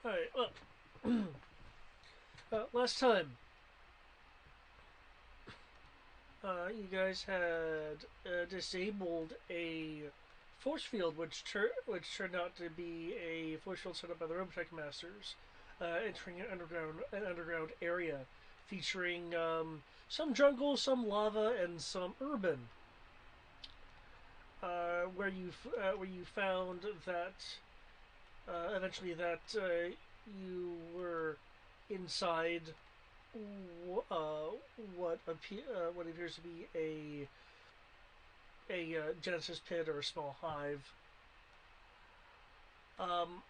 Alright, well, last time, you guys had disabled a force field, which turned out to be a force field set up by the Robotech Masters, entering an underground area, featuring some jungle, some lava, and some urban. Where you found that eventually that you were inside uh, what appears to be a Genesis pit or a small hive. Um,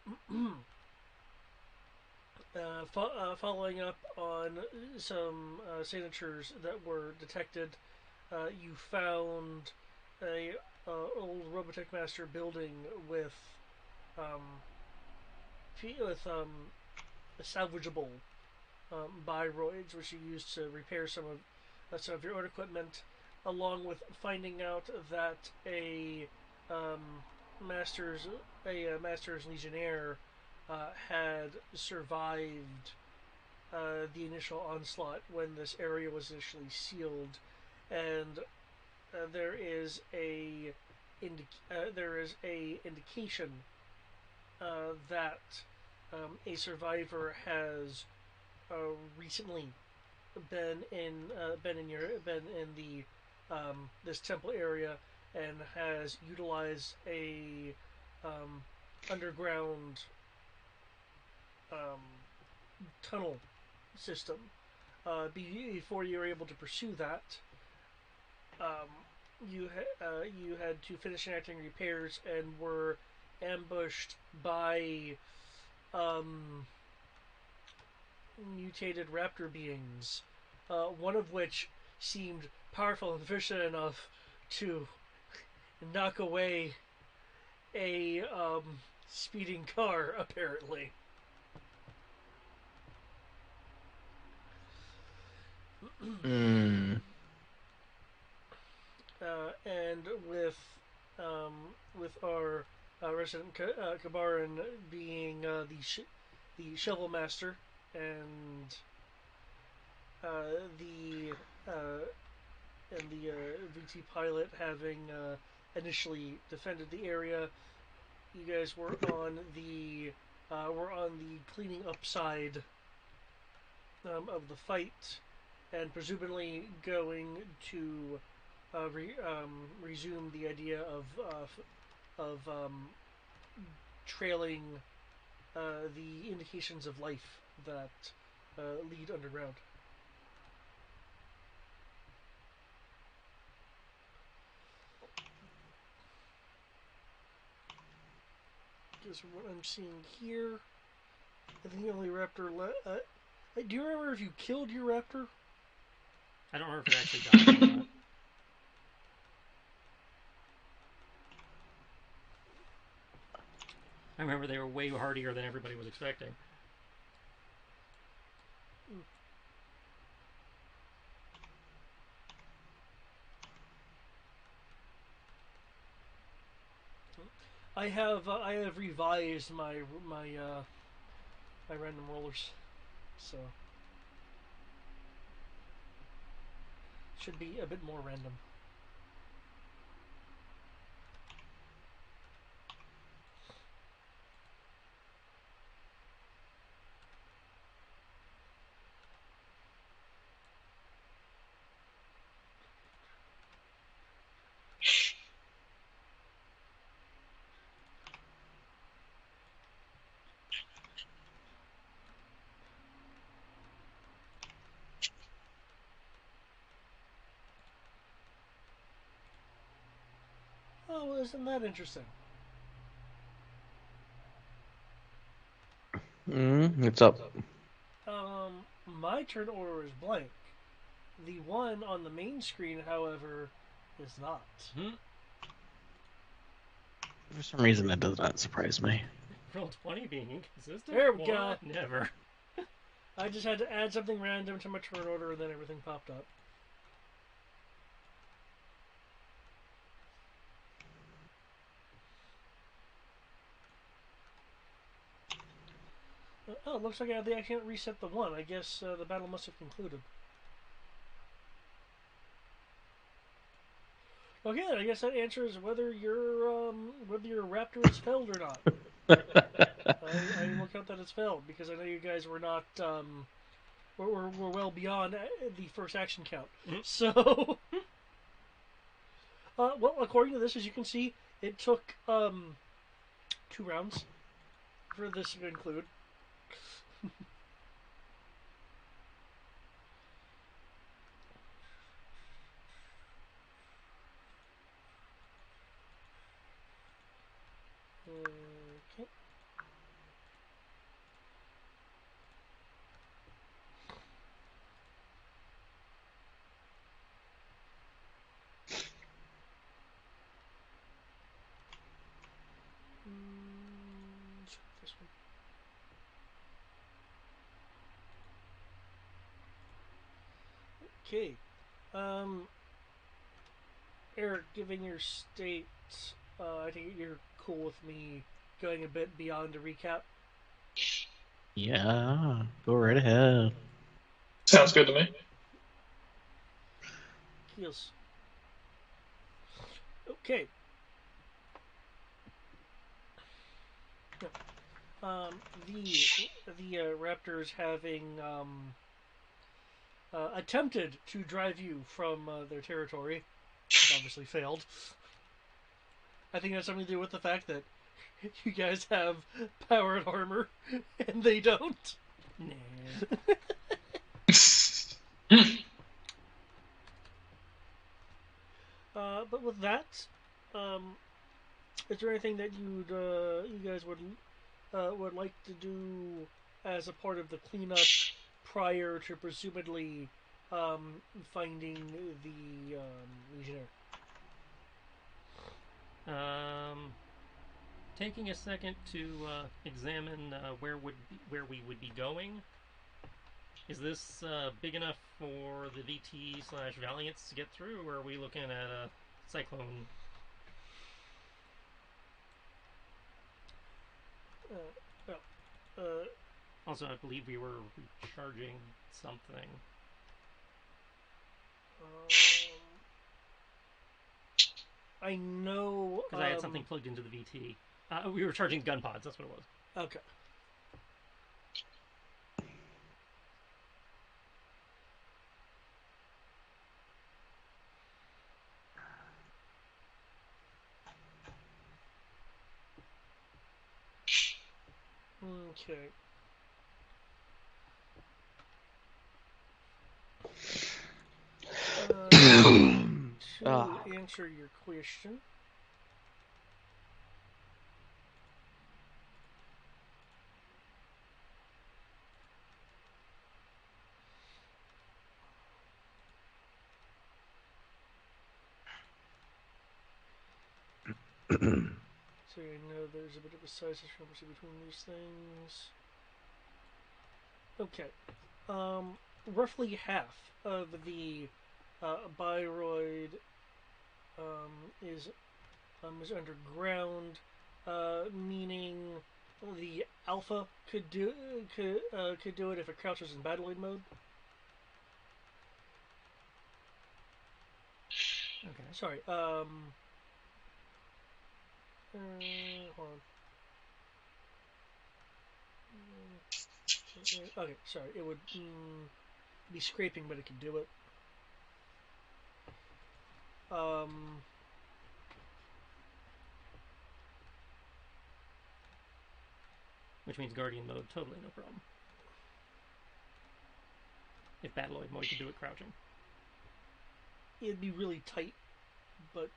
Following up on some signatures that were detected, you found a old Robotech Master building with um, with salvageable biroids, which you use to repair some of your own equipment, along with finding out that um, master's master's legionnaire had survived the initial onslaught when this area was initially sealed, and there is a indication that a survivor has uh, recently been in the this temple area and has utilized a um, underground um, tunnel system. Before you were able to pursue that, um, you had to finish enacting repairs and were ambushed by um, mutated raptor beings, one of which seemed powerful and efficient enough to knock away a speeding car, apparently. Hmm. And um, with our resident Kabaran being the shovel master, and the uh, VT pilot having initially defended the area, you guys were on the cleaning up side of the fight, and presumably going to resume the idea of trailing the indications of life that lead underground. Because from what I'm seeing here, I think the only raptor do you remember if you killed your raptor? I don't remember if it actually died or not. I remember they were way hardier than everybody was expecting. I have revised my random rollers, so should be a bit more random. Oh, well, isn't that interesting? What's up? My turn order is blank. The one on the main screen, however, is not. Hmm? For some reason, that does not surprise me. Roll 20 being inconsistent? There we what? go. Never. I just had to add something random to my turn order, and then everything popped up. Oh, it looks like they can't reset the one. I guess the battle must have concluded. Okay, I guess that answers whether your raptor is failed or not. I will count that as failed because I know you guys were not were well beyond the first action count. So, well, according to this, as you can see, it took 2 rounds for this to conclude. Okay. This one. Okay. Eric, given your state, I think you're cool with me going a bit beyond a recap. Yeah, go right ahead. Sounds good to me. Yes. Okay. The Raptors having attempted to drive you from their territory, obviously failed. I think it has something to do with the fact that you guys have powered armor and they don't. Nah. But with that, is there anything that you guys would like to do as a part of the cleanup prior to presumably finding the Legionnaire? Taking a second to examine where we would be going. Is this big enough for the VT/Valiants to get through, or are we looking at a Cyclone? Also, I believe we were recharging something. I know because I had something plugged into the VT. We were charging gun pods. That's what it was. Okay. Okay. To answer your question, so you know there's a bit of a size discrepancy between these things. Okay. Roughly half of the Bioroid is underground, meaning the Alpha could do it if it crouches in battleoid mode. Okay. Sorry. Hold on. Okay, sorry. It would be scraping, but it could do it. Which means Guardian mode, totally no problem. If Battleoid mode could do it crouching. It'd be really tight, but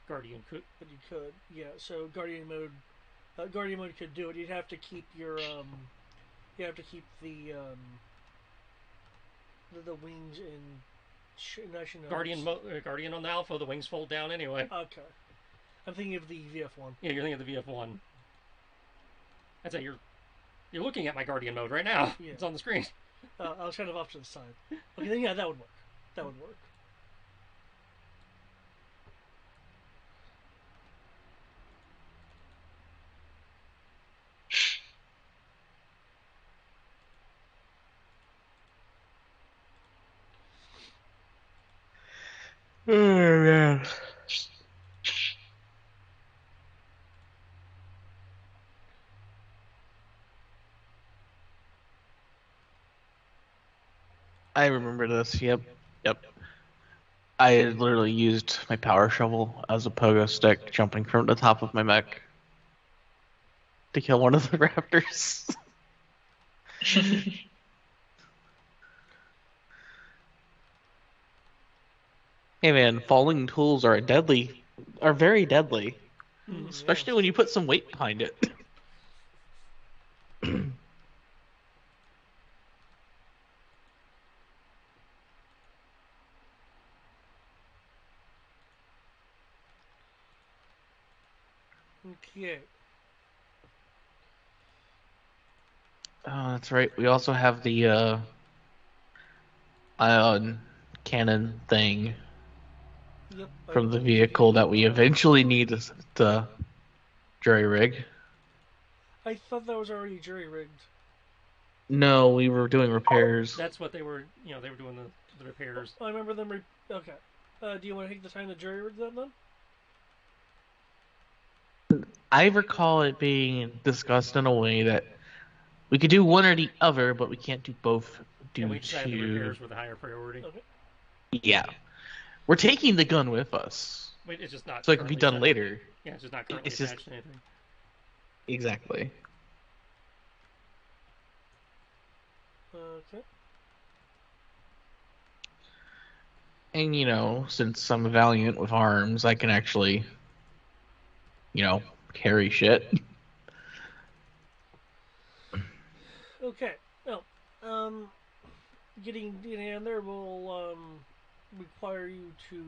Guardian could. But you could, yeah. So Guardian mode could do it. You'd have to keep your you have to keep the wings in. Guardian on the Alpha, the wings fold down anyway. Okay. I'm thinking of the VF1. Yeah, you're thinking of the VF1. I'd say you're looking at my Guardian mode right now. Yeah. It's on the screen. I was kind of off to the side. Okay, then yeah, that would work. That would work. Oh man. I remember this. Yep. Yep. I had literally used my power shovel as a pogo stick, jumping from the top of my mech to kill one of the raptors. Hey man, falling tools are very deadly, especially when Yes. you put some weight behind it. Okay. Oh, that's right. We also have the ion cannon thing Yep. I from the believe we vehicle that we have. eventually need to jury rig. I thought that was already jury rigged. No, we were doing repairs. That's what they were. They were doing the repairs. I remember them. Okay. Do you want to take the time to jury rig that then? I recall it being discussed in a way that we could do one or the other, but we can't do both And due we decided the to repairs were the higher priority. Okay. yeah. We're taking the gun with us, Wait, it's just not so it can be currently done attached. later. Yeah, it's just not currently It's just attached to anything. exactly. Okay. And since I'm valiant with arms, I can actually, carry shit. Okay. Well, getting in there will require you to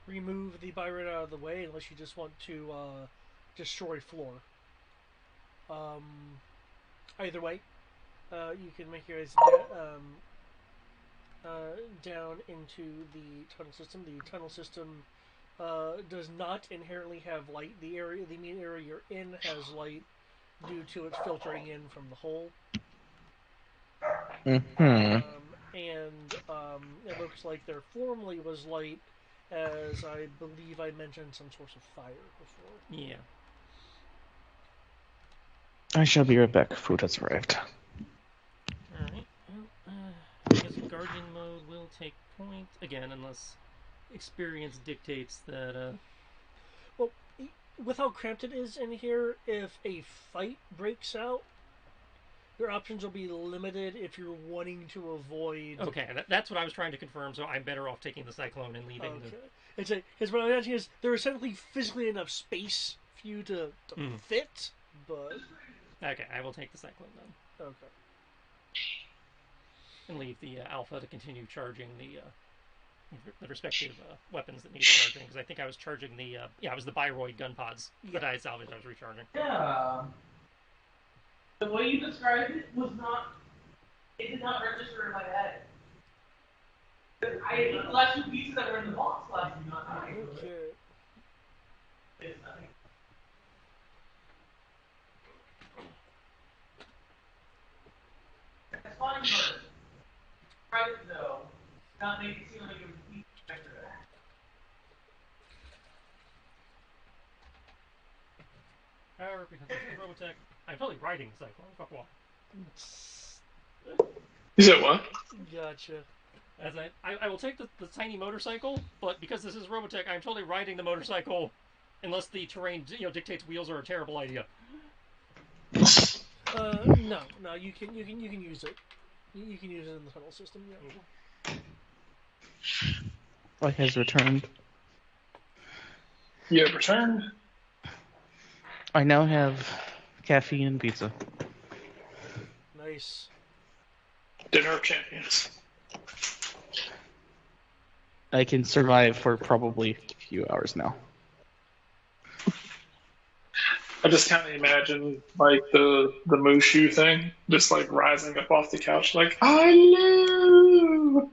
remove the Byron out of the way, unless you just want to destroy floor. Either way, you can make your guys down into the tunnel system. The tunnel system does not inherently have light. The main area you're in has light due to it filtering in from the hole. Hmm. And it looks like there formerly was light, as I believe I mentioned some source of fire before. Yeah. I shall be right back. Food has arrived. All right. Well, I guess Guardian mode will take point again, unless experience dictates that. Well, with how cramped it is in here, if a fight breaks out, your options will be limited if you're wanting to avoid. Okay, that's what I was trying to confirm. So I'm better off taking the cyclone and leaving Okay. Because what I'm asking is, there is essentially physically enough space for you to fit, but. Okay, I will take the cyclone then. Okay. And leave the alpha to continue charging the respective weapons that need charging. Because I think I was charging it was the Biroid gun pods that I salvaged. I was recharging. Yeah. The way you described it was not. It did not register in my head. I ate the last two pieces that were in the box last night. Okay. It's funny, but right though, not make it seem like it was easy after that. However, because this is Robotech, I'm totally riding the cyclone. Fuck off. You said what? Gotcha. As I will take the tiny motorcycle, but because this is Robotech, I'm totally riding the motorcycle, unless the terrain dictates wheels are a terrible idea. No, you can use it. You can use it in the tunnel system. Yeah. Light has returned. You have returned? I now have caffeine and pizza. Nice. Dinner of champions. I can survive for probably a few hours now. I just kind of imagine like the Mushu thing, just like rising up off the couch, like hello.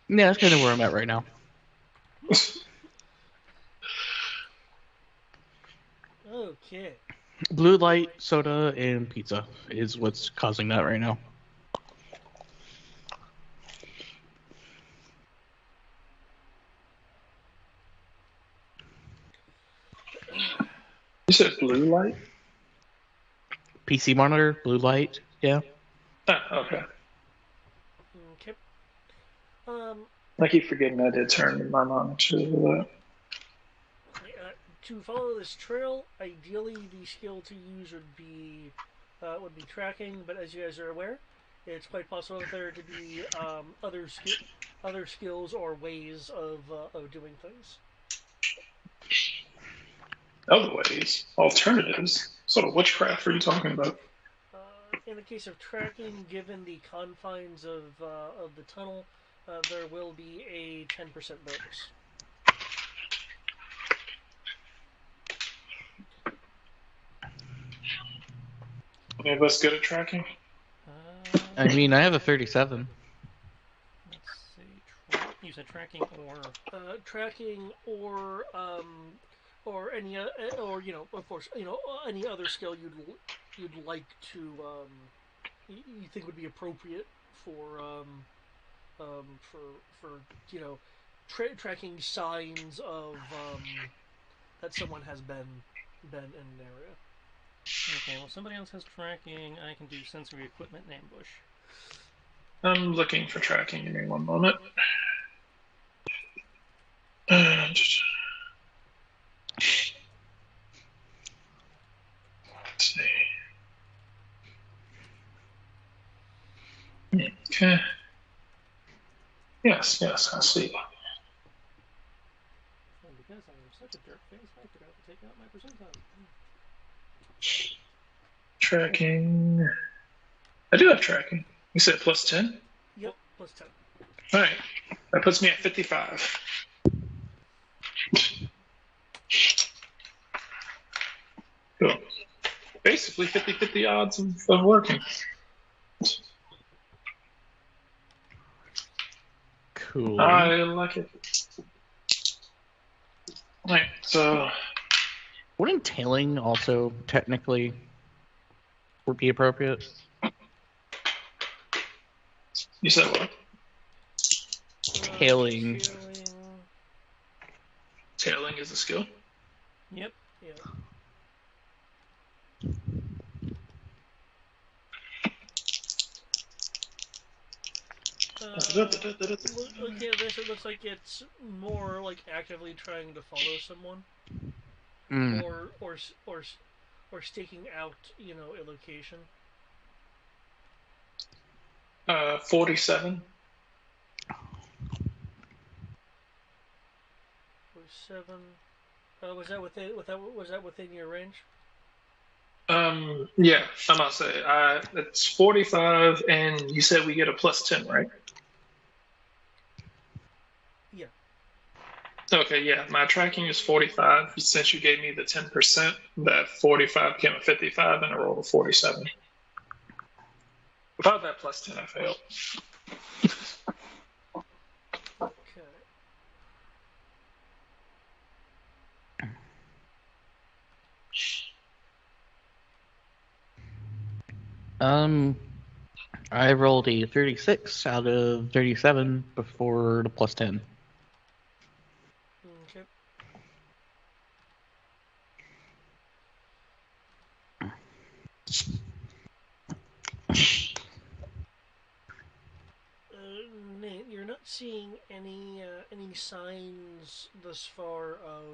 Yeah, that's kind of where I'm at right now. Okay. Blue light, soda, and pizza is what's causing that right now. You said blue light? PC monitor, blue light, yeah. Ah, okay. Okay. Um, I keep forgetting I did turn my monitor to that. to follow this trail, ideally the skill to use would be tracking, but as you guys are aware, it's quite possible for there to be other skills or ways of doing things. Other ways, alternatives. What sort of witchcraft are you talking about? In the case of tracking, given the confines of the tunnel, there will be a 10% bonus. Any of us good at tracking? I mean, I have a 37. Let's see. You said tracking Tracking or any or of course any other skill you'd like to you think would be appropriate for for tracking signs of that someone has been in an area. Okay, well, somebody else has tracking. I can do sensory equipment and ambush. I'm looking for tracking. Give me one moment. Let's see. Okay. Yes, I see. And because I am such a jerk face, I forgot to take out my percentile. Tracking. I do have tracking. You said plus 10? Yep, plus 10. Alright. That puts me at 55. Cool. Basically 50-50 odds of working. Cool. I like it. Alright, so Wouldn't tailing also technically would be appropriate? you said what? Tailing. Tailing is a skill? Yep. Yeah. Okay, this it looks like it's more like actively trying to follow someone, Mm. or staking out, a location. 47. 47. Was that within your range? Yeah, I'm gonna say it's 45, and you said we get a plus 10, right? Yeah. Okay, yeah, my tracking is 45. Since you gave me the 10%, that 45 became a 55, and I rolled a 47. Without that plus 10, I failed. Okay. I rolled a 36 out of 37 before the plus 10. Okay. Nate, you're not seeing any signs thus far of,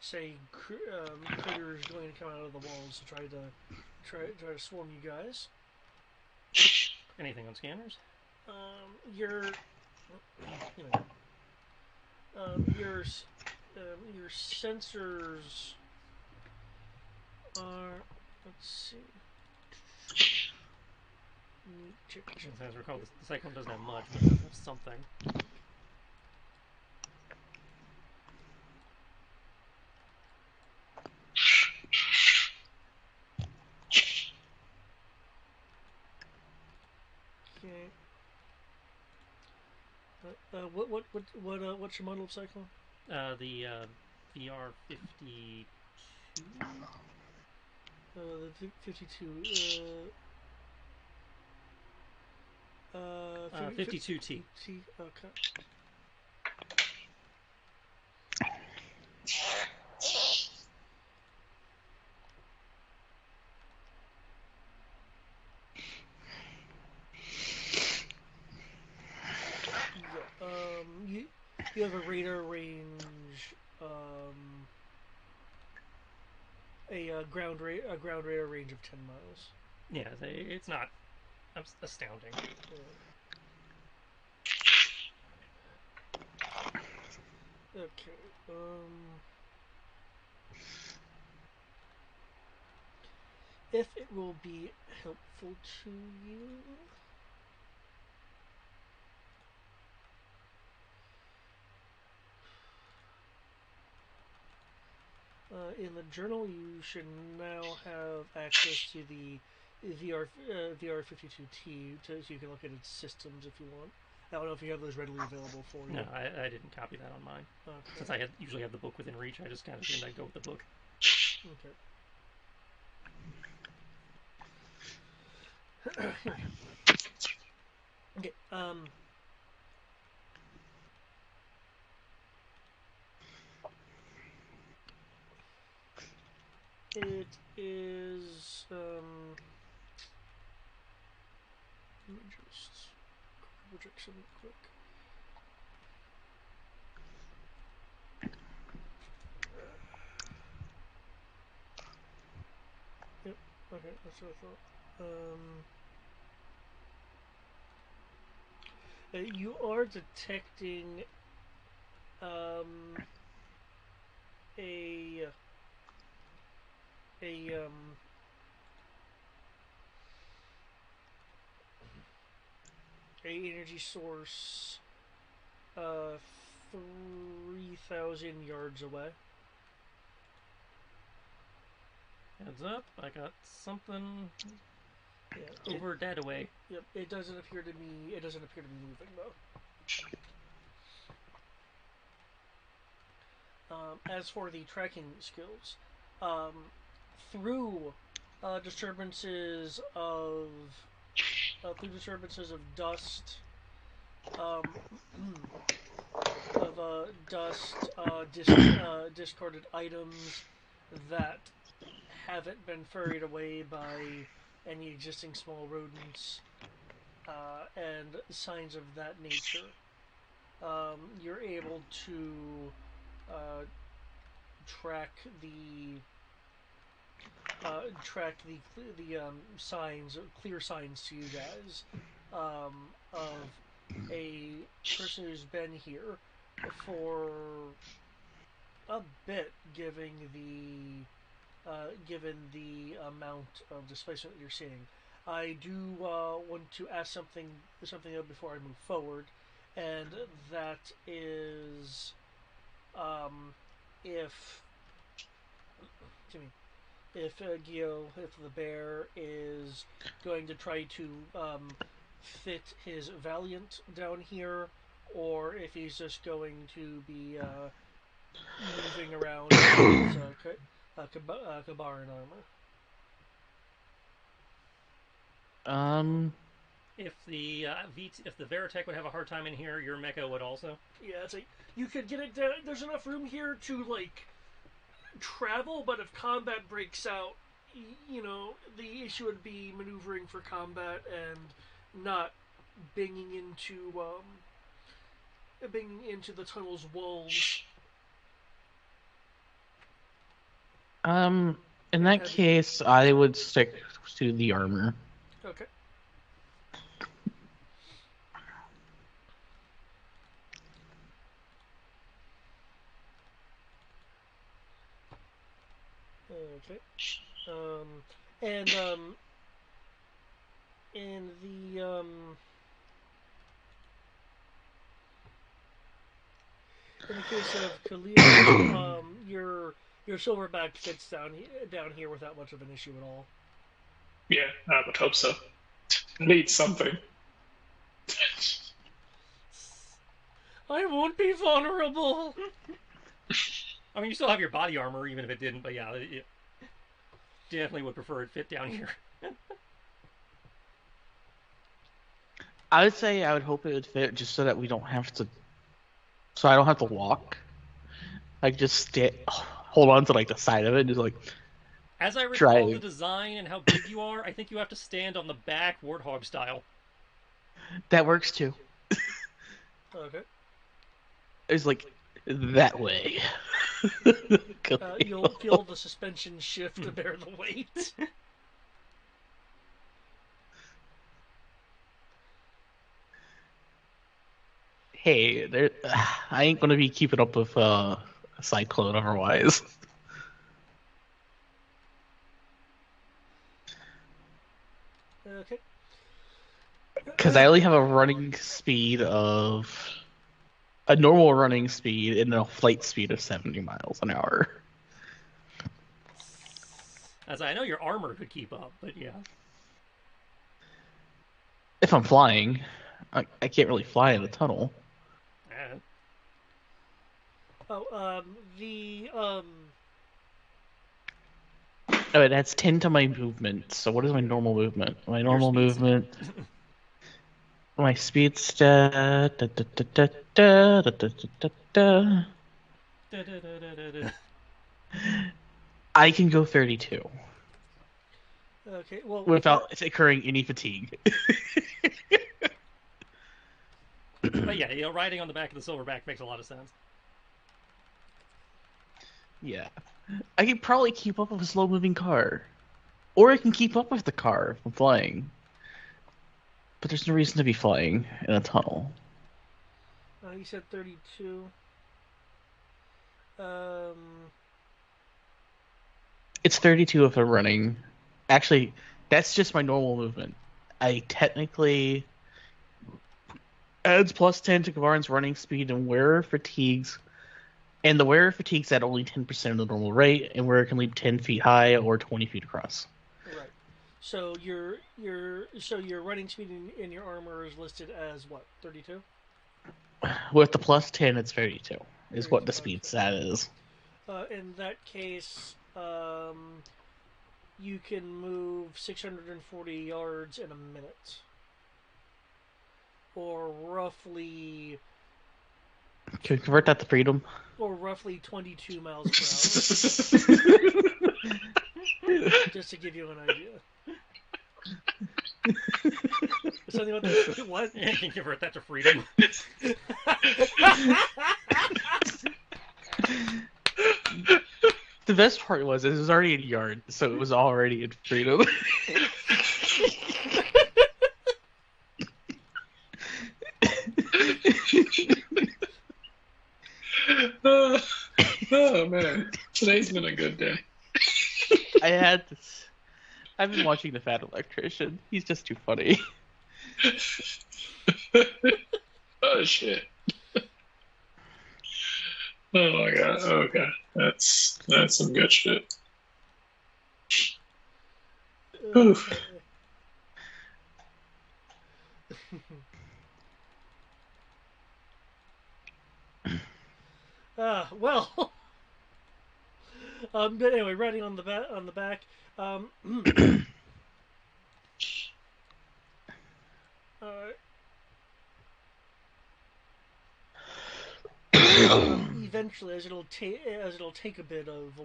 say, critters going to come out of the walls to try to swarm you guys. Anything on scanners? Your your sensors are. Let's see. As I recall, the Cyclone doesn't have much, but it does have something. Okay. What's your model of Cyclone? The VR 52. The 52. 52T. T. Okay. Yeah. You have a radar range. A ground radar range of 10 miles. Yeah, it's not astounding. Okay. If it will be helpful to you, in the journal, you should now have access to the VR52T, so you can look at its systems if you want. I don't know if you have those readily available for you. No, I didn't copy that on mine. Okay. Since I usually have the book within reach, I just kind of assumed I'd go with the book. Okay. Okay. It is. Let me just project something quick. Yep. Okay, that's what I thought. You are detecting a energy source 3,000 yards away. Heads up, I got something Yeah, over dead away. Yep, it doesn't appear to be moving though. As for the tracking skills, through disturbances of dust, discarded items that haven't been ferried away by any existing small rodents, and signs of that nature. You're able to track the signs, clear signs to you guys, of a person who's been here for a bit, given the amount of displacement that you're seeing. I do want to ask something before I move forward, and that is, if Gio, if the bear is going to try to fit his Valiant down here, or if he's just going to be moving around in his Kabaran armor. If the if the Veritech would have a hard time in here, your mecha would also. Yeah, it's like you could get it down. There's enough room here to like travel, but if combat breaks out, the issue would be maneuvering for combat and not banging into the tunnel's walls. In that case, I would stick to the armor. Okay. Okay. And in the case of Khalil, your silverback fits down here without much of an issue at all. Yeah, I would hope so. Need something. I won't be vulnerable. I mean, you still have your body armor, even if it didn't. But yeah. definitely would prefer it fit down here. I would say I would hope it would fit just so that we don't have to. So I don't have to walk. I just hold on to like the side of it, and just like As I recall the drive. design and how big you are, I think you have to stand on the back warthog style. That works too. Okay. It's like that way. You'll feel the suspension shift to bear the weight. Hey, there. I ain't gonna be keeping up with a cyclone otherwise. Okay. Because I only have a running speed of a normal running speed and a flight speed of 70 miles an hour. As I know your armor could keep up, but yeah. If I'm flying, I can't really fly in a tunnel. Eh. Oh, Oh, it adds 10 to my movement. So what is my normal movement? My Your normal speed movement. My speed stat. Da, da, da, da, da, da, da, da, da. Da-da-da-da-da-da. I can go 32 okay. Well, without incurring any fatigue. But yeah, riding on the back of the silverback makes a lot of sense. Yeah. I can probably keep up with a slow moving car. Or I can keep up with the car if I'm flying. But there's no reason to be flying in a tunnel. you said 32. Um, It's 32 if I'm running. Actually, that's just my normal movement. I technically adds plus 10 to Kavarn's running speed and wearer fatigues. And the wearer fatigues at only 10% of the normal rate, and wearer can leap 10 feet high or 20 feet across. right. So your running speed in your armor is listed as what? 32. With the plus 10, it's 32, is what the 32, speed okay. stat is. In that case, you can move 640 yards in a minute, or roughly, Can we convert that to freedom? 22 miles per hour, just to give you an idea. Something about that. What? Yeah, you can convert that to freedom. The best part was it was already in yard, so it was already in freedom. Oh man, today's been a good day. I had this. I've been watching The Fat Electrician. He's just too funny. Oh shit. Oh my god. Okay, that's some good shit. Oof. Well. But anyway, riding on the back. Uh, eventually, as it'll take a bit of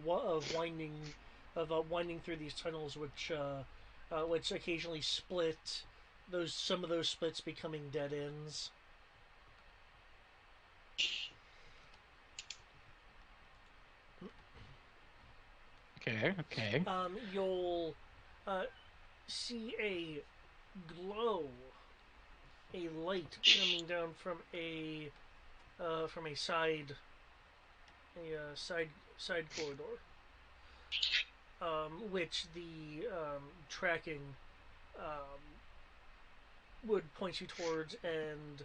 winding through these tunnels, which occasionally split. Some of those splits becoming dead ends. Okay. You'll see a glow, a light coming down from a side side corridor, which the tracking would point you towards, and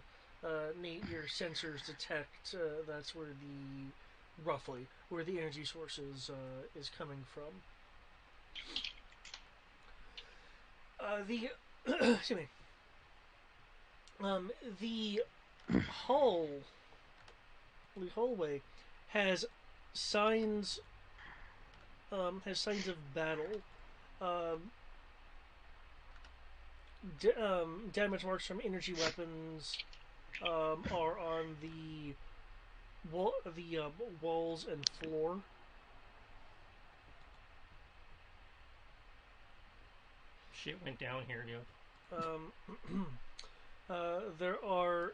Nate, your sensors detect that's roughly where the energy source is coming from. The excuse me. The hull, the hallway has signs of battle Um, damage marks from energy weapons are on the walls and floor. Shit went down here, yo. There are.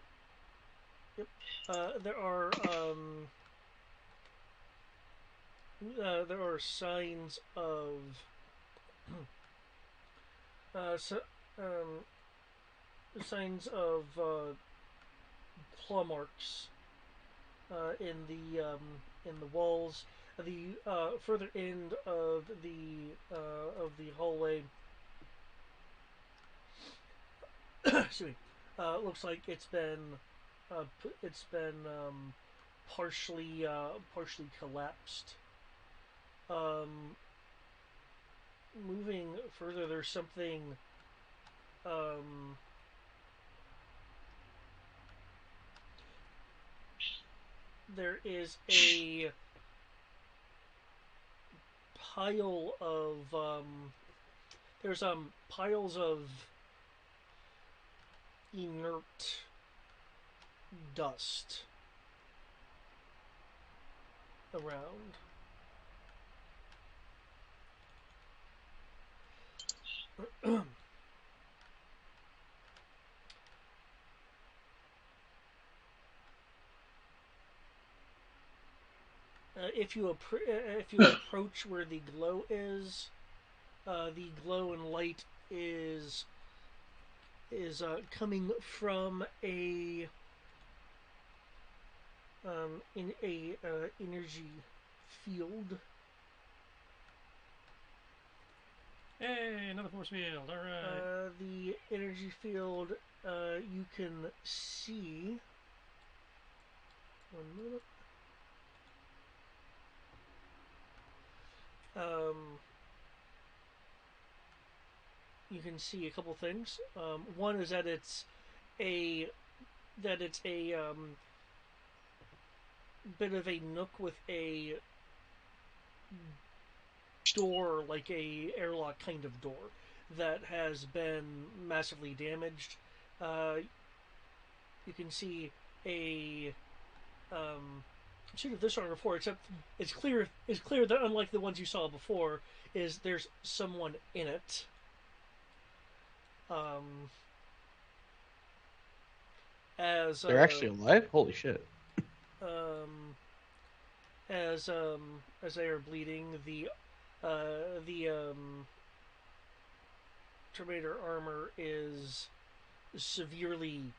Yep. There are. There are signs of. So, signs of claw marks in the walls. The further end of the hallway. Excuse me. Looks like it's been partially collapsed. Um, Moving further, there's something. Um, there is a pile of there's piles of inert dust around. If you approach where the glow is, the glow and light is coming from a in a energy field. Hey, another force field. All right. The energy field you can see. 1 minute. You can see a couple things. One is that it's a bit of a nook with a door, like a airlock kind of door, that has been massively damaged. You can see a shoot of this one before, except it's clear that unlike the ones you saw before, is there's someone in it. As They're actually alive? Holy shit. um, as they are bleeding, the Terminator armor is severely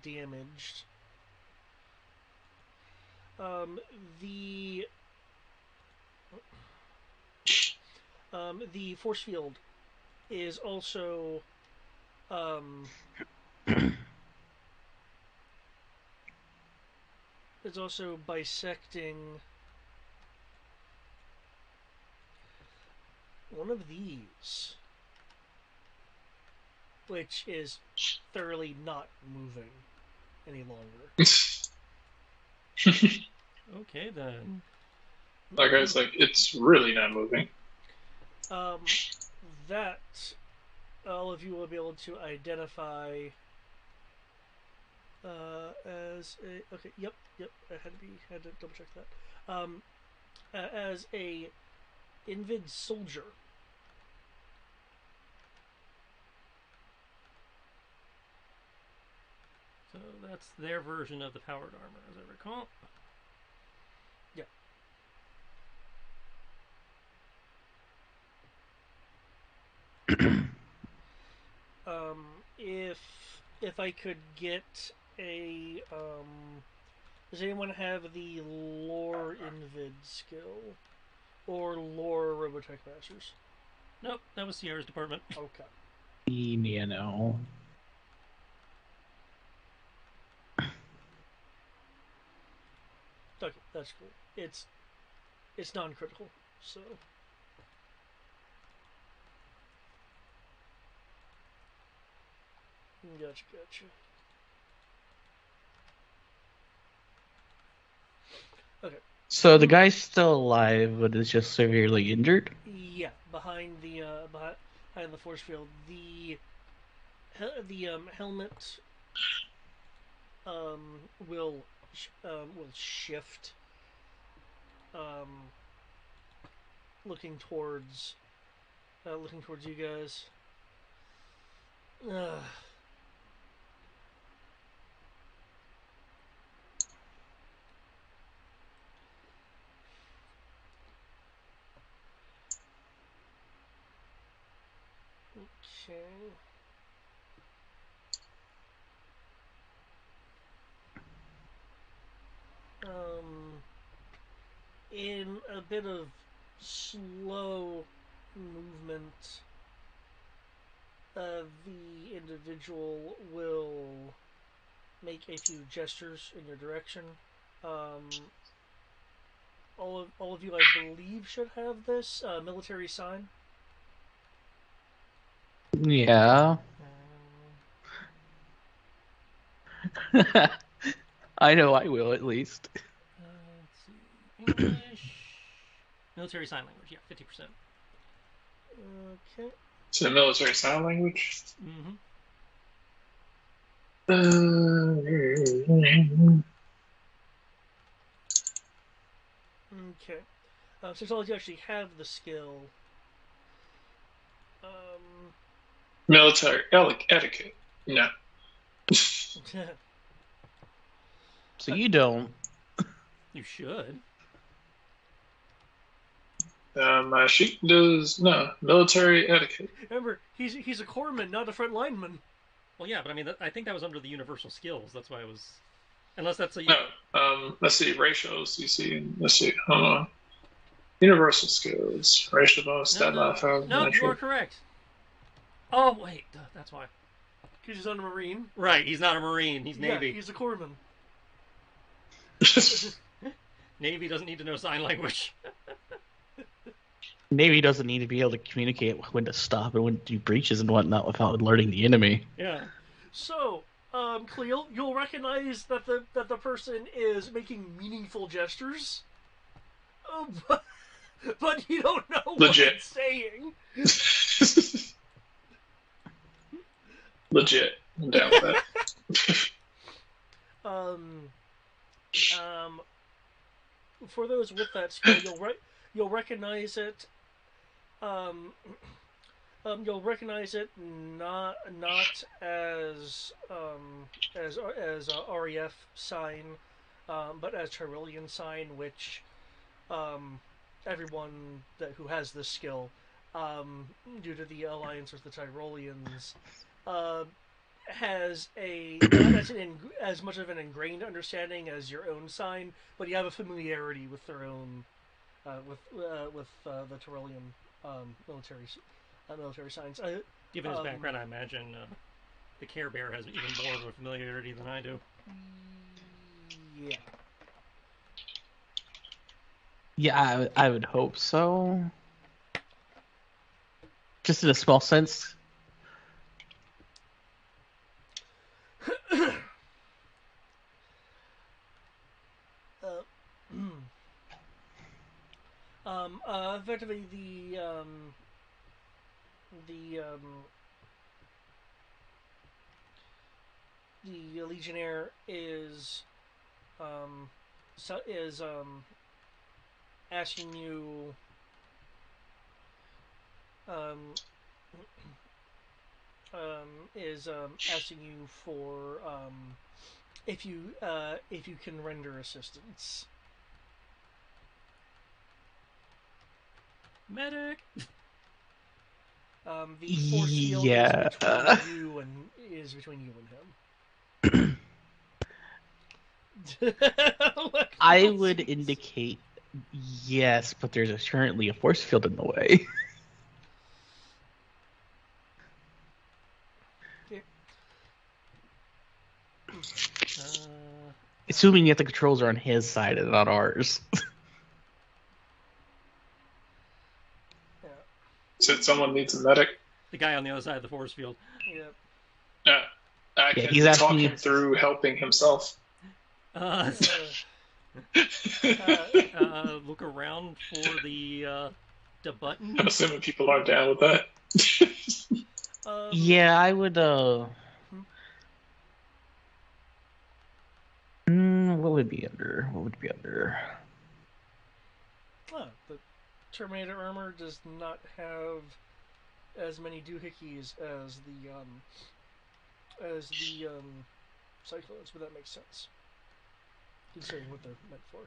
damaged. Um, the the force field is also bisecting one of these, which is thoroughly not moving any longer. Okay then. That guy's like, it's really not moving. That all of you will be able to identify as a okay. Yep. I had to double check that. As a Invid soldier. So that's their version of the powered armor, as I recall. Yeah. If I could get a does anyone have the lore Invid skill or lore Robotech Masters? Nope, that was Sierra's department. Okay. Yeah, no. Okay, that's cool. It's non-critical, so. Gotcha. Okay. So the guy's still alive, but is just severely injured? Yeah, behind the force field, the helmet will shift, um, looking towards you guys. Ugh. Okay. In a bit of slow movement, the individual will make a few gestures in your direction. Um, all of you, I believe, should have this military sign. Yeah. I know I will, at least. Let's see. English. Military sign language, yeah, 50%. Okay. It's a military sign language. Mm-hmm. Okay. Since all of you actually have the skill, um, Military etiquette. No. So you don't. You should. My sheet does no military etiquette. remember, he's a corpsman, not a front lineman. Well, yeah, but I mean, I think that was under the universal skills. That's why it was. Unless that's a. No. Let's see. Ratios. You see. Let's see. Hold on. Universal skills. Racial bonus. Stat modifier. No, you are correct. Oh wait, that's why. Because he's not a marine. Right, he's not a marine. He's Navy. Yeah, he's a corpsman. Navy doesn't need to know sign language. Navy doesn't need to be able to communicate when to stop and when to do breaches and whatnot without alerting the enemy. Yeah. So, Cleo, you'll recognize that the person is making meaningful gestures. But you don't know Legit. what it's saying. Legit. I'm down with that. For those with that skill, you'll recognize it. You'll recognize it not as REF sign, but as Tyrolean sign, which everyone who has this skill, due to the alliance with the Tyroleans, has as much of an ingrained understanding as your own sign, but you have a familiarity with their own with the Tyrolean military signs. Given his background, I imagine the Care Bear has even more of a familiarity than I do. Yeah. Yeah, I would hope so. Just in a small sense. Effectively, the Legionnaire is asking you asking you for if you can render assistance. Medic. The force field Yeah. is between you and him. I would indicate yes, but there's currently a force field in the way. Assuming that the controls are on his side and not ours. Said someone needs a medic. The guy on the other side of the force field. Yeah. I can he's talk asking him through helping himself. Look around for the button. I'm assuming people aren't down with that. Yeah, I would. What would be under? What would be under? The Terminator armor does not have as many doohickeys as the Cyclones, but that makes sense considering what they're meant for.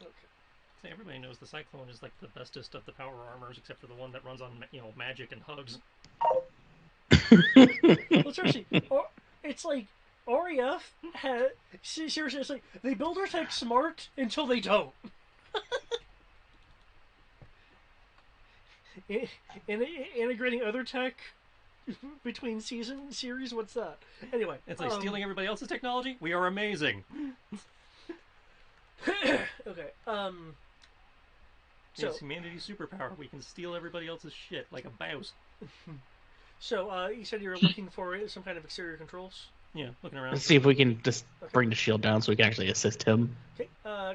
Okay. So everybody knows the Cyclone is like the bestest of the power armors, except for the one that runs on magic and hugs. Well, seriously, it's like REF had seriously. It's like they build their tech smart until they don't. Integrating other tech between series. What's that? Anyway, It's like stealing everybody else's technology. We are amazing. Okay. So It's humanity's superpower. We can steal everybody else's shit like a mouse. So you said you were looking for some kind of exterior controls. Yeah, looking around. Let's see if we can just bring the shield down so we can actually assist him. Okay.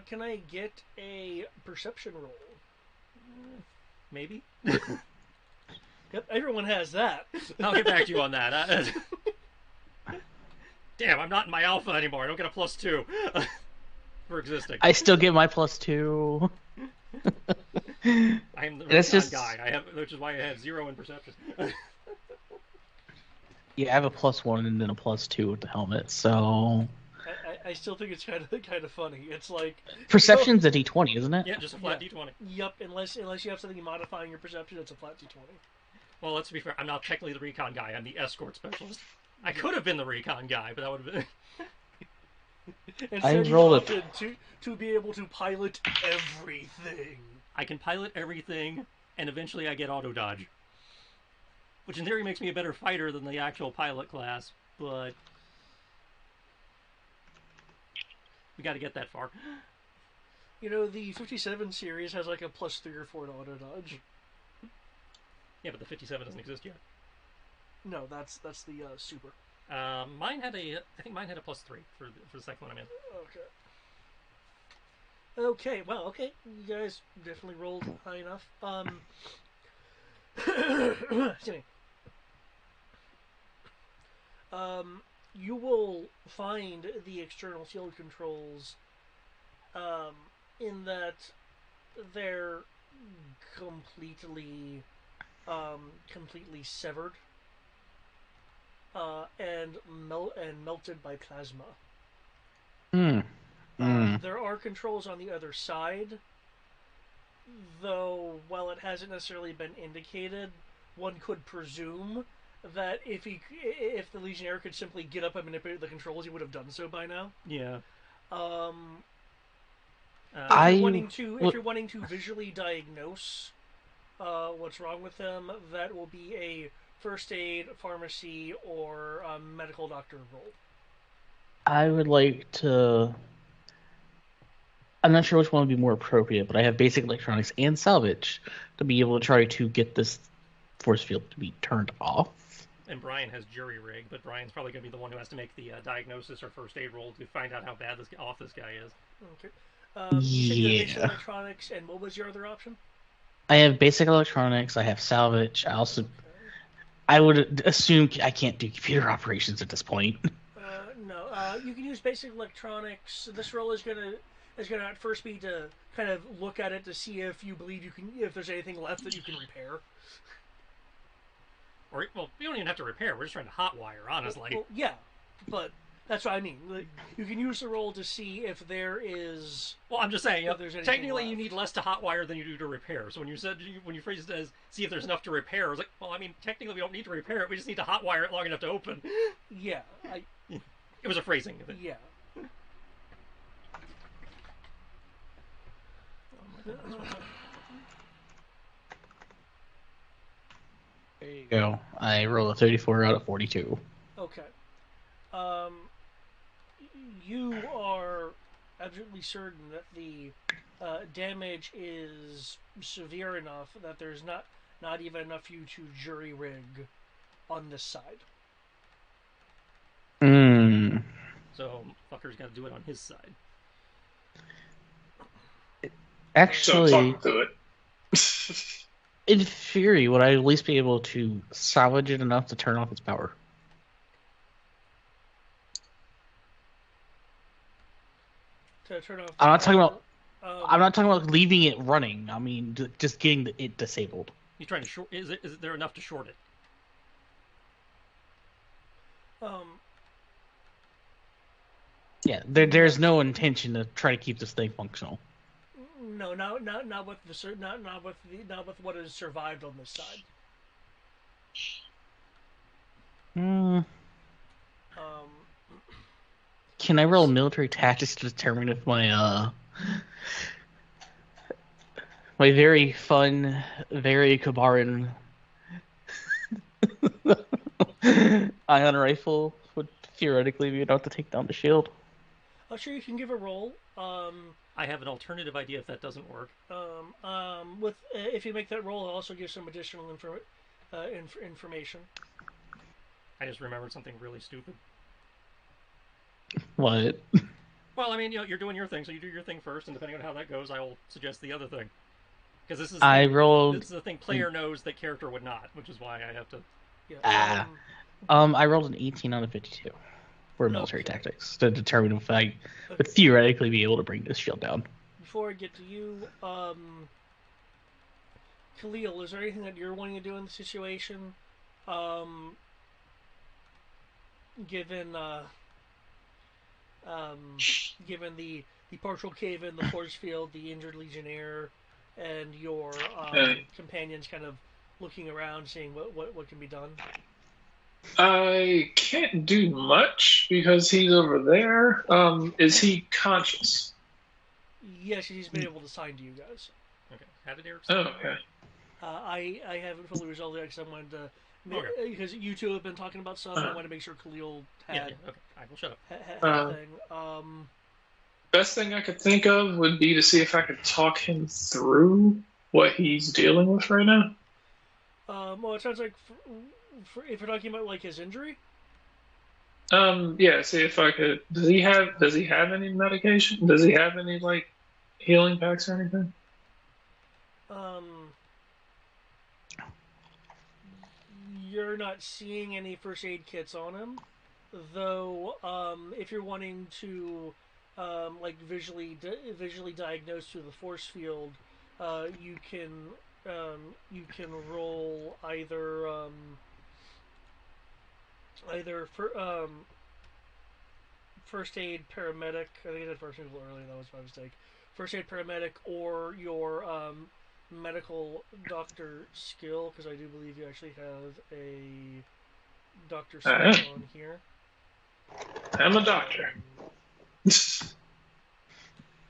Can I get a perception roll? Maybe. Yep, everyone has that. I'll get back to you on that. Damn, I'm not in my alpha anymore. I don't get a +2 for existing. I still get my +2. I'm the That's recon just- guy. Which is why I have 0 in perception. Yeah, I have a +1 and then a +2 with the helmet. So I still think it's kind of funny. It's like perception's a D20, isn't it? Yeah, just a flat D20. Yep, unless you have something modifying your perception, it's a flat D20. Well, let's be fair. I'm not technically the recon guy. I'm the escort specialist. I could have been the recon guy, but that would have been. Instead, you rolled opted to be able to pilot everything. I can pilot everything, and eventually I get auto dodge, which in theory makes me a better fighter than the actual pilot class. But we got to get that far. You know, the 57 series has like a +3 or 4 to auto dodge. Yeah, but the 57 doesn't exist yet. No, that's the super. Mine had I think mine had a +3 for the second one I'm in. Okay. Okay. Well. Okay. You guys definitely rolled high enough. Excuse me. You will find the external field controls. In that they're completely severed and melted by plasma. There are controls on the other side, though while it hasn't necessarily been indicated, one could presume that if the Legionnaire could simply get up and manipulate the controls, he would have done so by now. Yeah. If you're wanting to visually diagnose what's wrong with them, that will be a first aid, pharmacy, or medical doctor role. I would like to. I'm not sure which one would be more appropriate, but I have basic electronics and salvage to be able to try to get this force field to be turned off. And Brian has jury rig, but Brian's probably going to be the one who has to make the diagnosis or first aid roll to find out how bad this guy is. Okay. You said you had basic electronics, and what was your other option? I have basic electronics. I have salvage. I would assume I can't do computer operations at this point. No. You can use basic electronics. This roll is gonna at first be to kind of look at it to see if you believe if there's anything left that you can repair. Or, well, we don't even have to repair. We're just trying to hotwire, honestly. Well, yeah, but that's what I mean. Like, you can use the roll to see if there is. Well, I'm just saying. If there's anything technically, left. you need less to hotwire than you do to repair. So when you phrased it as see if there's enough to repair, I was like, well, I mean, technically, we don't need to repair it. We just need to hotwire it long enough to open. Yeah, It was a phrasing. Yeah. There you go. I roll a 34 out of 42. Okay. You are absolutely certain that the damage is severe enough that there's not even enough for you to jury rig on this side. So fucker's got to do it on his side. So I'm Actually, talking to it. in theory, would I at least be able to salvage it enough to turn off its power? To turn off. I'm not talking about. Um, I'm not talking about leaving it running. I mean, just getting it disabled. He's trying to short. Is there enough to short it? um, Yeah, there's no intention to try to keep this thing functional. no, not with the not with what has survived on this side. Hmm. Um, Can I roll military tactics to determine if my very fun, very Kabaran ion rifle would theoretically be enough to take down the shield? I'm sure you can give a roll. I have an alternative idea if that doesn't work. With if you make that roll, it'll also give some additional information. I just remembered something really stupid. What? Well, I mean, you're doing your thing, so you do your thing first, and depending on how that goes, I will suggest the other thing. Because this is rolled. This is the thing player knows that character would not, which is why I have to. Yeah. I rolled an 18 out of 52 for military tactics to determine if I would theoretically be able to bring this shield down. Before I get to you, Khalil, is there anything that you're wanting to do in the situation? Given given the partial cave in, the force field, the injured legionnaire, and your companions kind of looking around, seeing what can be done. I can't do much because he's over there. Is he conscious? Yes, he's been able to sign to you guys. Okay. How did Eric? Oh, okay. I haven't fully resolved it because I wanted to. Okay. Because you two have been talking about stuff, I wanted to make sure Khalil had. Yeah. Okay. I will shut up. Had a thing. Best thing I could think of would be to see if I could talk him through what he's dealing with right now. Well, it sounds like if you're talking about like his injury. Yeah. See if I could. Does he have any medication? Does he have any like healing packs or anything? You're not seeing any first aid kits on him, though. If you're wanting to, like visually diagnose through the force field, you can roll either for first aid paramedic. I think I did first aid earlier. That was my mistake. First aid paramedic or your medical doctor skill, because I do believe you actually have a doctor skill on here. I'm a doctor.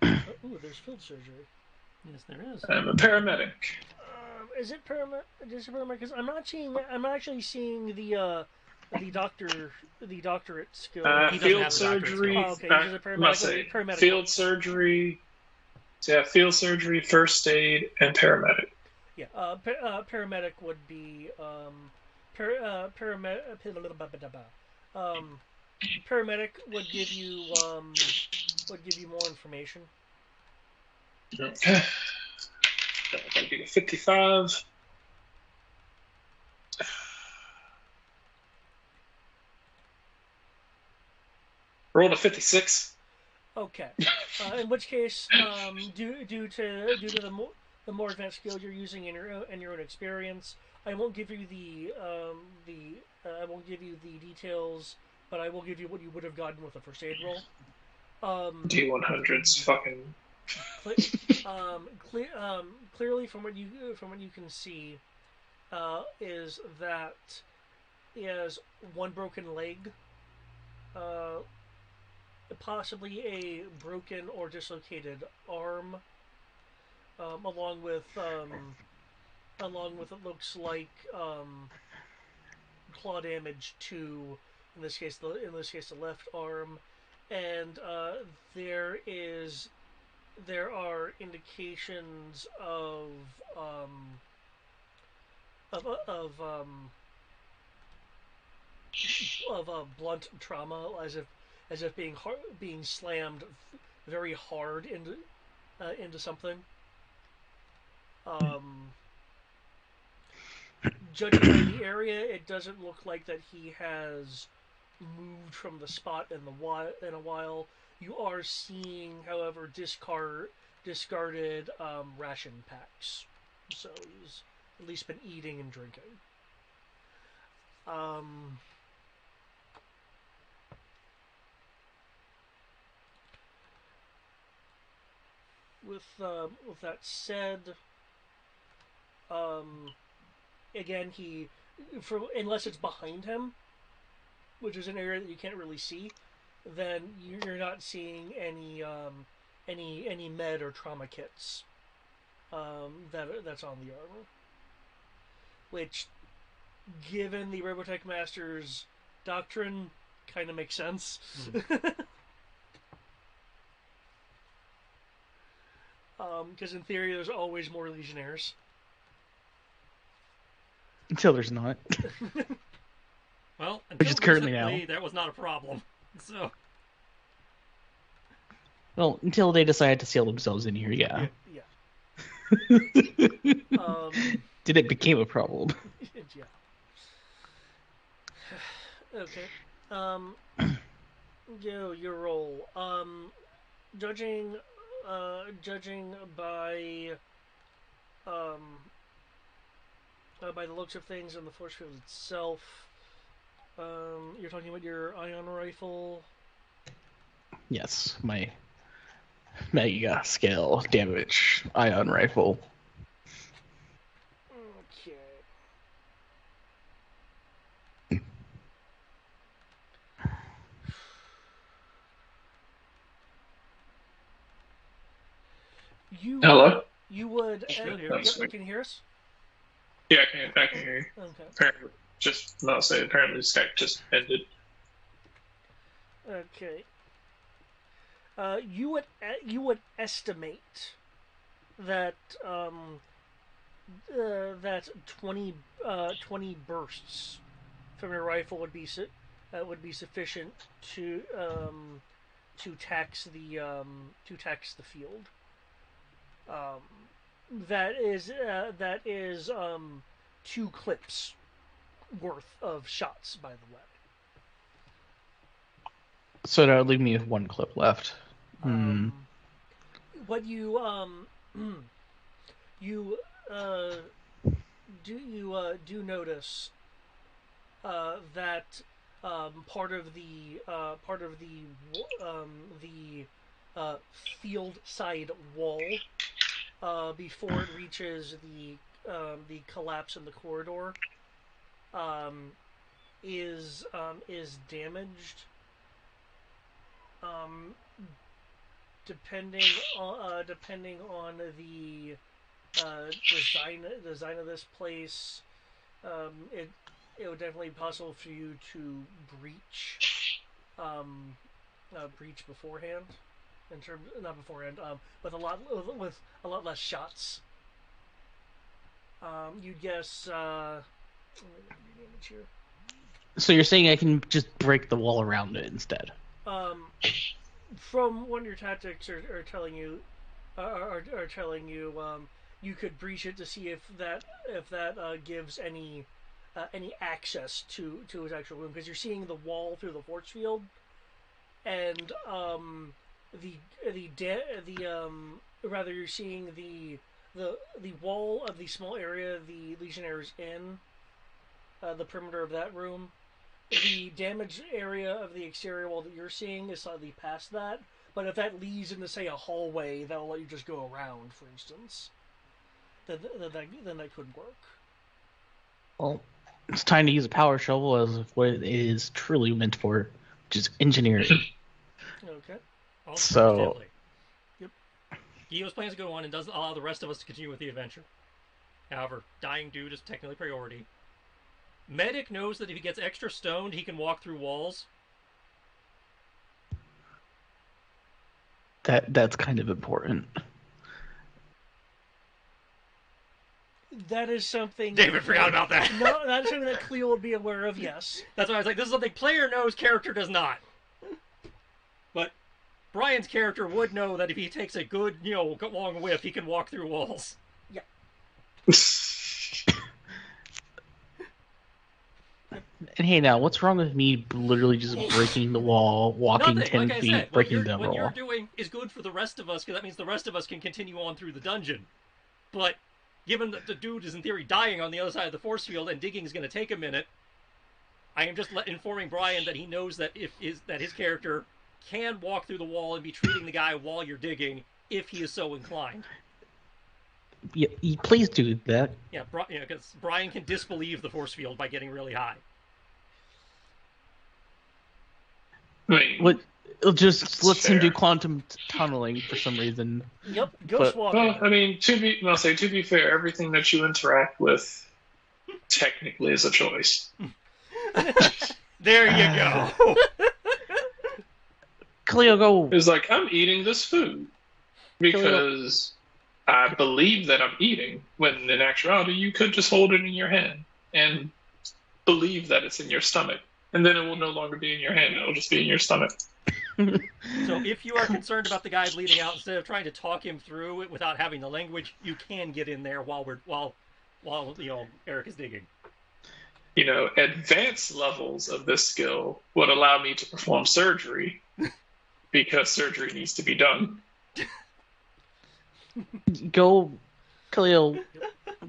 Ooh, there's field surgery. Yes, there is. I'm a paramedic. Is it paramedic? Because I'm not actually seeing the doctorate skill. He doesn't Field have a doctorate surgery. skill. Oh, okay, he's a paramedic. Paramedic. Field surgery. So yeah, field surgery, first aid, and paramedic. Yeah, paramedic would be paramedic would give you more information. Okay. That'd be a 55. Rolled a 56. Okay. In which case, due to the more advanced skill you're using in your own experience, I won't give you the details, but I will give you what you would have gotten with a first aid roll. D100's fucking. Clearly, from what you can see, is that he has one broken leg. Possibly a broken or dislocated arm, along with it looks like claw damage to, in this case the left arm, and there are indications of blunt trauma, as if as if being slammed very hard into something. Judging by the area, it doesn't look like that he has moved from the spot in a while. You are seeing, however, discarded ration packs. So he's at least been eating and drinking. With that said, again, unless it's behind him, which is an area that you can't really see, then you're not seeing any med or trauma kits that's on the armor. Which, given the Robotech Master's doctrine, kind of makes sense. Because in theory, there's always more Legionnaires. Until there's not. Well, Which is currently now. That was not a problem. So. Well, until they decided to seal themselves in here, yeah. Then it became a problem. Yeah. Okay. Your role. Judging by the looks of things in the force field itself, you're talking about your ion rifle. Yes, my mega scale damage ion rifle. Okay. Hello? You would. Still here. Yep, can you hear us? Yeah, I can hear you. Okay. Apparently, apparently Skype just ended. Okay. You would estimate that that 20 bursts from your rifle would be sufficient to tax the field. That is 2 clips worth of shots, by the way. So that would leave me with 1 clip left. What you do notice that part of the field side wall before it reaches the collapse in the corridor is damaged. Depending on the design of this place, it would definitely be possible for you to breach beforehand. Not beforehand, with a lot less shots. You'd guess. Let me get the image here. So you're saying I can just break the wall around it instead? From one of your tactics are telling you, you could breach it to see if that gives any access to his actual room, because you're seeing the wall through the force field, and rather you're seeing the wall of the small area the Legionnaire is in, the perimeter of that room. The damaged area of the exterior wall that you're seeing is slightly past that, but if that leads into, say, a hallway that'll let you just go around, for instance, then that could work. Well, it's time to use a power shovel as what it is truly meant for, which is engineering. Okay. So, yep. Gio's plans to go on and doesn't allow the rest of us to continue with the adventure. However, dying dude is technically priority. Medic knows that if he gets extra stoned, he can walk through walls. That's kind of important. That is something... David forgot about that. No, that is something that Cleo would be aware of, yes. That's why I was like, this is something player knows, character does not. Brian's character would know that if he takes a good, long whiff, he can walk through walls. And hey, now, what's wrong with me literally just breaking the wall, walking Nothing. 10 Like I feet, said, breaking the what you're wall? doing is good for the rest of us, because that means the rest of us can continue on through the dungeon. But given that the dude is in theory dying on the other side of the force field and digging is going to take a minute, I am just informing Brian that he knows that that his character can walk through the wall and be treating the guy while you're digging if he is so inclined. Yeah, please do that. Yeah, because Brian can disbelieve the force field by getting really high. What? Just let's him do fair. quantum tunneling for some reason. Yep, ghost walking. Well, I mean, to be fair, everything that you interact with technically is a choice. There you go. Cleo, go. It's like, I'm eating this food because I believe that I'm eating, when in actuality you could just hold it in your hand and believe that it's in your stomach. And then it will no longer be in your hand, it'll just be in your stomach. So if you are concerned about the guy bleeding out, instead of trying to talk him through it without having the language, you can get in there while Eric is digging. Advanced levels of this skill would allow me to perform surgery because surgery needs to be done. Go, Khalil.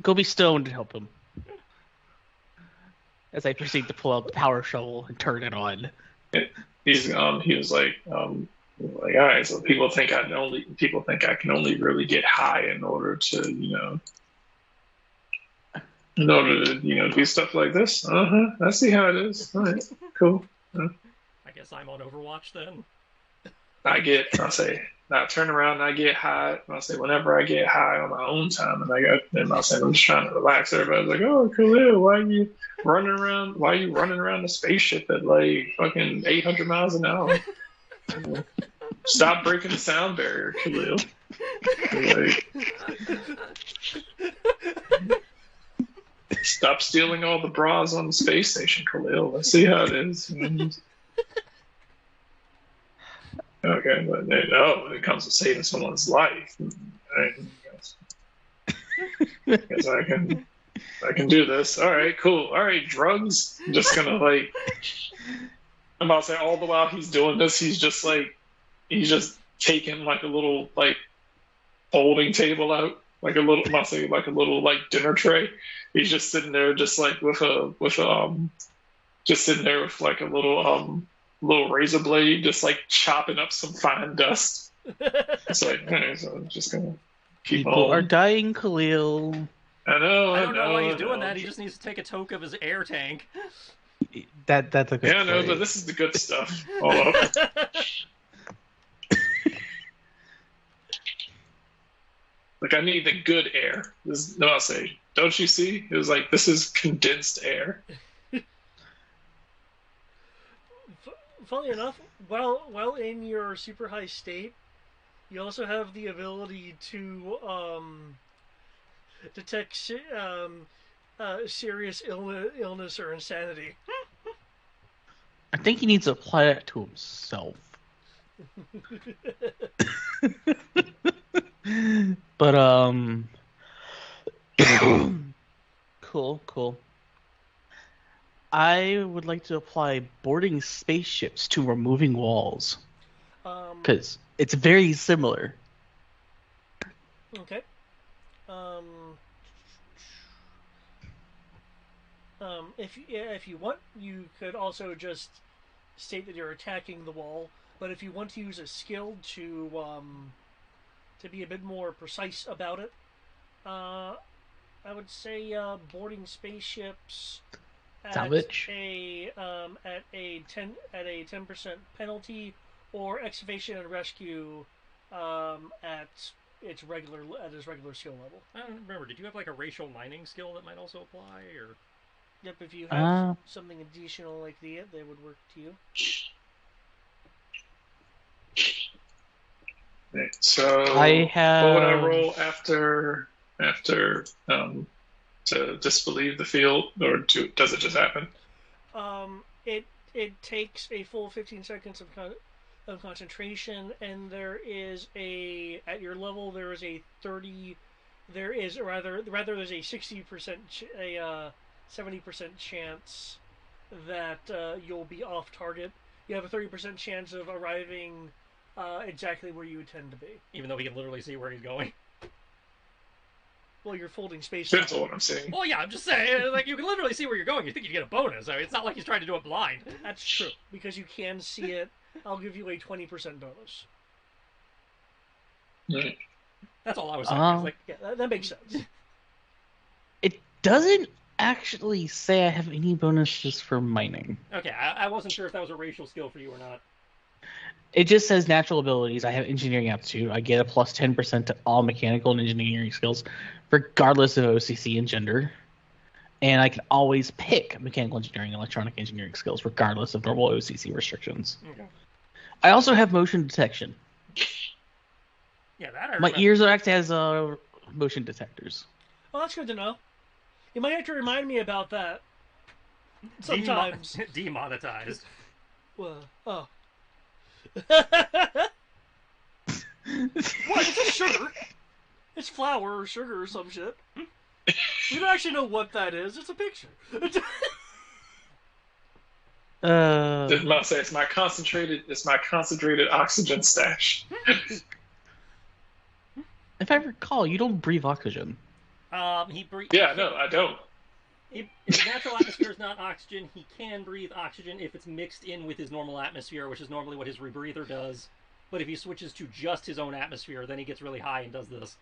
Go be stoned and help him. As I proceed to pull out the power shovel and turn it on. He was like, all right, so people think I can only really get high in order to, do stuff like this. I see how it is. All right, cool. I guess I'm on Overwatch then. I turn around and I get high. I say, whenever I get high on my own time, and I'm just trying to relax. Everybody's like, "Oh, Khalil, why are you running around? Why are you running around the spaceship at like fucking 800 miles an hour? Stop breaking the sound barrier, Khalil." Stop stealing all the bras on the space station, Khalil. Let's see how it is. Okay, but when it comes to saving someone's life, I guess I can do this. All right, cool. All right, drugs. I'm just gonna I'm about to say, all the while he's doing this, he's just taking like a little folding table out, like a little dinner tray. He's just sitting there, just like just sitting there with like a little razor blade, just like chopping up some fine dust. It's like, okay, so I'm just gonna keep People on. are dying, Khalil. I know. I don't know why he's doing that. He just needs to take a toke of his air tank. That's a good Yeah, no, play. but this is the good stuff. Hold up. Like, I need the good air. I'll say, don't you see? It was like, this is condensed air. Funnily enough, while in your super high state, you also have the ability to detect serious illness or insanity. I think he needs to apply that to himself. But cool. I would like to apply boarding spaceships to removing walls because it's very similar. Okay. If you want, you could also just state that you're attacking the wall. But if you want to use a skill to be a bit more precise about it, I would say boarding spaceships at Salvage. a 10% penalty, or excavation and rescue at its regular skill level. I don't remember. Did you have like a racial mining skill that might also apply, or? Yep, if you have something additional like that would work to you. Right, so I have. what would I roll after to disbelieve the field, or does it just happen? It takes a full 15 seconds of of concentration, and there is a at your level there is a 30. There is rather there's a 60% 70% chance that you'll be off target. You have a 30% chance of arriving exactly where you intend to be. Even though he can literally see where he's going. Well, you're folding space. That's what I'm saying. Well, yeah, I'm just saying, like, you can literally see where you're going. You think you get a bonus. I mean, it's not like he's trying to do it blind. That's true. Because you can see it, I'll give you a 20% bonus. Yeah. That's all I was saying. It's like, Yeah, that makes sense. It doesn't actually say I have any bonuses for mining. okay, I wasn't sure if that was a racial skill for you or not. It just says natural abilities. I have engineering aptitude. I get a plus 10% to all mechanical and engineering skills, regardless of OCC and gender. And I can always pick mechanical engineering and electronic engineering skills, regardless of normal OCC restrictions. Okay. I also have motion detection. Yeah, that I My remember. ears act as motion detectors. Well, that's good to know. You might have to remind me about that. Sometimes. Demonetized. Well, oh. What? It's a sugar. It's flour or sugar or some shit. You don't actually know what that is. It's a picture. I must say it's my concentrated oxygen stash. If I recall, you don't breathe oxygen. He breathes. Yeah, no, I don't. If his natural atmosphere is not oxygen, he can breathe oxygen if it's mixed in with his normal atmosphere, which is normally what his rebreather does. But if he switches to just his own atmosphere, then he gets really high and does this.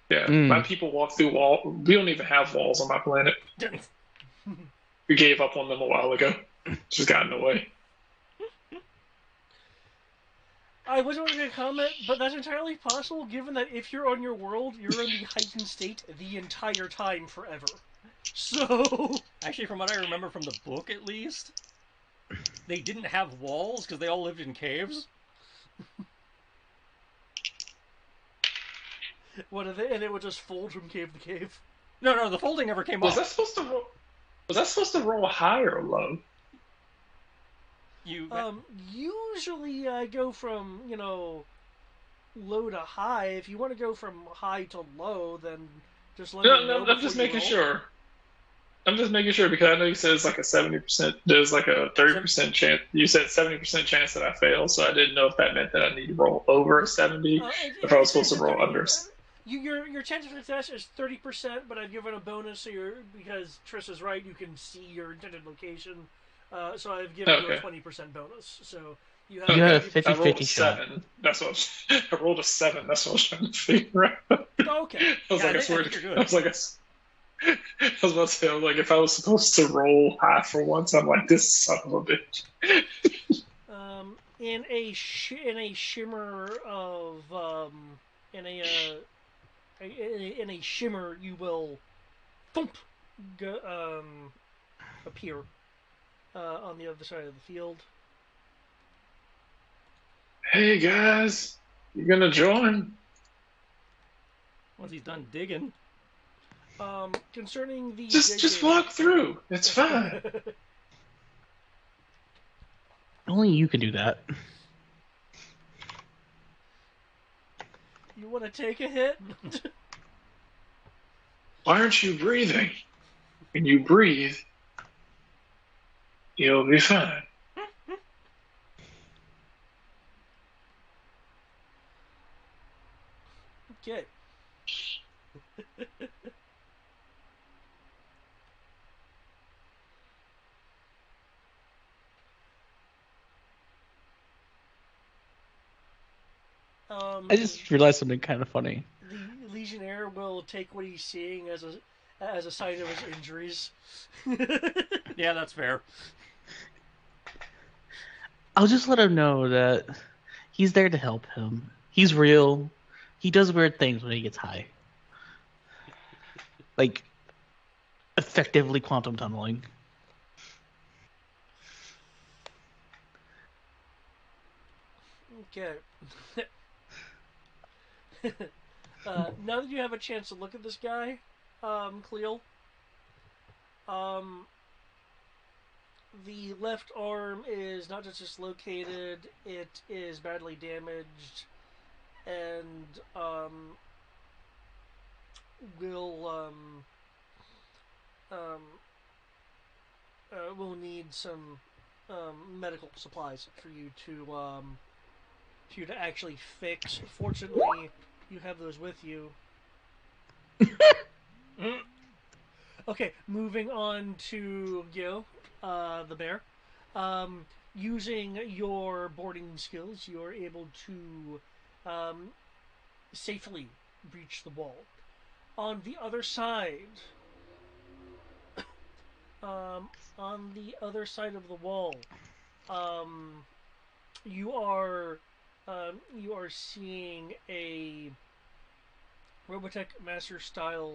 Yeah, my people walk through walls. We don't even have walls on my planet. We gave up on them a while ago. Just got in the way. I wasn't going to comment, but that's entirely possible given that if you're on your world, you're in the heightened state the entire time forever. So... Actually, from what I remember from the book, at least, they didn't have walls because they all lived in caves. What are they? And it would just fold from cave to cave. No, the folding never came Was off. that supposed to roll high or low? Usually I go from, low to high. If you want to go from high to low, then just let me know. No, I'm just before you making roll. sure. I'm just making sure because I know you said it's like a 70%. There's like a 30% chance. You said 70% chance that I fail, so I didn't know if that meant that I need to roll over a 70. If I was supposed to roll under. Your chance of success is 30%, but I've given a bonus because Triss is right. You can see your intended location, so I've given you a 20% bonus. So you have, You have a 50%. 50-50 shot. 7. That's what I rolled a 7. That's what I was trying to figure out. Okay. I was Yeah, like, I swear think to you're good. I was about to say, if I was supposed to roll high for once, I'm like, this son of a bitch. In a shimmer of in a shimmer, you will thump appear on the other side of the field. Hey guys, you gonna join? Once he's done digging. Concerning the Just walk through. It's fine. Only you can do that. You want to take a hit? Why aren't you breathing? When you breathe, you'll be fine. Okay. I just realized something kind of funny. The Legionnaire will take what he's seeing as a sign of his injuries. Yeah, that's fair. I'll just let him know that he's there to help him. He's real. He does weird things when he gets high. Like, effectively quantum tunneling. Okay. Now that you have a chance to look at this guy, Cleel, the left arm is not just dislocated; it is badly damaged, and will um, will need some medical supplies for you to actually fix. Fortunately, you have those with you. Okay, moving on to Gil, the bear. Using your boarding skills, you're able to safely breach the wall. On the other side, um, on the other side of the wall, um, you are seeing a Robotech Master style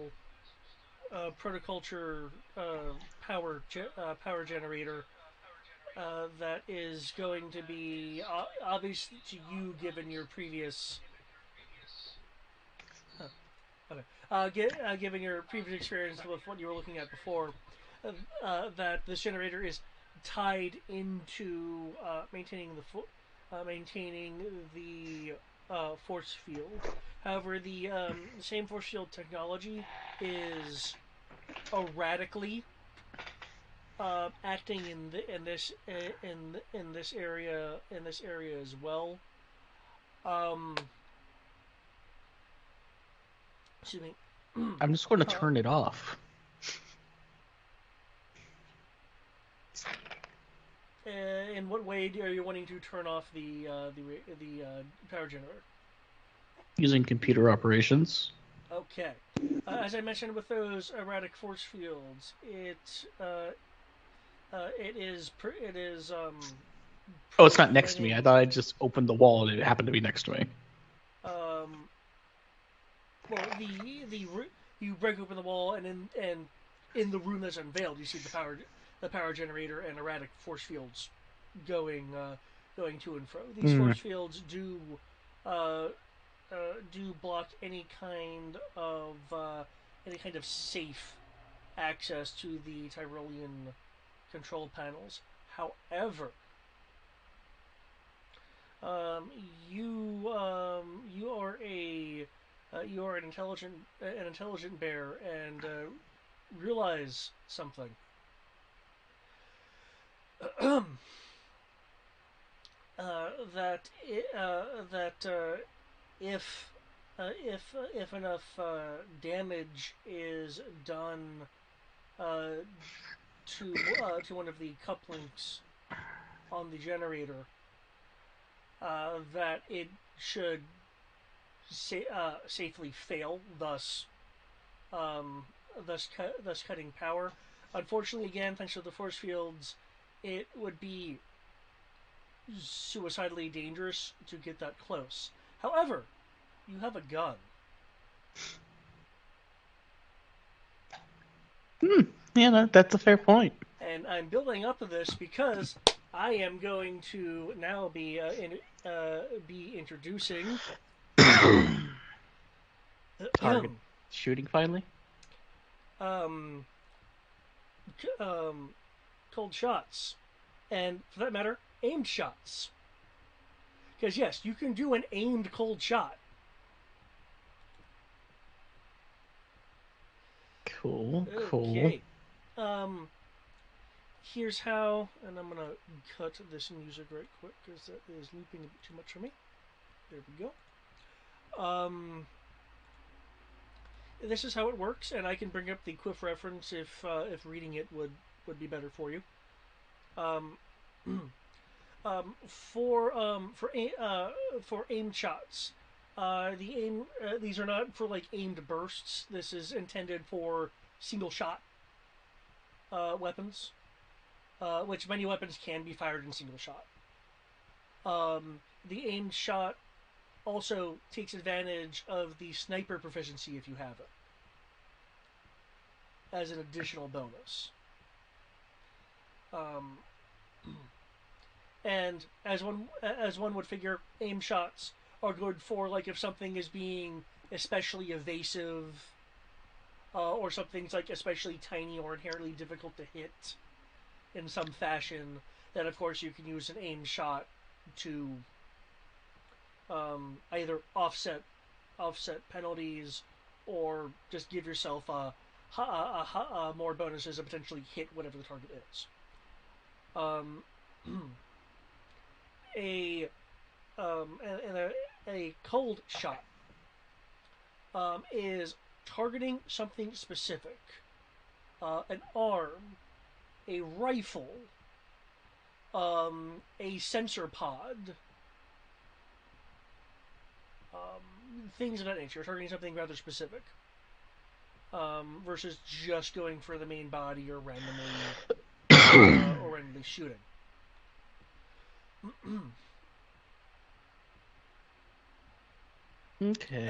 protoculture power generator that is going to be obvious to you given your previous okay given your previous experience with what you were looking at before that this generator is tied into maintaining the force field. However, the same force field technology is erratically acting in this area as well. Um, excuse me. I'm just going to turn it off. In what way are you wanting to turn off the power generator? Using computer operations. Okay. As I mentioned, with those erratic force fields, it is Oh, it's not next to me. I thought I just opened the wall and it happened to be next to me. Well, you break open the wall and in the room that's unveiled, you see the power generator and erratic force fields going to and fro. These force fields uh, do block any kind of safe access to the Tyrolean control panels. However, um, you are you are an intelligent bear and realize something. That if if enough damage is done to one of the couplings on the generator, that it should safely fail, um, thus cutting power. Unfortunately, again, thanks to the force fields, it would be suicidally dangerous to get that close. However, you have a gun. Yeah, that's a fair point. And I'm building up to this because I am going to now be introducing Target shooting finally. um, cold shots, and for that matter, aimed shots. Because yes, you can do an aimed cold shot. Cool. Okay. Here's how, and I'm gonna cut this music right quick because that is looping a bit too much for me. There we go. This is how it works, and I can bring up the quiff reference if reading it would be better for you. For aim shots, these are not for like aimed bursts. This is intended for single shot weapons, which many weapons can be fired in single shot. The aimed shot also takes advantage of the sniper proficiency if you have it, as an additional bonus. And as one would figure, aim shots are good for like if something is being especially evasive, or something's like especially tiny or inherently difficult to hit. in some fashion, then of course you can use an aim shot to either offset penalties or just give yourself more bonuses and potentially hit whatever the target is. Um, a a cold shot is targeting something specific. An arm, a rifle, a sensor pod, things of that nature. Targeting something rather specific. Versus just going for the main body or randomly shooting. Okay.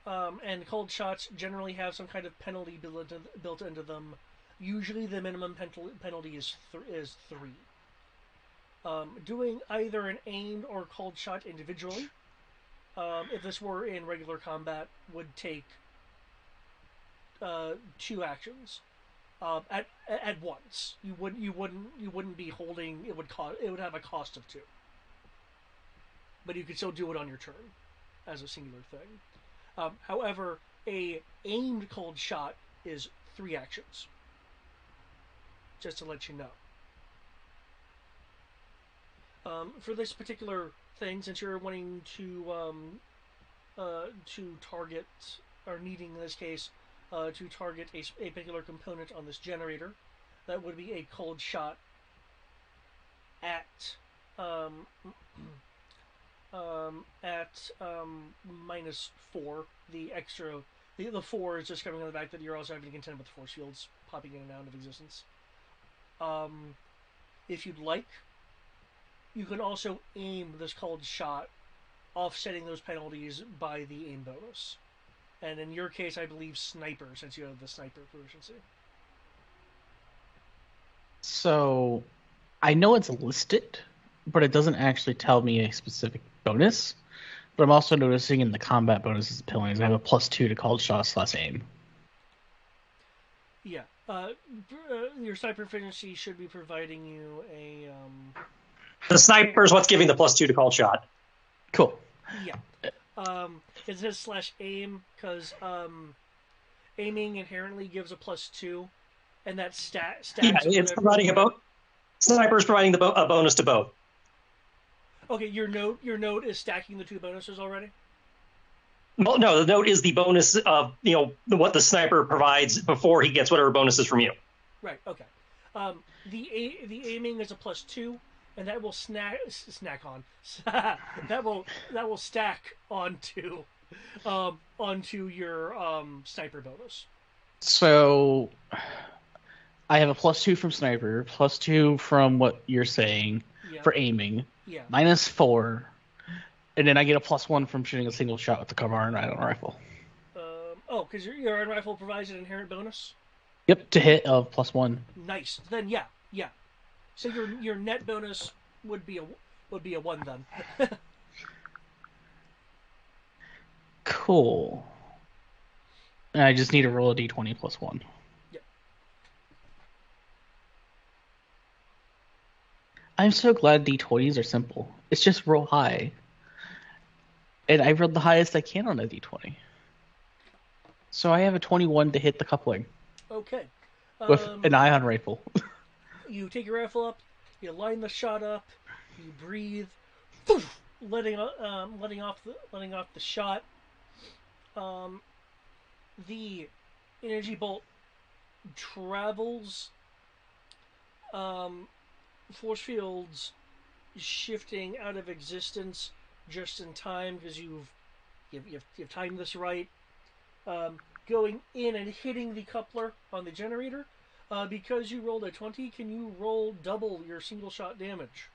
And cold shots generally have some kind of penalty built into them. Usually, the minimum penalty is 3. Doing either an aimed or cold shot individually, if this were in regular combat, would take 2 actions at once. You wouldn't be holding. It would have a cost of 2, but you could still do it on your turn as a singular thing. However, a aimed cold shot is 3 actions. Just to let you know. For this particular thing, since you're wanting to target, or needing in this case, to target a particular component on this generator, that would be a cold shot at -4. The extra, the 4 is just coming on the fact that you're also having to contend with force fields popping in and out of existence. If you'd like, you can also aim this cold shot, offsetting those penalties by the aim bonus. And in your case, I believe sniper, since you have the sniper proficiency. So, I know it's listed, but it doesn't actually tell me a specific bonus. But I'm also noticing in the combat bonuses pillings, I have a +2 to cold shot / aim. Yeah. Your sniper proficiency should be providing you a... The sniper is what's giving the +2 to call shot. Cool. Yeah. It says /aim because aiming inherently gives a +2, and that stacks. Yeah, it's providing sniper is providing a bonus to both. Okay, your note is stacking the 2 bonuses already. Well, no, the note is the bonus of what the sniper provides before he gets whatever bonuses from you. Right. Okay. The aiming is a +2, and that will snack on. that will stack onto your sniper bonus. So I have a +2 from sniper, +2 from what you're saying for aiming, -4, and then I get a +1 from shooting a single shot with the cover iron rifle. Because your iron rifle provides an inherent bonus. Yep, to hit of +1. Nice. Then yeah. So your net bonus would be a 1 then. Cool. And I just need to roll a d20 +1. Yep. I'm so glad d20s are simple. It's just roll high. And I rolled the highest I can on a d20. So I have a 21 to hit the coupling. Okay. With an ion rifle. You take your rifle up, you line the shot up, you breathe, letting off the shot. The energy bolt travels, force fields shifting out of existence just in time because you've timed this right. Going in and hitting the coupler on the generator. Because you rolled a 20, can you roll double your single shot damage?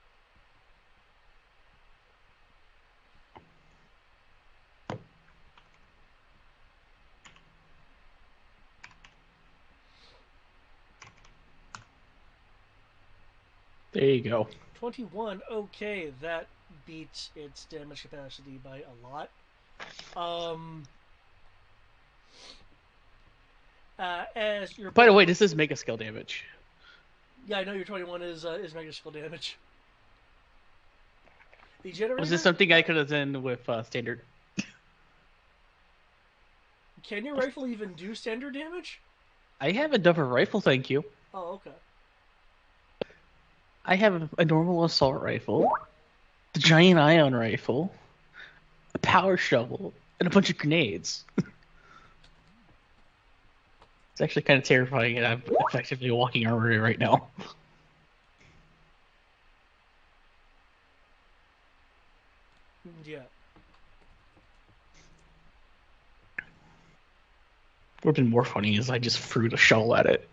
There you go. 21. Okay, that beats its damage capacity by a lot. By the way, this is mega scale damage. Yeah, I know your 21 is mega skill damage. The generator. Was this something I could have done with standard? Can your rifle even do standard damage? I have a double rifle, thank you. Oh, okay. I have a normal assault rifle, the giant ion rifle, a power shovel, and a bunch of grenades. It's actually kind of terrifying, and I'm effectively a walking armory right now. Yeah. What would have been more funny is I just threw the shovel at it.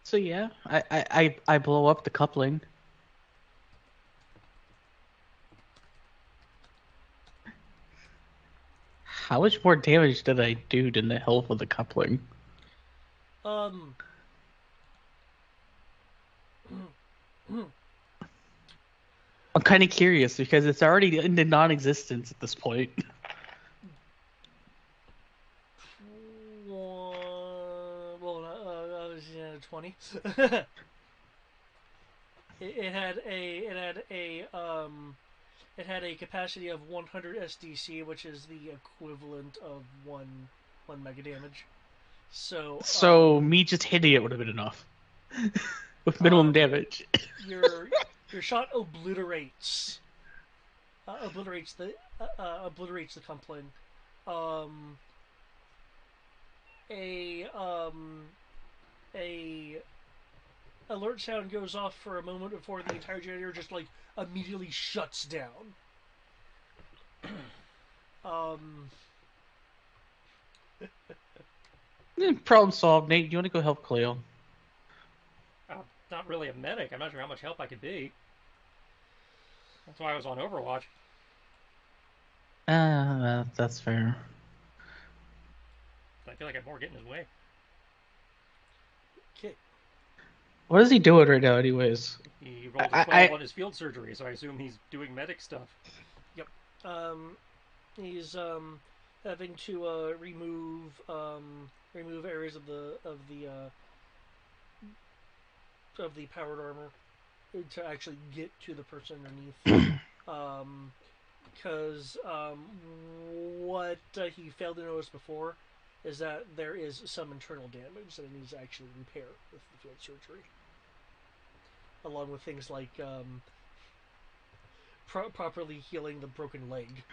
So yeah, I blow up the coupling. How much more damage did I do than the health of the coupling? Um. I'm kind of curious because it's already into non-existence at this point. Well, I was 20. It had a capacity of 100 SDC, which is the equivalent of one mega damage. So Me just hitting it would have been enough with minimum damage. your shot obliterates obliterates the coupling. A alert sound goes off for a moment before the entire generator just like immediately shuts down. Problem solved. Nate, do you want to go help Cleo? I'm not really a medic. I'm not sure how much help I could be. That's why I was on Overwatch. That's fair. I feel like I'm more getting in his way. Okay. What is he doing right now, anyways? He rolled a 12 on his field surgery, so I assume he's doing medic stuff. Yep. He's having to remove areas of the powered armor to actually get to the person underneath. Because what he failed to notice before is that there is some internal damage that it needs to actually repair with the field surgery, along with things like properly healing the broken leg.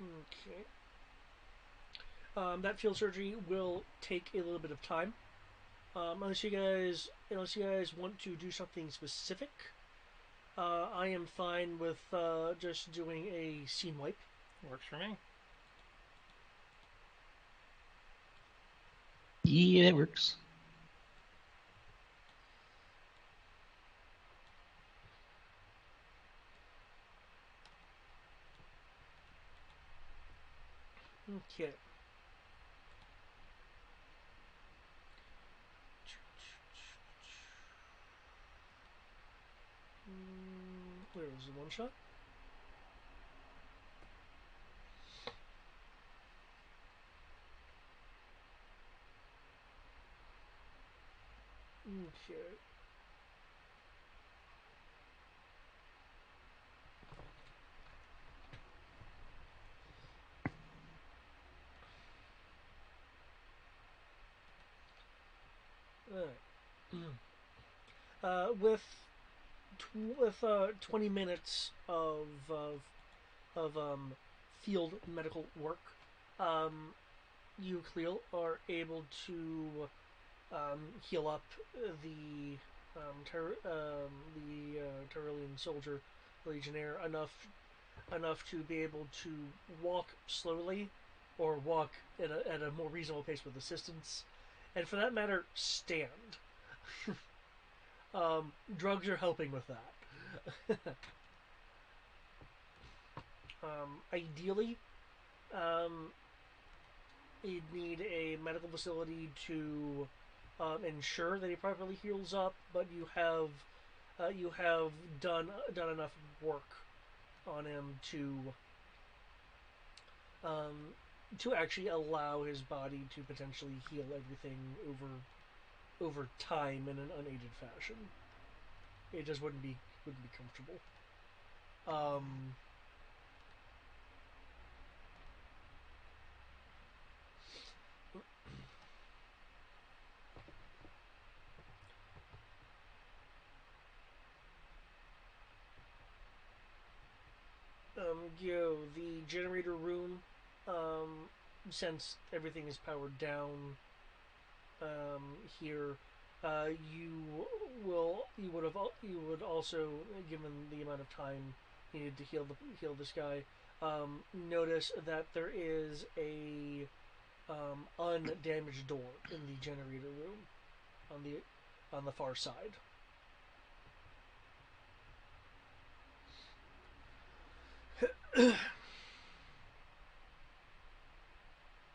Okay. That field surgery will take a little bit of time, unless you guys want to do something specific. I am fine with just doing a scene wipe. Works for me. Yeah, it works. Okay. Where was the one shot? Okay. With 20 minutes of field medical work, you, Cleo, are able to heal up the Tyrolean soldier legionnaire enough to be able to walk slowly, or walk at a more reasonable pace with assistance, and for that matter, stand. Drugs are helping with that. Ideally, um, you'd need a medical facility to ensure that he properly heals up, but you have done enough work on him to actually allow his body to potentially heal everything over time in an unaided fashion. It just wouldn't be comfortable. Um, the generator room, since everything is powered down here, you you would also, given the amount of time needed to heal this guy, notice that there is a undamaged door in the generator room on the far side.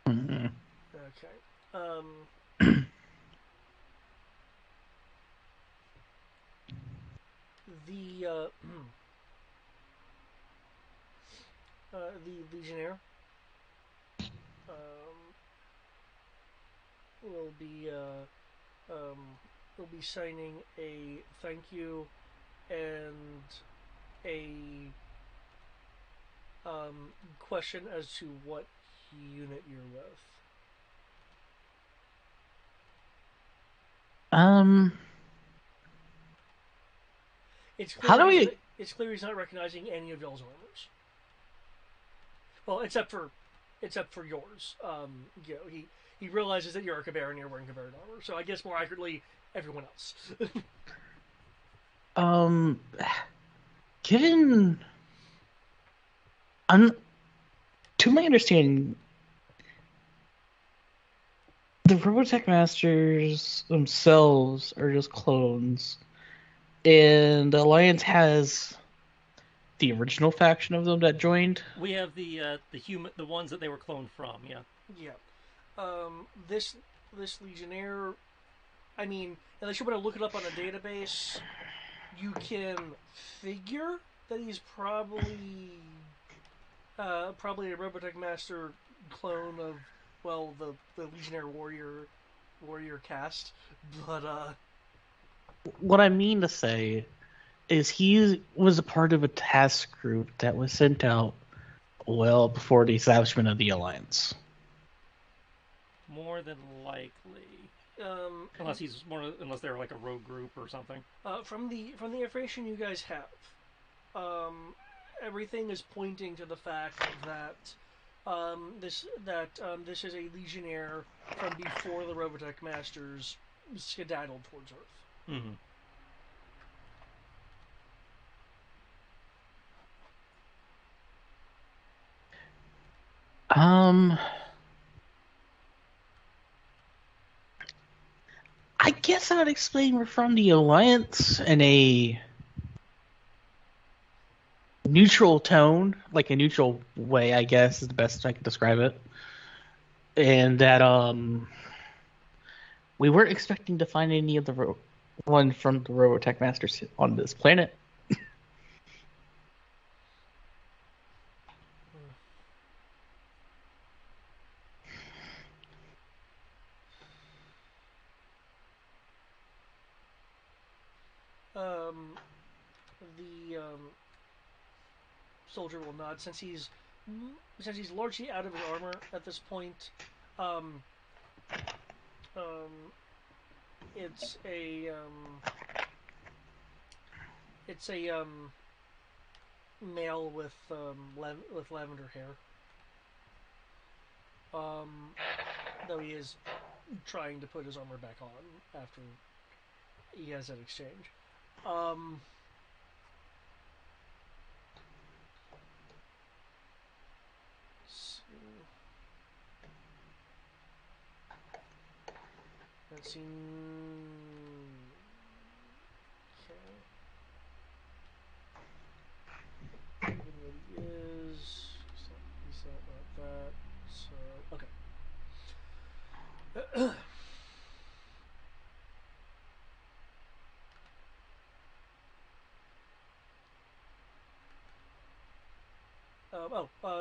Mhm. Okay. The the Legionnaire um, will be will be signing a thank you and a question as to what unit you're with. Um, It's how clear do we? it's clear he's not recognizing any of y'all's armors. Well, except for yours. He realizes that you're a Cabaran and you're wearing Cabaran armor. So I guess more accurately, everyone else. Um, given, un, to my understanding, the Robotech Masters themselves are just clones, and the Alliance has the original faction of them that joined. We have the ones that they were cloned from. Yeah. Yeah. This Legionnaire, I mean, unless you want to look it up on a database, you can figure that he's probably a Robotech Master clone of, well, the Legionnaire warrior cast, but What I mean to say is he was a part of a task group that was sent out well before the establishment of the Alliance. More than likely. Unless they're like a rogue group or something. from the information you guys have, everything is pointing to the fact that this is a Legionnaire from before the Robotech Masters skedaddled towards Earth. Mm-hmm. I guess I would explain we're from the Alliance in a neutral tone, like a neutral way, I guess is the best I can describe it. And that we weren't expecting to find any of the one from the Robotech Masters on this planet. Um, the soldier will nod since he's largely out of his armor at this point. Um, um, it's a male with lavender hair. Though he is trying to put his armor back on after he has that exchange. Um, let's see. Okay. is he's not that. So okay.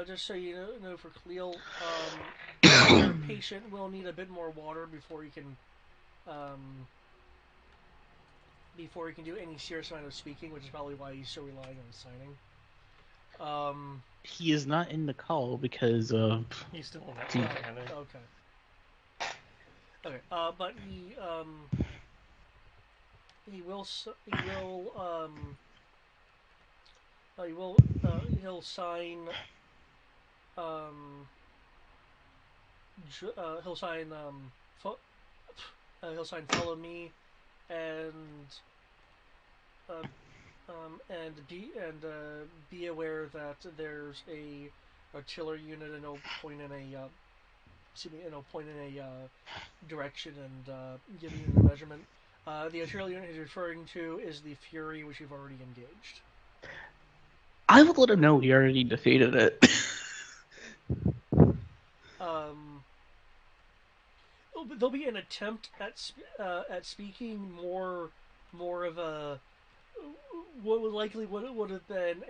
Just so you know for Khalil, your patient will need a bit more water um, before he can do any serious amount of speaking, which is probably why he's so relying on signing. He is not in the call because of. He's still on that Gee. kind of. Okay. Okay. But he will he'll sign um he'll sign he'll sign follow me and be aware that there's a artillery unit and it'll point in a direction and give you the measurement. The artillery unit he's referring to is the Fury, which you've already engaged. I would let him know he already defeated it. There'll be an attempt at speaking more of a what would have been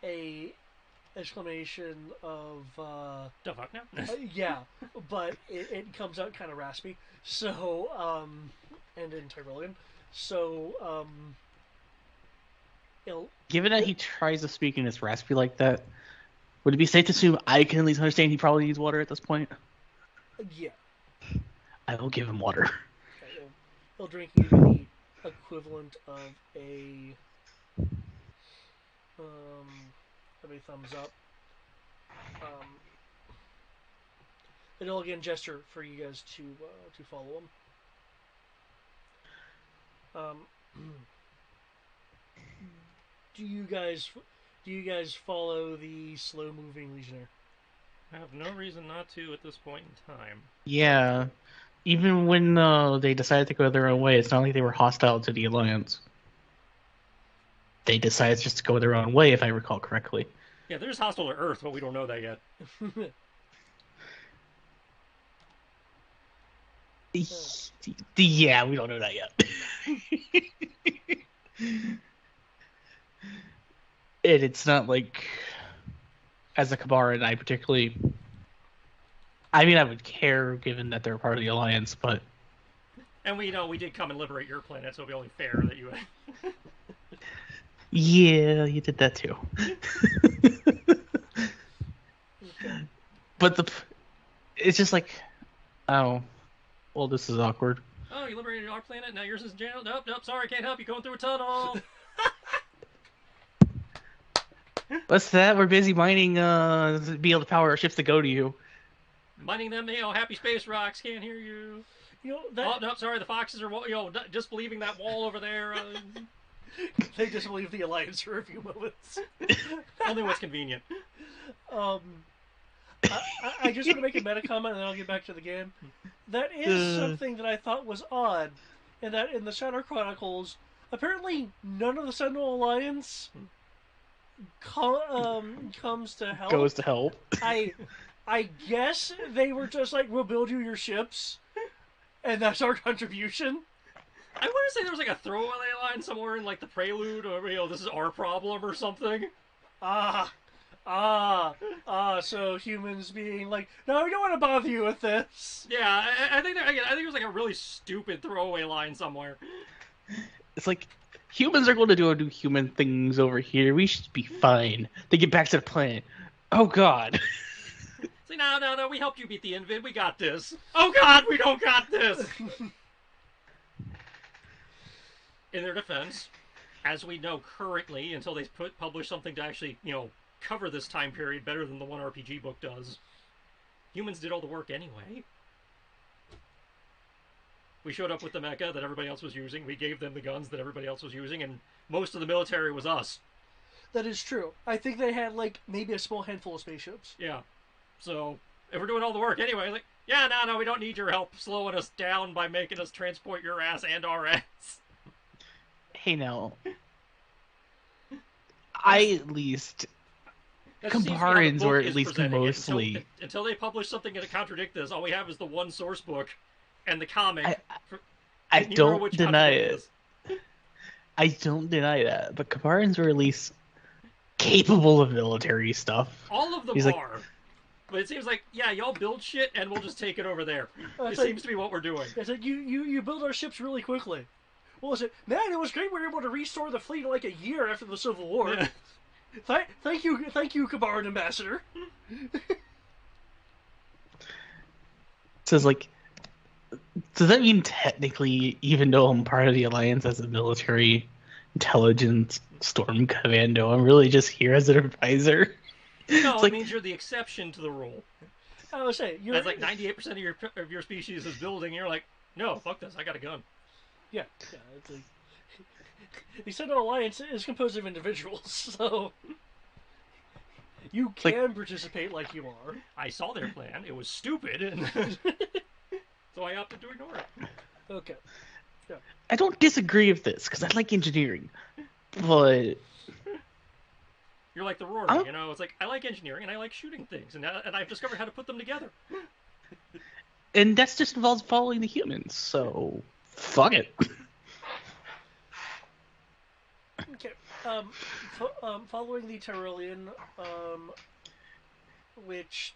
a exclamation of The fuck now? yeah, but it comes out kind of raspy. So and in Tyrolean, so Given that he tries to speak in this raspy like that, would it be safe to assume I can at least understand he probably needs water at this point? yeah. I will give him water. Okay, he'll drink either the equivalent of a thumbs up. It'll again gesture for you guys to follow him. Do you guys follow the slow moving legionnaire? I have no reason not to at this point in time. Yeah. Even when they decided to go their own way, it's not like they were hostile to the Alliance. They decided just to go their own way, if I recall correctly. Yeah, they're just hostile to Earth, but we don't know that yet. Yeah, we don't know that yet. It's not like, as a Kabbaran, I particularly. I mean, I would care given that they're part of the Alliance, but. And we know we did come and liberate your planet, so it'll be only fair that you. Yeah, you did that too. But it's just like, oh, well, this is awkward. Oh, you liberated our planet, now yours is in jail? Nope, sorry, can't help you, going through a tunnel! What's that? We're busy mining, to be able to power our ships to go to you. Mining them, happy space rocks, can't hear you. Oh, no, sorry, the foxes are, disbelieving that wall over there. They disbelieve the Alliance for a few moments. Only what's convenient. I just want to make a meta comment and then I'll get back to the game. That is something that I thought was odd, in that in the Shadow Chronicles, apparently none of the Sentinel Alliance comes to help. Goes to help. I guess they were just like, we'll build you your ships, and that's our contribution. I want to say there was like a throwaway line somewhere in like the prelude, or this is our problem or something. So humans being like, no, we don't want to bother you with this. Yeah, I think it was like a really stupid throwaway line somewhere. It's like, humans are going to do human things over here. We should be fine. They get back to the planet. Oh God. See, no, we helped you beat the Invid. We got this. Oh God, we don't got this. In their defense, as we know currently, until they publish something to actually, cover this time period better than the one RPG book does, humans did all the work anyway. We showed up with the mecha that everybody else was using. We gave them the guns that everybody else was using, and most of the military was us. That is true. I think they had, maybe a small handful of spaceships. Yeah. So, if we're doing all the work anyway, no, we don't need your help slowing us down by making us transport your ass and our ass. Hey, now. I at least That just seems to be how the Comparins book were at is least presenting it. mostly. Until they publish something to contradict this, all we have is the one source book and the comic. I neither of don't which deny contradict it. this. I don't deny that, but Comparins were at least capable of military stuff. All of them He's like- are. But it seems like, yeah, y'all build shit and we'll just take it over there. It like- seems to be what we're doing. It's like you build our ships really quickly. What was it? Man, it was great we were able to restore the fleet in like a year after the Civil War. Yeah. Thank you, Kabaran Ambassador. So it's like, does that mean technically, even though I'm part of the Alliance as a military intelligence storm commando, I'm really just here as an advisor? No, It's it like- means you're the exception to the rule. I was saying, That's like 98% of your species is building. You're like, no, fuck this. I got a gun. Yeah, it's like the Sentinel Alliance is composed of individuals, so you like- can participate like you are. I saw their plan. It was stupid, and so I opted to ignore it. Okay. I don't disagree with this because I like engineering, but You're like the Rory, I'm- you know? It's like, I like engineering and I like shooting things, and I've discovered how to put them together. and that's just involves following the humans. So fuck it. Okay. Following the Tyrolean, which,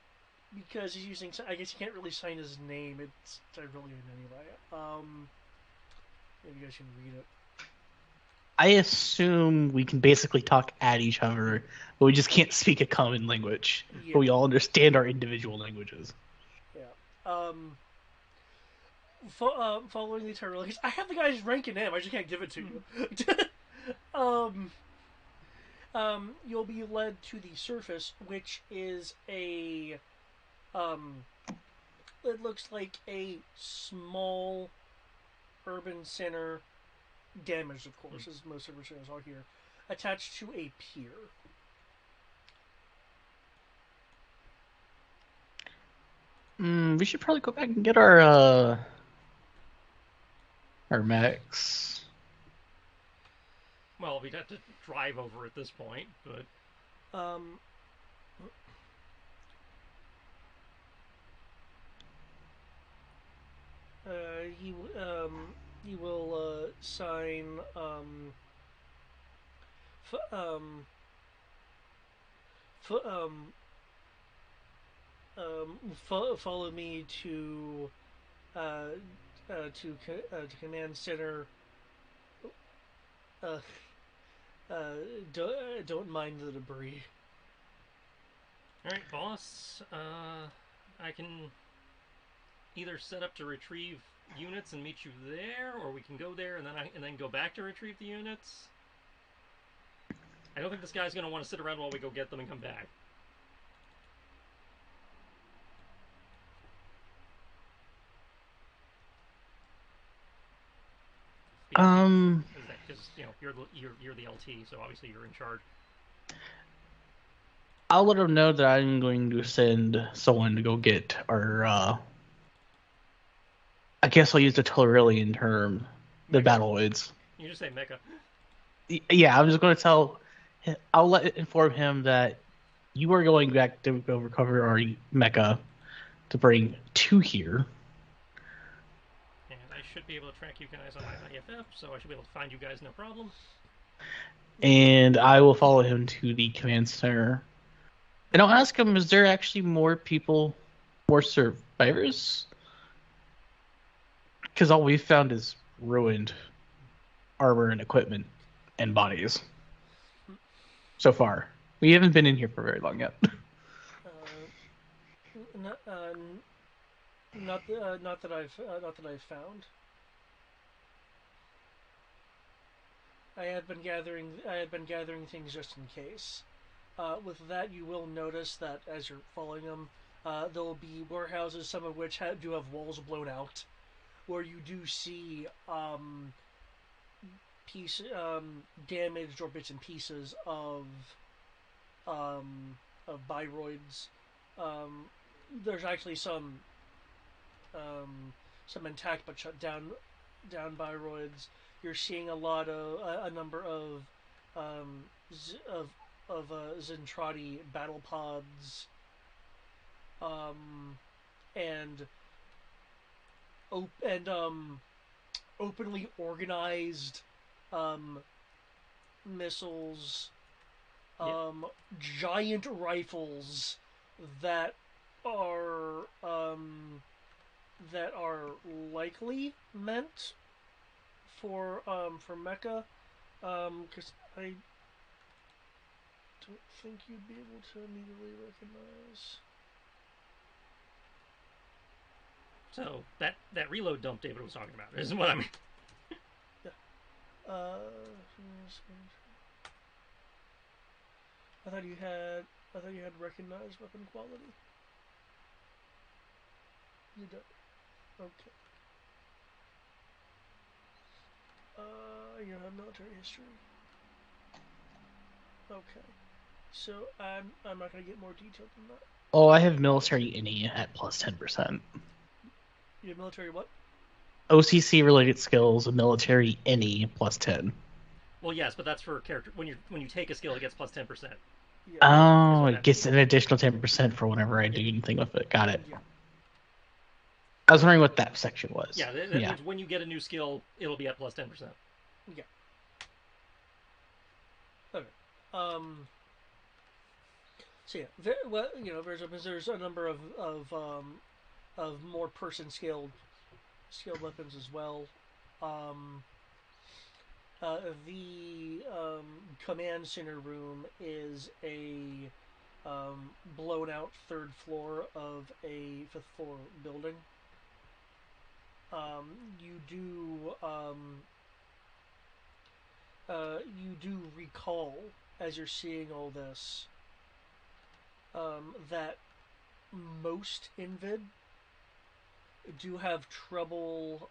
because he's using, I guess you can't really sign his name. It's Tyrolean anyway. Maybe you guys can read it. I assume we can basically talk at each other, but we just can't speak a common language. Yeah. But we all understand our individual languages. Yeah. Following the Tyrolean, I have the guy's rank in M. I just can't give it to you. You'll be led to the surface, which is a, it looks like a small urban center, damaged, of course, as most urban centers are here, attached to a pier. We should probably go back and get our mechs. Well, we'd have to drive over at this point, but Um, he will sign follow me to command center. Don't mind the debris. alright, boss. I can either set up to retrieve units and meet you there, or we can go there and then go back to retrieve the units. I don't think this guy's gonna want to sit around while we go get them and come back. Because you know you're the LT, so obviously you're in charge. I'll let them know that I'm going to send someone to go get our. I guess I'll use the Tellurian term, the Battleoids. You just say mecha. Yeah, I'm just going to tell. I'll inform him that you are going back to go recover our mecha to bring two here. And I should be able to track you guys on my IFF, so I should be able to find you guys no problem. And I will follow him to the command center. And I'll ask him, is there actually more people, more survivors? Because all we've found is ruined armor and equipment and bodies. So far. We haven't been in here for very long yet. Not that I've found. I had been gathering things just in case. With that, you will notice that as you're following them, there'll be warehouses, some of which do have walls blown out, where you do see damaged or bits and pieces of biroids. There's actually some intact but shut down biroids. You're seeing a number of Zentradi battle pods, and and openly organized um, missiles, giant rifles that are likely meant for mecha, because I don't think you'd be able to immediately recognize. So that reload dump David was talking about is what I mean. Uh, I thought you had recognized weapon quality. You don't. Okay. You have military history. Okay. So I'm not gonna get more detailed than that. Oh, I have military any at plus 10%. You have military what? OCC related skills, military any plus 10. Well, yes, but that's for character. When you take a skill, it gets plus 10%. Yeah. Oh, it gets an additional 10% for whenever I do anything with it. Got it. Yeah. I was wondering what that section was. Yeah, that means when you get a new skill, it'll be at plus 10%. Yeah. Okay. So yeah, well, there's a number of more person scaled weapons as well. The command center room is a blown out third floor of a fifth floor building. You do recall, as you're seeing all this, that most Invid do have trouble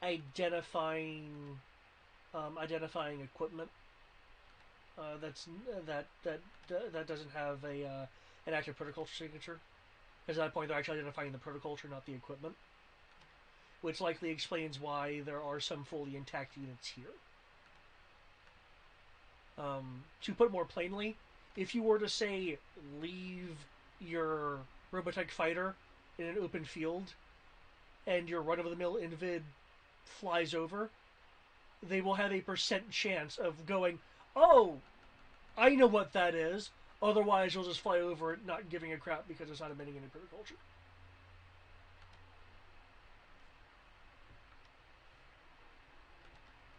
identifying equipment that doesn't have an active protoculture signature. At that point, they're actually identifying the protoculture, not the equipment, which likely explains why there are some fully intact units here. To put more plainly, if you were to say leave your Robotech fighter in an open field and your run-of-the-mill Invid flies over, they will have a % chance of going, oh, I know what that is. Otherwise, you'll just fly over it, not giving a crap because it's not emitting any protoculture.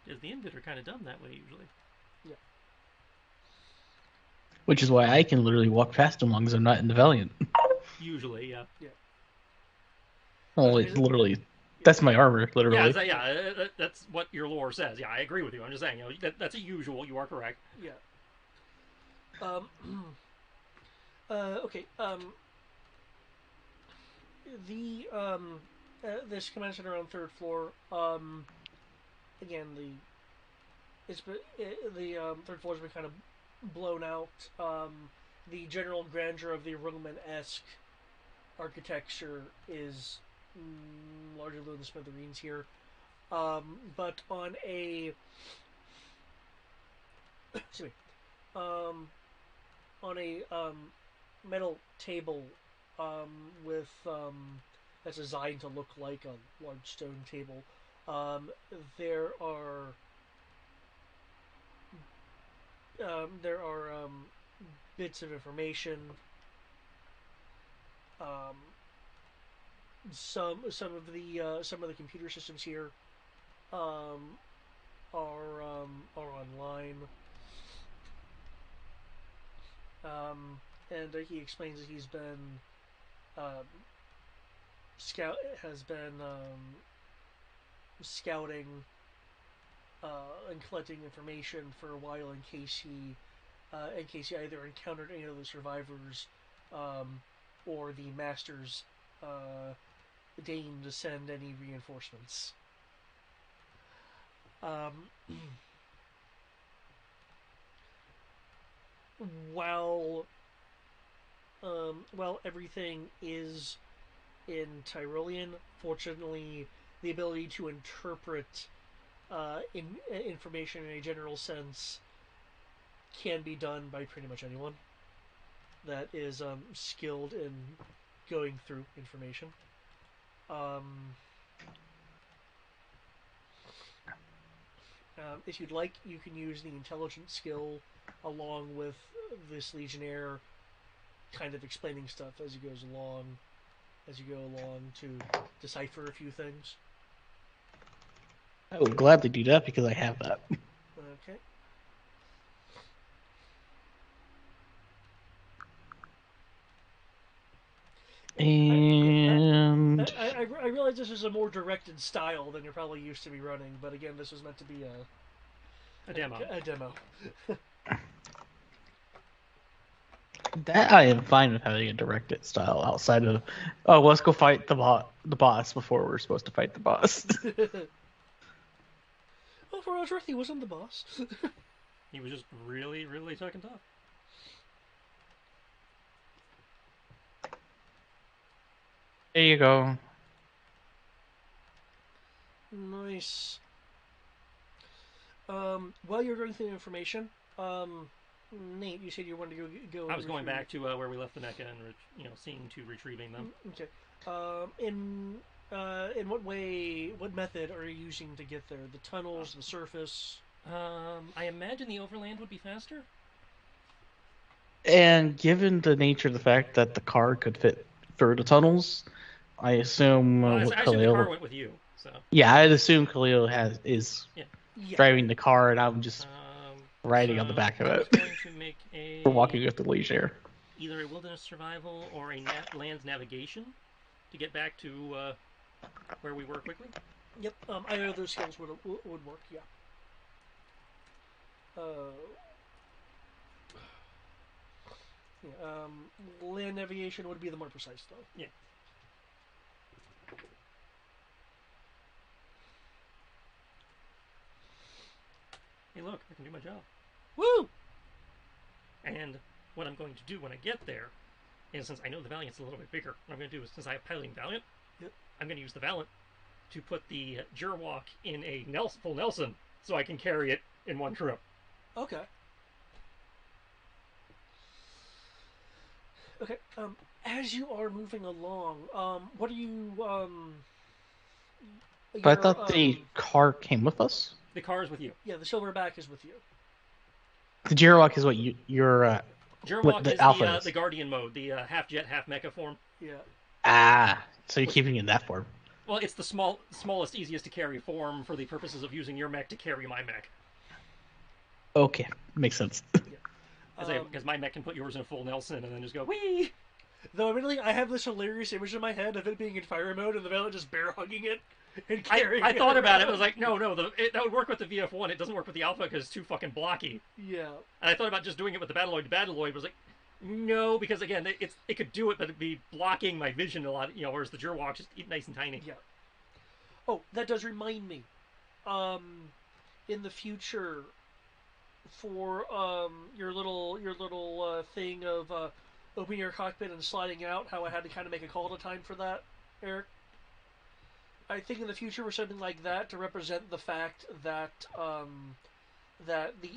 Because the Invid are kind of dumb that way usually. Yeah. Which is why I can literally walk past them as long as I'm not in the Valiant. Usually, yeah. Yeah. Well, literally, that's my armor, literally. Yeah, that's what your lore says. Yeah, I agree with you. I'm just saying, that's a usual. You are correct. Yeah. Okay. This command center on third floor. Again, the third floor's been kind of blown out. The general grandeur of the Roman-esque architecture is largely below the smithereens here. But on a excuse me, on a metal table with that's designed to look like a large stone table. There are bits of information. Some of the computer systems here are online. And he explains that he's been scouting and collecting information for a while in case he either encountered any of the survivors or the masters deigned to send any reinforcements. While everything is in Tyrolean, fortunately, the ability to interpret information in a general sense can be done by pretty much anyone that is skilled in going through information. If you'd like, you can use the intelligence skill along with this legionnaire kind of explaining stuff as he goes along, to decipher a few things. I would gladly do that because I have that. Okay. And I realize this is a more directed style than you're probably used to be running, but again, this was meant to be A demo. a demo. that I am fine with having a directed style outside of, oh, let's go fight the boss before we're supposed to fight the boss. Well, for all truth, he wasn't the boss. He was just really, really fucking tough. There you go. Nice. While you're going through the information, Nate, you said you wanted to go. I was going back to where we left the mecha and seeing to retrieving them. Okay. In what way, what method are you using to get there? The tunnels, the surface? I imagine the overland would be faster. And given the nature of the fact that the car could fit through the tunnels, I assume Well, I assume the car Khalil. went with you, so. Yeah, I'd assume Khalil is Yeah. driving the car, and I'm just riding on the So back of I was it. going to make We're walking with the leisure. either a wilderness survival or a lands navigation to get back to where we were quickly. Yep. Either of those skills would work. Yeah. Land navigation would be the more precise, though. Yeah. Hey, look, I can do my job. Woo! And what I'm going to do when I get there is, since I know the Valiant's a little bit bigger, what I'm going to do is, since I have piloting Valiant, Yep. I'm going to use the Valiant to put the Jurwalk in a full Nelson so I can carry it in one trip. Okay. Okay. As you are moving along, what are you But I your, thought the car came with us. The car is with you. yeah, the silverback is with you. The Jirwalk is what you're. Jurwalk the is Alpha is. the Guardian mode, the half jet, half mecha form. Yeah. So you're keeping it in that form. Well, it's the smallest, easiest to carry form for the purposes of using your mech to carry my mech. Okay, makes sense. Because my mech can put yours in a full Nelson and then just go, whee! Though, admittedly, I have this hilarious image in my head of it being in fire mode and the Valiant just bear hugging it and carrying I thought about it. I around. was like, no, that would work with the VF1. It doesn't work with the Alpha because it's too fucking blocky. Yeah. And I thought about just doing it with the Battleoid. The Battleoid was like, no, because again, it could do it, but it'd be blocking my vision a lot. Whereas the Jurwalk's just nice and tiny. Yeah. Oh, that does remind me. In the future, for your little thing of opening your cockpit and sliding out, how I had to kind of make a call to time for that, Eric. I think in the future for something like that to represent the fact that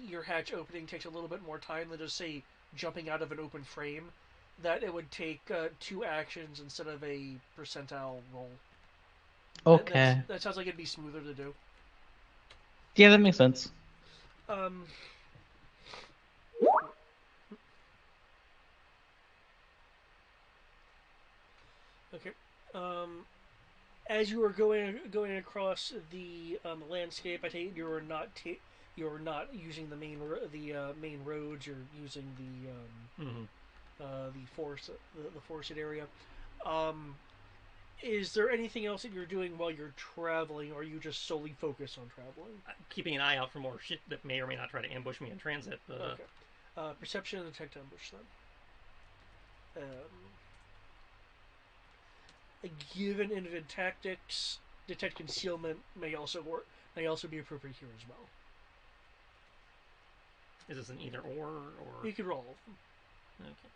your hatch opening takes a little bit more time than just say jumping out of an open frame, that it would take 2 actions instead of a percentile roll. Okay. That sounds like it'd be smoother to do. Yeah, that makes sense. Okay. As you are going across the landscape, I take it you're not using the main roads. You're using the forested area. Is there anything else that you're doing while you're traveling, or are you just solely focused on traveling? Keeping an eye out for more shit that may or may not try to ambush me in transit. Okay. Perception and detect ambush then. Given innovative tactics, detect concealment may also be appropriate here as well. Is this an either or? You could roll all of them. Okay.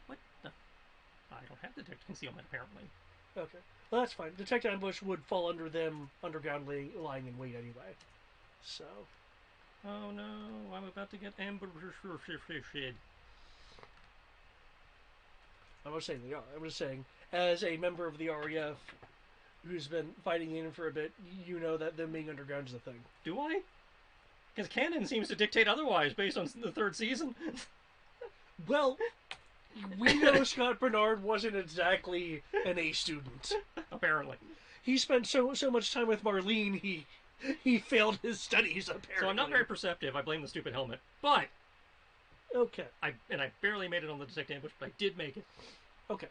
What the? I don't have detect concealment apparently. Okay. Well, that's fine. Detect ambush would fall under them underground lying in wait anyway. So. Oh no, I'm about to get ambushed. I'm not saying they are. I'm just saying, as a member of the RAF who's been fighting in for a bit, you know that them being underground is a thing. Do I? Because canon seems to dictate otherwise based on the third season. Well, we know Scott Bernard wasn't exactly an A student. Apparently. He spent so much time with Marlene, he failed his studies, apparently. So I'm not very perceptive. I blame the stupid helmet. But Okay. I barely made it on the detect ambush, but I did make it. Okay.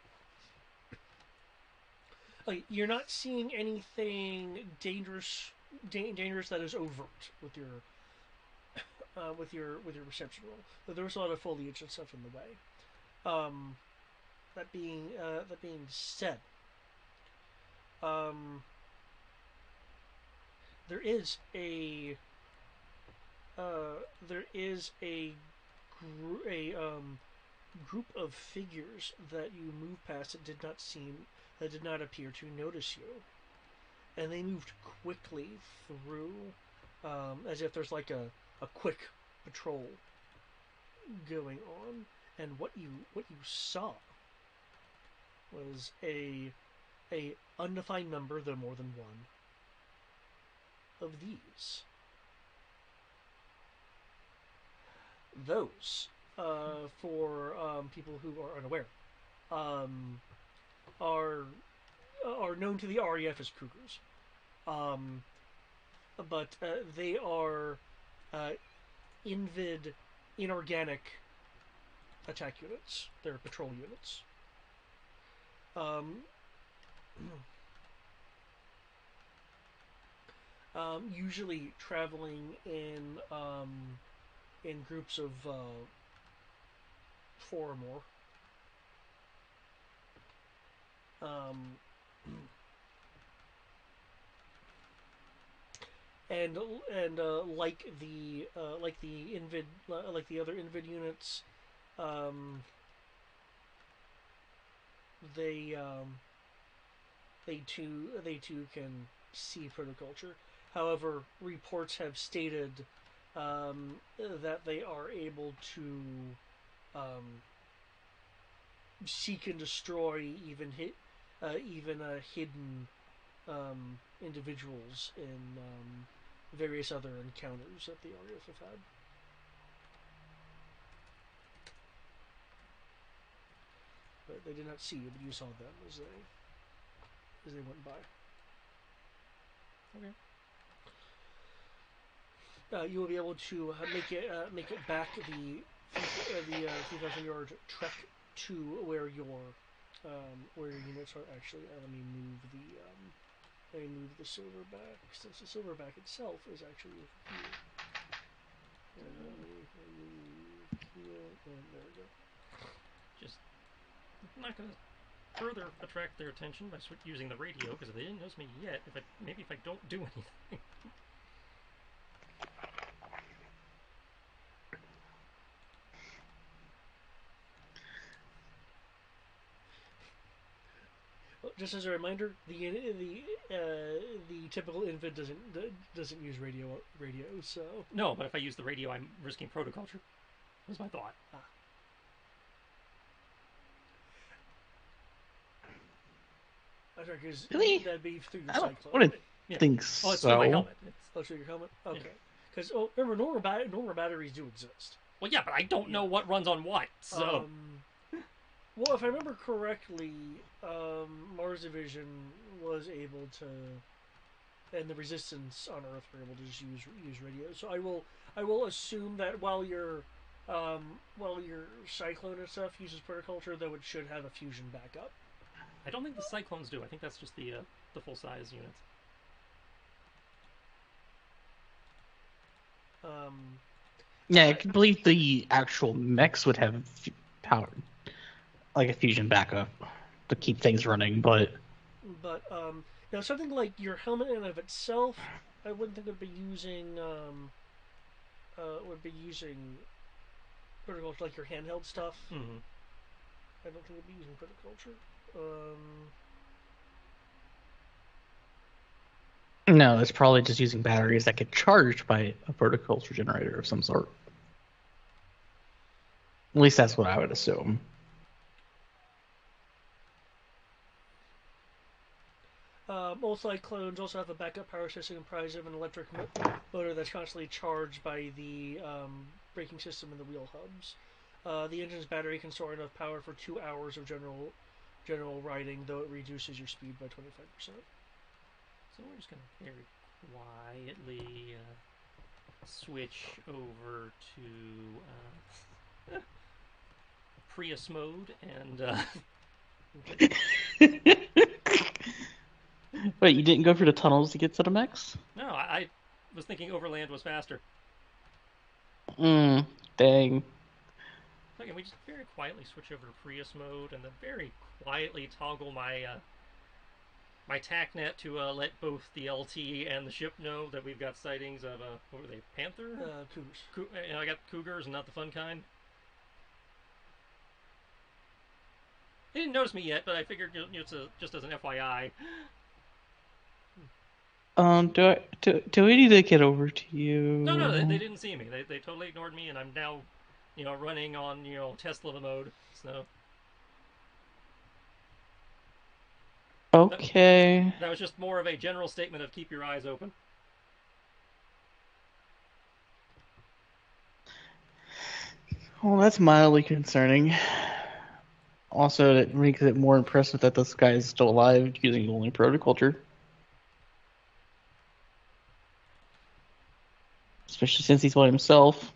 Like, you're not seeing anything dangerous that is overt with your reception roll. But there was a lot of foliage and stuff in the way. That being said, there is a group of figures that you move past that did not appear to notice you, and they moved quickly through, as if there's like a quick patrol going on. And what you saw was a undefined number, though more than one, of these. Those, for people who are unaware, are known to the RAF as Cougars. But they are inorganic attack units. They're patrol units. Usually traveling in groups of 4 or more. And like the other Invid units, they too can see protoculture. However, reports have stated that they are able to seek and destroy even hidden individuals in various other encounters that the RAF have had. But they did not see you, but you saw them as they went by. Okay. You will be able to make it back the 3,000-yard trek to where your units are. Actually, let me move the silverback, since the silverback itself is actually here. And there we go. Just not going to further attract their attention by using the radio, because if they didn't notice me yet, maybe if I don't do anything. Just as a reminder, the typical Invid doesn't use radio, so No, but if I use the radio, I'm risking protoculture. Was my thought. That's right, because Really? that'd be through your I don't cyclone. wouldn't Yeah. think Oh, it's through my so. helmet. Oh, through your helmet. Okay. Because remember, normal batteries do exist. Well, yeah, but I don't know what runs on what. So Well, if I remember correctly, Mars Division was able to, and the Resistance on Earth were able to just use radio. So I will assume that while your Cyclone and stuff uses Protoculture, though it should have a fusion backup. I don't think the Cyclones do. I think that's just the full size units. Yeah, I can believe the actual mechs would have power, like a fusion backup, to keep things running. But now something like your helmet in and of itself, I wouldn't think would be using Protoculture, like your handheld stuff. Mm-hmm. I don't think it'd be using Protoculture. No, it's probably just using batteries that get charged by a verticulture generator of some sort. At least that's what I would assume. Most light clones also have a backup power system comprised of an electric motor that's constantly charged by the braking system and the wheel hubs. The engine's battery can store enough power for 2 hours of general riding, though it reduces your speed by 25%. So we're just going to very quietly switch over to Prius mode and. Wait, you didn't go through the tunnels to get to the mechs? No, I was thinking Overland was faster. Dang. So can we just very quietly switch over to Prius mode and then very quietly toggle my my TACnet to let both the LT and the ship know that we've got sightings of what were they, Panther? Cougars. And I got cougars, not the fun kind. They didn't notice me yet, but I figured it's just as an FYI. Do we need to get over to you? No, they didn't see me. They totally ignored me, and I'm now, running on Tesla mode. So okay. that was just more of a general statement of keep your eyes open. Well, that's mildly concerning. Also, it makes it more impressive that this guy is still alive using only protoculture. Especially since he's by himself.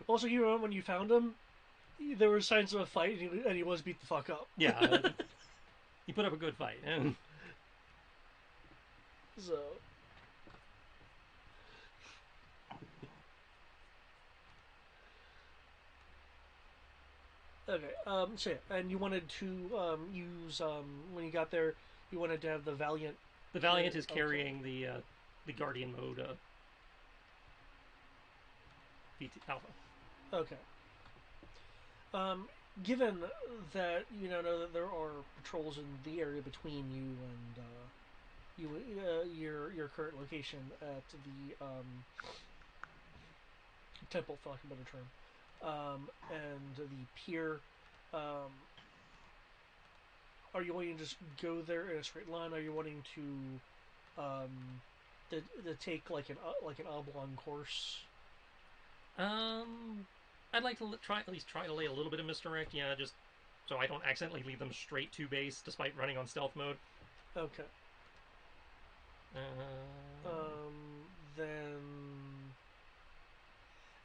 Also, you remember when you found him, there were signs of a fight, and he was beat the fuck up. Yeah, he put up a good fight. So. Okay, so yeah, and you wanted to use, when you got there, you wanted to have the Valiant. The Valiant is carrying the Guardian mode VT Alpha. Okay. Given that you know that there are patrols in the area between you and your current location at the temple, for lack of a better term, and the pier, are you wanting to just go there in a straight line? Are you wanting to take like an oblong course? I'd like to at least try to lay a little bit of misdirect, yeah, just so I don't accidentally lead them straight to base despite running on stealth mode. Okay. Then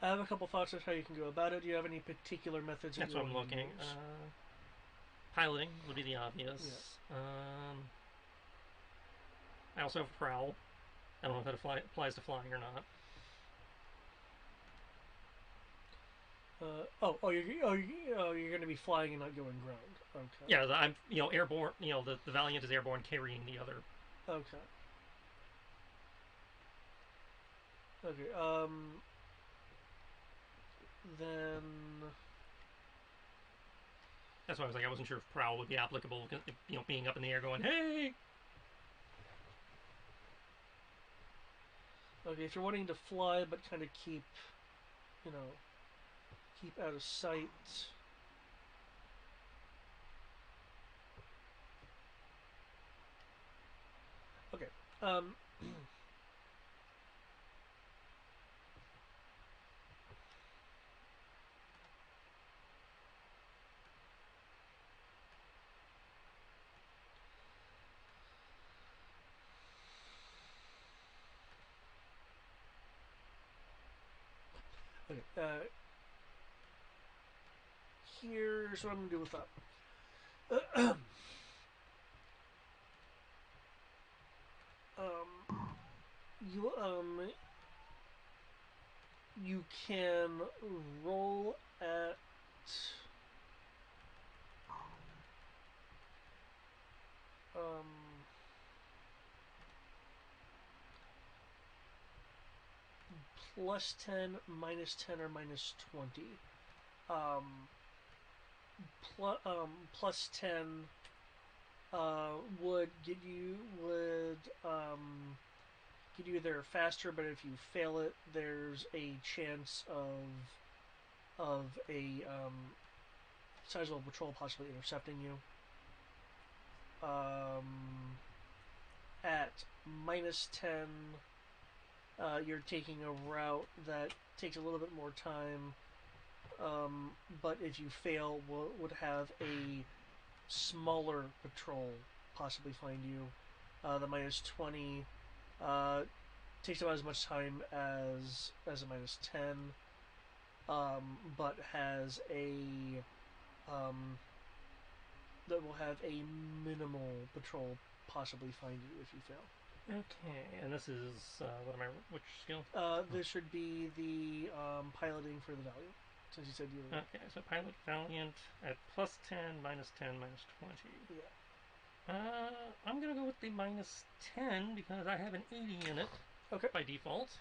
I have a couple thoughts on how you can go about it. Do you have any particular methods? That's what I'm looking. Piloting would be the obvious. Yeah. I also have prowl. I don't know if that applies to flying or not. You're going to be flying and not going ground. Okay. Yeah, I'm airborne. The Valiant is airborne, carrying the other. Okay. Okay. Then. That's why I was like, I wasn't sure if prowl would be applicable. Being up in the air, going, hey. Okay, if you're wanting to fly but kind of keep out of sight. Okay. Okay. Here's what I'm gonna do with that. You you can roll at plus 10, minus 10, or minus 20. Plus 10 would get you there faster, but if you fail it, there's a chance of a sizable patrol possibly intercepting you. At -10, you're taking a route that takes a little bit more time, but if you fail, would have a smaller patrol possibly find you. The -20 takes about as much time as a -10, but has a that will have a minimal patrol possibly find you if you fail. Okay, and this is what am I? Which skill? This should be the piloting for the Valiant, since you said you were. Okay, so pilot Valiant at +10, -10, -20. Yeah. I'm gonna go with the -10 because I have an 80 in it. Okay. By default.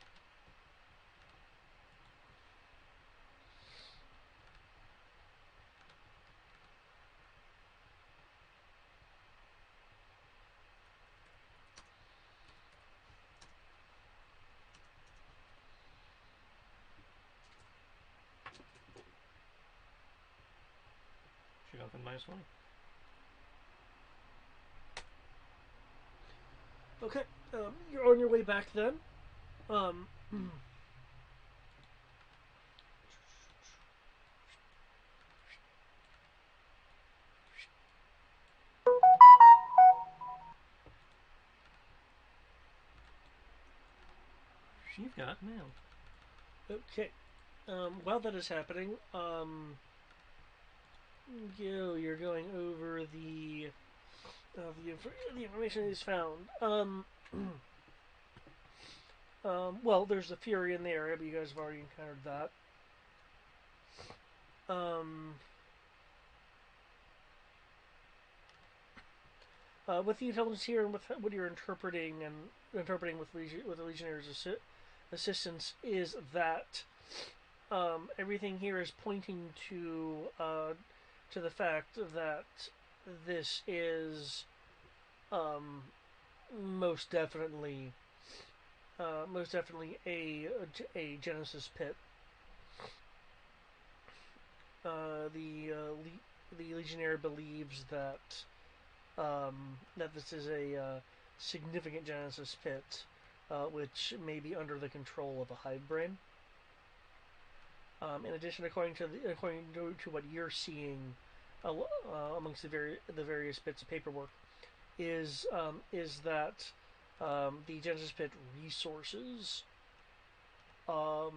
Should go for the -20. Okay, you're on your way back then. You've got mail. Okay. While that is happening, you're going over the information he's found. Well, there's a Fury in the area, but you guys have already encountered that. With the intelligence here and with what you're interpreting with the Legionnaires' assistance is that everything here is pointing to the fact that this is most definitely a Genesis pit. The Legionnaire believes that that this is a significant Genesis pit, which may be under the control of a hive brain. In addition, according to what you're seeing amongst the various bits of paperwork, is that the Genesis pit resources are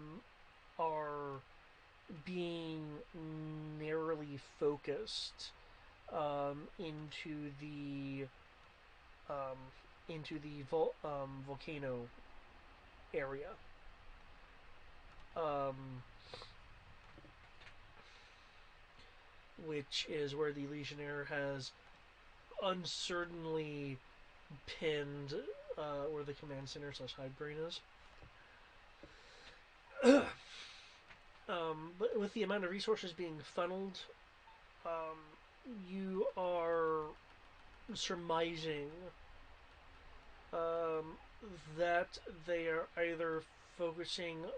being narrowly focused into the volcano area. Which is where the Legionnaire has uncertainly pinned where the command center / hive brain is. But with the amount of resources being funneled, you are surmising that they are either focusing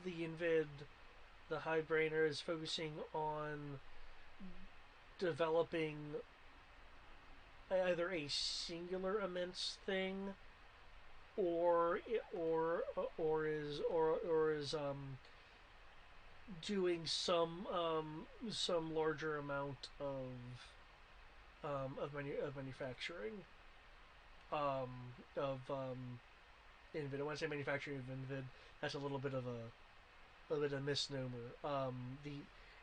the hive brainer is focusing on developing either a singular immense thing, or is doing some larger amount of manufacturing of Invid. When I say manufacturing of Invid, that's a little bit of a misnomer.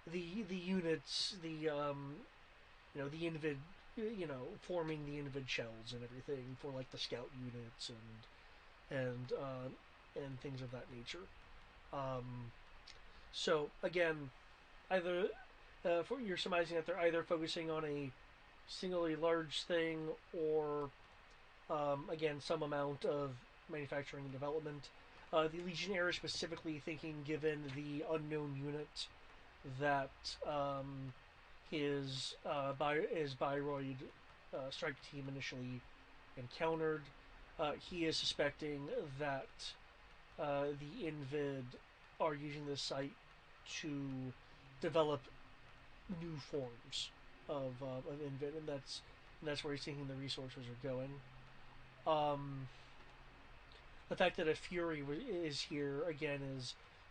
The units, the Invid, forming the Invid shells and everything for like the scout units and things of that nature. So again, either you're surmising that they're either focusing on a singularly large thing or again some amount of manufacturing and development. The Legionnaire is specifically thinking, given the unknown unit that is Byroid strike team initially encountered. He is suspecting that the Invid are using this site to develop new forms of Invid, and that's where he's thinking the resources are going. The fact that a Fury is here again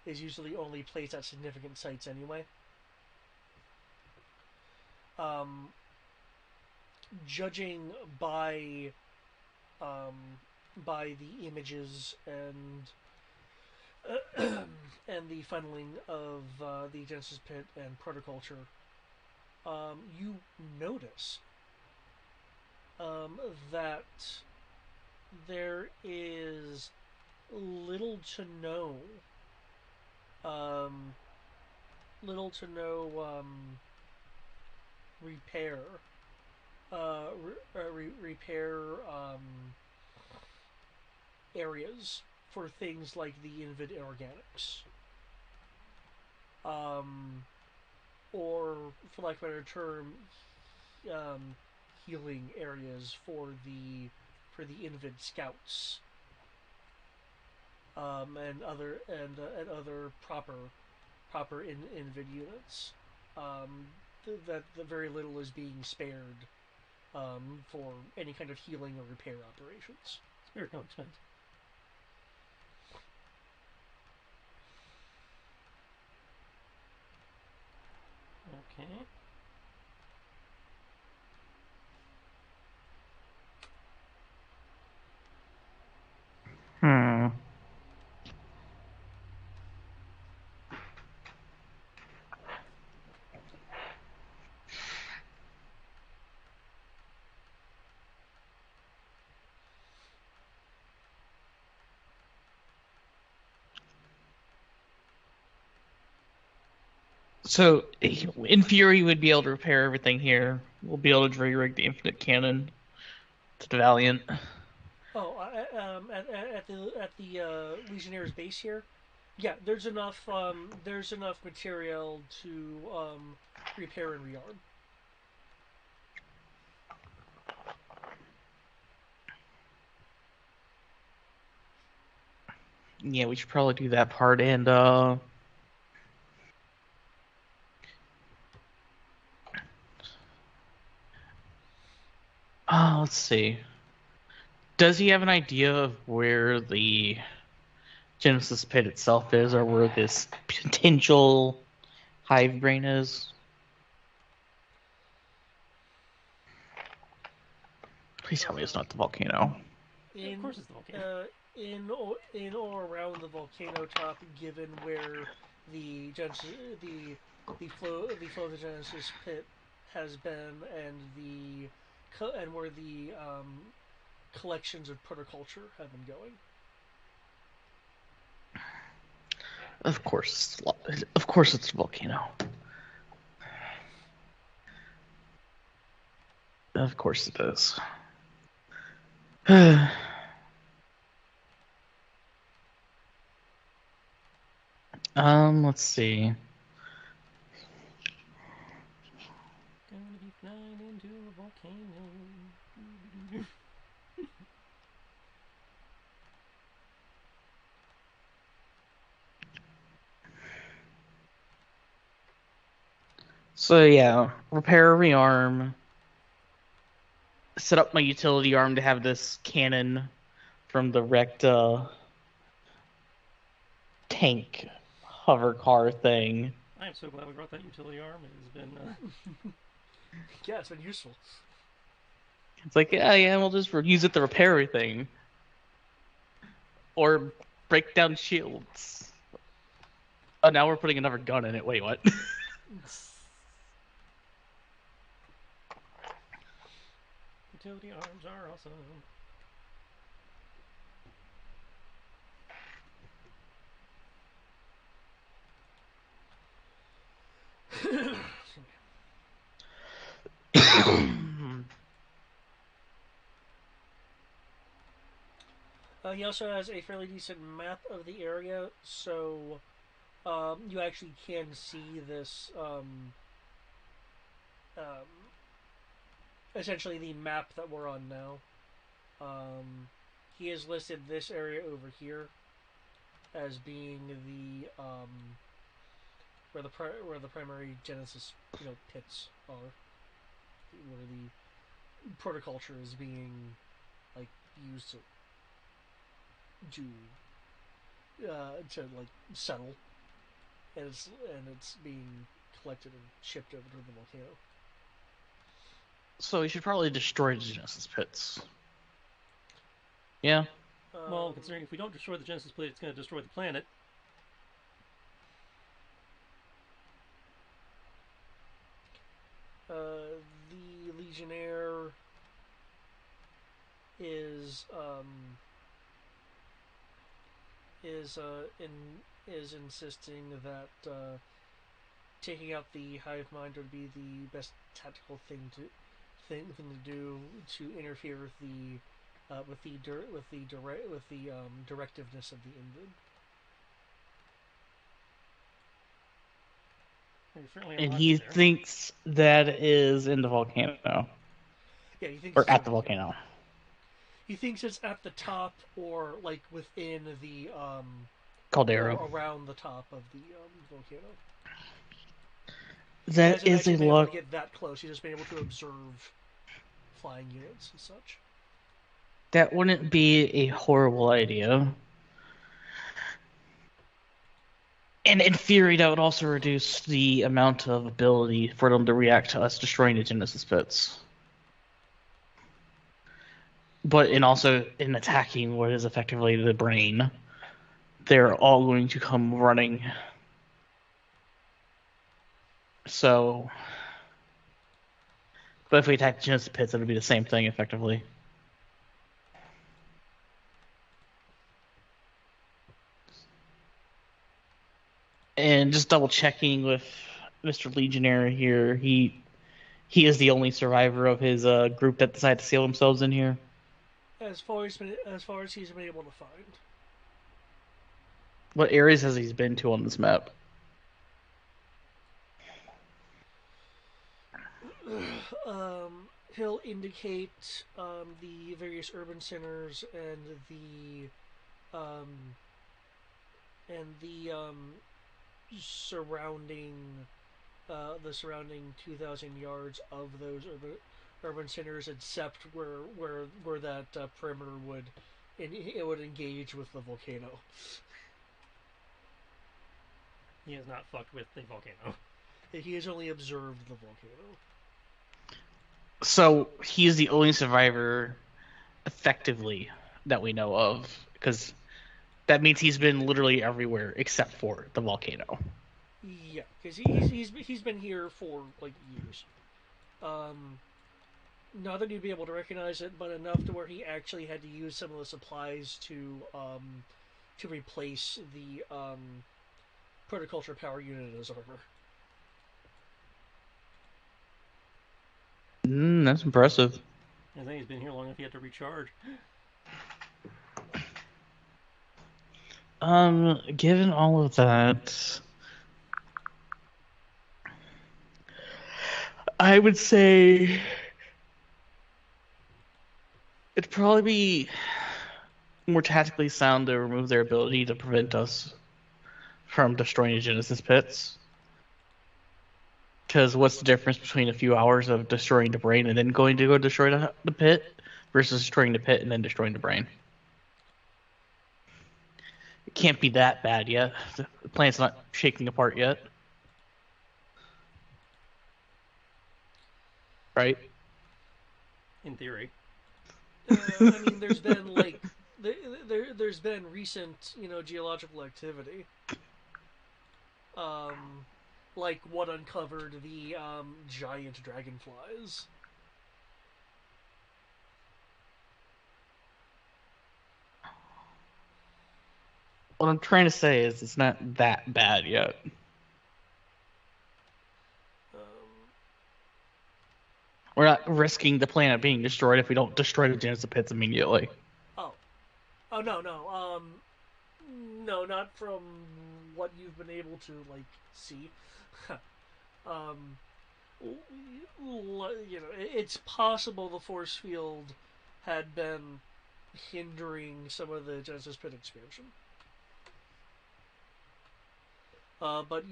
is usually only placed at significant sites anyway. Judging by the images and the funneling of the Genesis Pit and Protoculture, you notice that there is little to no repair repair areas for things like the Invid organics, or for lack of a better term, healing areas for the Invid scouts, and other proper Invid units. That very little is being spared for any kind of healing or repair operations. Spirit no expense. Okay. Hmm. So, in theory, we'd be able to repair everything here. We'll be able to re-rig the infinite cannon to the Valiant. Oh, at the Legionnaires base here, yeah. There's enough material to repair and rearm. Yeah, we should probably do that part. And let's see. Does he have an idea of where the Genesis Pit itself is, or where this potential hive brain is? Please tell me it's not the volcano. Yeah, of course it's the volcano. In or around the volcano top, given where the Genesis, the flow of the Genesis Pit has been, and where the collections of protoculture have been going. Of course it's the volcano. Of course it is. Let's see. Gonna be flying into a volcano. So yeah, repair, rearm. Set up my utility arm to have this cannon from the wrecked tank hover car thing. I am so glad we brought that utility arm. It has been. Yeah, it's been useful. It's like, yeah, we'll just use it to repair everything. Or break down shields. Oh, now we're putting another gun in it. Wait, what? Utility arms are awesome. He also has a fairly decent map of the area, so you actually can see this essentially the map that we're on now. He has listed this area over here as being the where the primary Genesis pits are, where the protoculture is being like used to like settle, and it's being collected and shipped over to the volcano. So we should probably destroy the Genesis pits. Yeah. Well, considering if we don't destroy the Genesis plate, it's going to destroy the planet. The Legionnaire is insisting that taking out the hive mind would be the best tactical thing to do to interfere with the directiveness of the Invid. And he thinks that is in the volcano. Yeah, he thinks or it's at the volcano. He thinks it's at the top or like within the Caldera. or around the top of the volcano. That he is a been able lot. to get that close. He's just been able to observe flying units and such. That wouldn't be a horrible idea. And in theory, that would also reduce the amount of ability for them to react to us destroying the Genesis pits. But also in attacking what is effectively the brain, they're all going to come running. So, but if we attack the Genesis pits, it would be the same thing effectively. And just double checking with Mr. Legionnaire here, he is the only survivor of his group that decided to seal themselves in here. As far as he's been able to find. What areas has he been to on this map? He'll indicate the various urban centers and the surrounding 2,000 yards of those urban centers, except where that perimeter would engage with the volcano. He has not fucked with the volcano. He has only observed the volcano. So he is the only survivor, effectively, that we know of, because that means he's been literally everywhere except for the volcano. Yeah, because he's been here for like years. Not that you'd be able to recognize it, but enough to where he actually had to use some of the supplies to replace the protoculture power unit as armor. That's impressive. I think he's been here long enough he had to recharge. Given all of that, I would say it'd probably be more tactically sound to remove their ability to prevent us from destroying the Genesis pits. Because what's the difference between a few hours of destroying the brain and then going to go destroy the pit versus destroying the pit and then destroying the brain? It can't be that bad yet. The planet's not shaking apart yet. Right? In theory. I mean, there's been like there's been recent geological activity. Like what uncovered the giant dragonflies. What I'm trying to say is it's not that bad yet. We're not risking the planet being destroyed if we don't destroy the Genesis pits immediately. Oh no. No, not from what you've been able to like see. it's possible the force field had been hindering some of the Genesis Pit expansion. But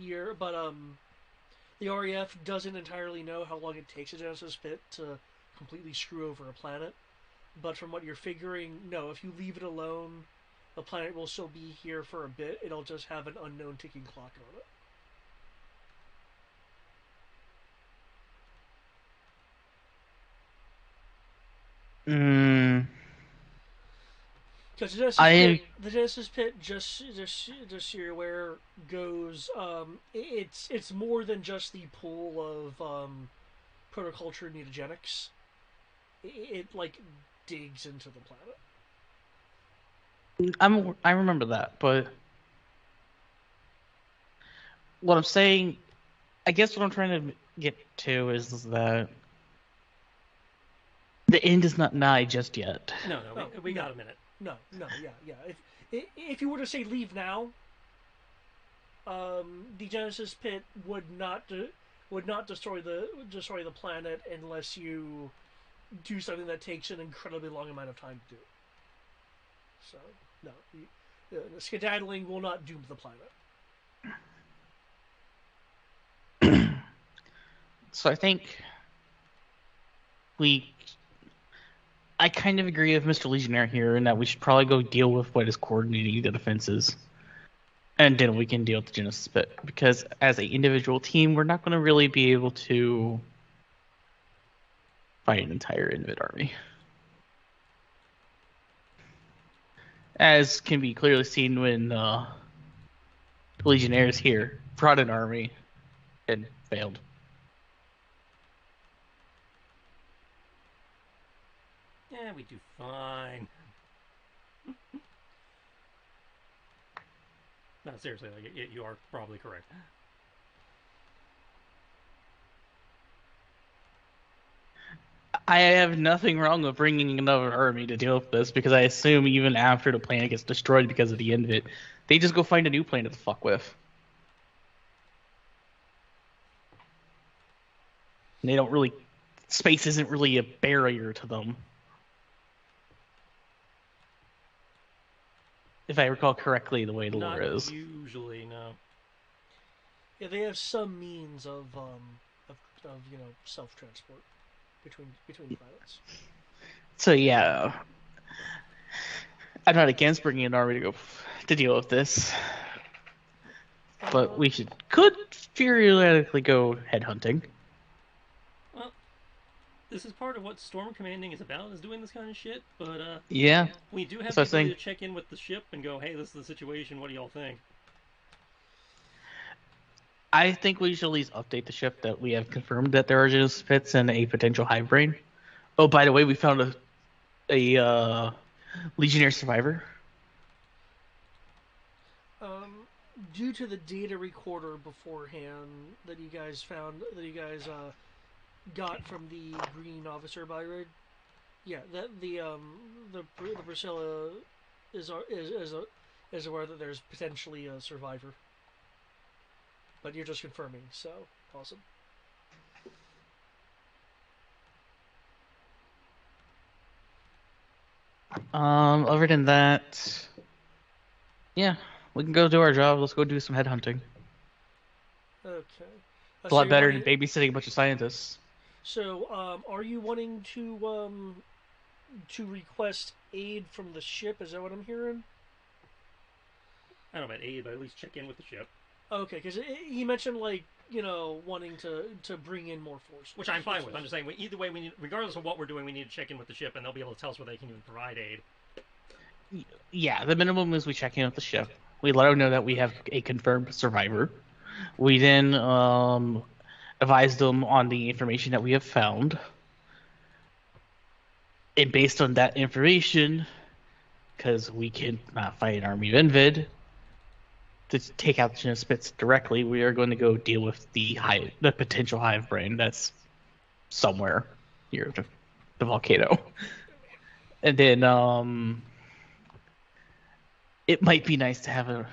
the REF doesn't entirely know how long it takes a Genesis Pit to completely screw over a planet. But from what you're figuring, no, if you leave it alone, the planet will still be here for a bit. It'll just have an unknown ticking clock on it. Because the Genesis Pit, just so you're aware, goes. It's more than just the pool of protoculture mutagenics. It like digs into the planet. I remember that, but what I'm saying, I guess what I'm trying to get to is that the end is not nigh just yet. No, we got a minute. No, yeah. If you were to say leave now, the Genesis Pit would not destroy the planet unless you do something that takes an incredibly long amount of time to do. So no, skedaddling will not doom the planet. So I think I kind of agree with Mr. Legionnaire here in that we should probably go deal with what is coordinating the defenses. And then we can deal with the Genesis Pit. Because as an individual team, we're not going to really be able to fight an entire Invid army. As can be clearly seen when the Legionnaires here brought an army and failed. Yeah, we do fine. No, seriously, like, you are probably correct. I have nothing wrong with bringing another army to deal with this, because I assume even after the planet gets destroyed because of the end of it, they just go find a new planet to fuck with. And they don't really... Space isn't really a barrier to them. If I recall correctly, the way the lore is. Not usually, no. Yeah, they have some means of self-transport between planets. So yeah, I'm not against bringing an army to deal with this, but we could theoretically go headhunting. Well, this is part of what storm commanding is about, is doing this kind of shit. But yeah, we do have the ability to check in with the ship and go, hey, this is the situation. What do y'all think? I think we should at least update the ship that we have confirmed that there are Genesis Pits and a potential hive brain. Oh, by the way, we found a Legionnaire survivor. Due to the data recorder beforehand that you guys got from the Green Officer by raid, yeah, that the Priscilla is aware that there's potentially a survivor. But you're just confirming, so awesome. Other than that, yeah, we can go do our job. Let's go do some headhunting. Okay. It's a lot better than babysitting a bunch of scientists. So, are you wanting to request aid from the ship? Is that what I'm hearing? I don't know about aid, but at least check in with the ship. Okay, because he mentioned wanting to bring in more force, which I'm fine with. I'm just saying, either way, we need, regardless of what we're doing, we need to check in with the ship, and they'll be able to tell us whether they can even provide aid. Yeah, the minimum is we check in with the ship. We let them know that we have a confirmed survivor. We then advise them on the information that we have found, and based on that information, because we cannot fight an army of Invid, to take out the Genesis Pits directly, we are going to go deal with the potential hive brain that's somewhere near the volcano. And then it might be nice to have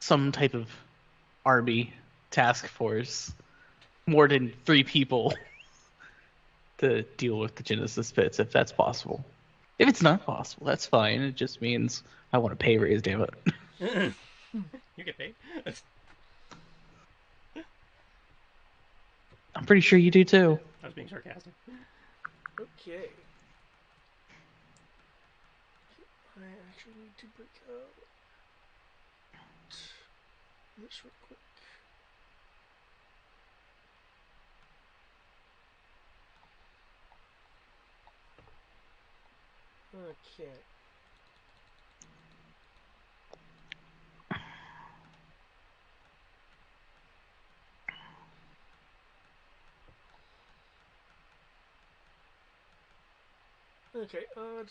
some type of army task force more than 3 people to deal with the Genesis pits, if that's possible. If it's not possible, that's fine. It just means I want a pay raise, damn it. You get paid. I'm pretty sure you do too. I was being sarcastic. Okay. I actually need to break out this real quick. Okay. Okay, right,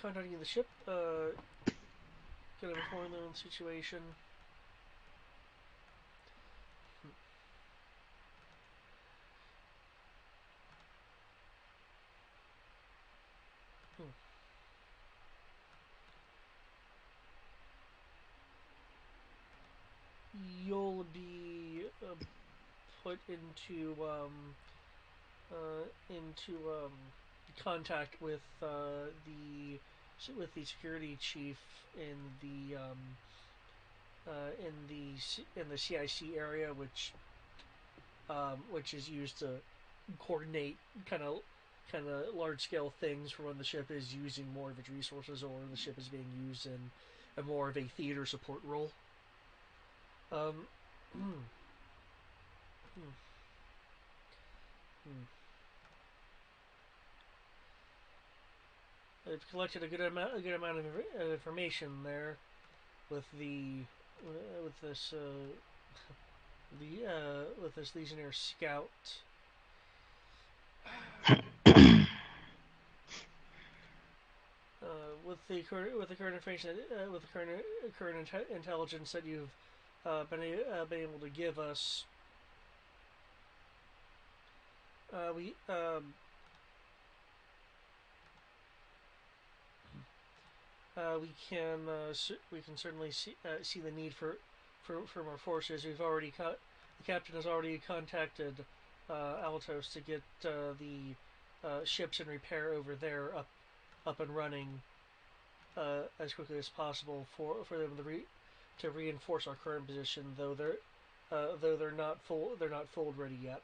contacting the ship, gonna inform them of the situation. You'll be put into contact with the security chief in the CIC area, which is used to coordinate kind of large scale things for when the ship is using more of its resources or the ship is being used in a more of a theater support role. Um, I've collected a good amount of information there with with this with this Legionnaire scout. With the current information, with the current intelligence that you've been able to give us, we we can certainly see the need for more forces. The captain has already contacted Altos to get the ships in repair over there up and running as quickly as possible for them to reinforce our current position. Though they're not fold ready yet.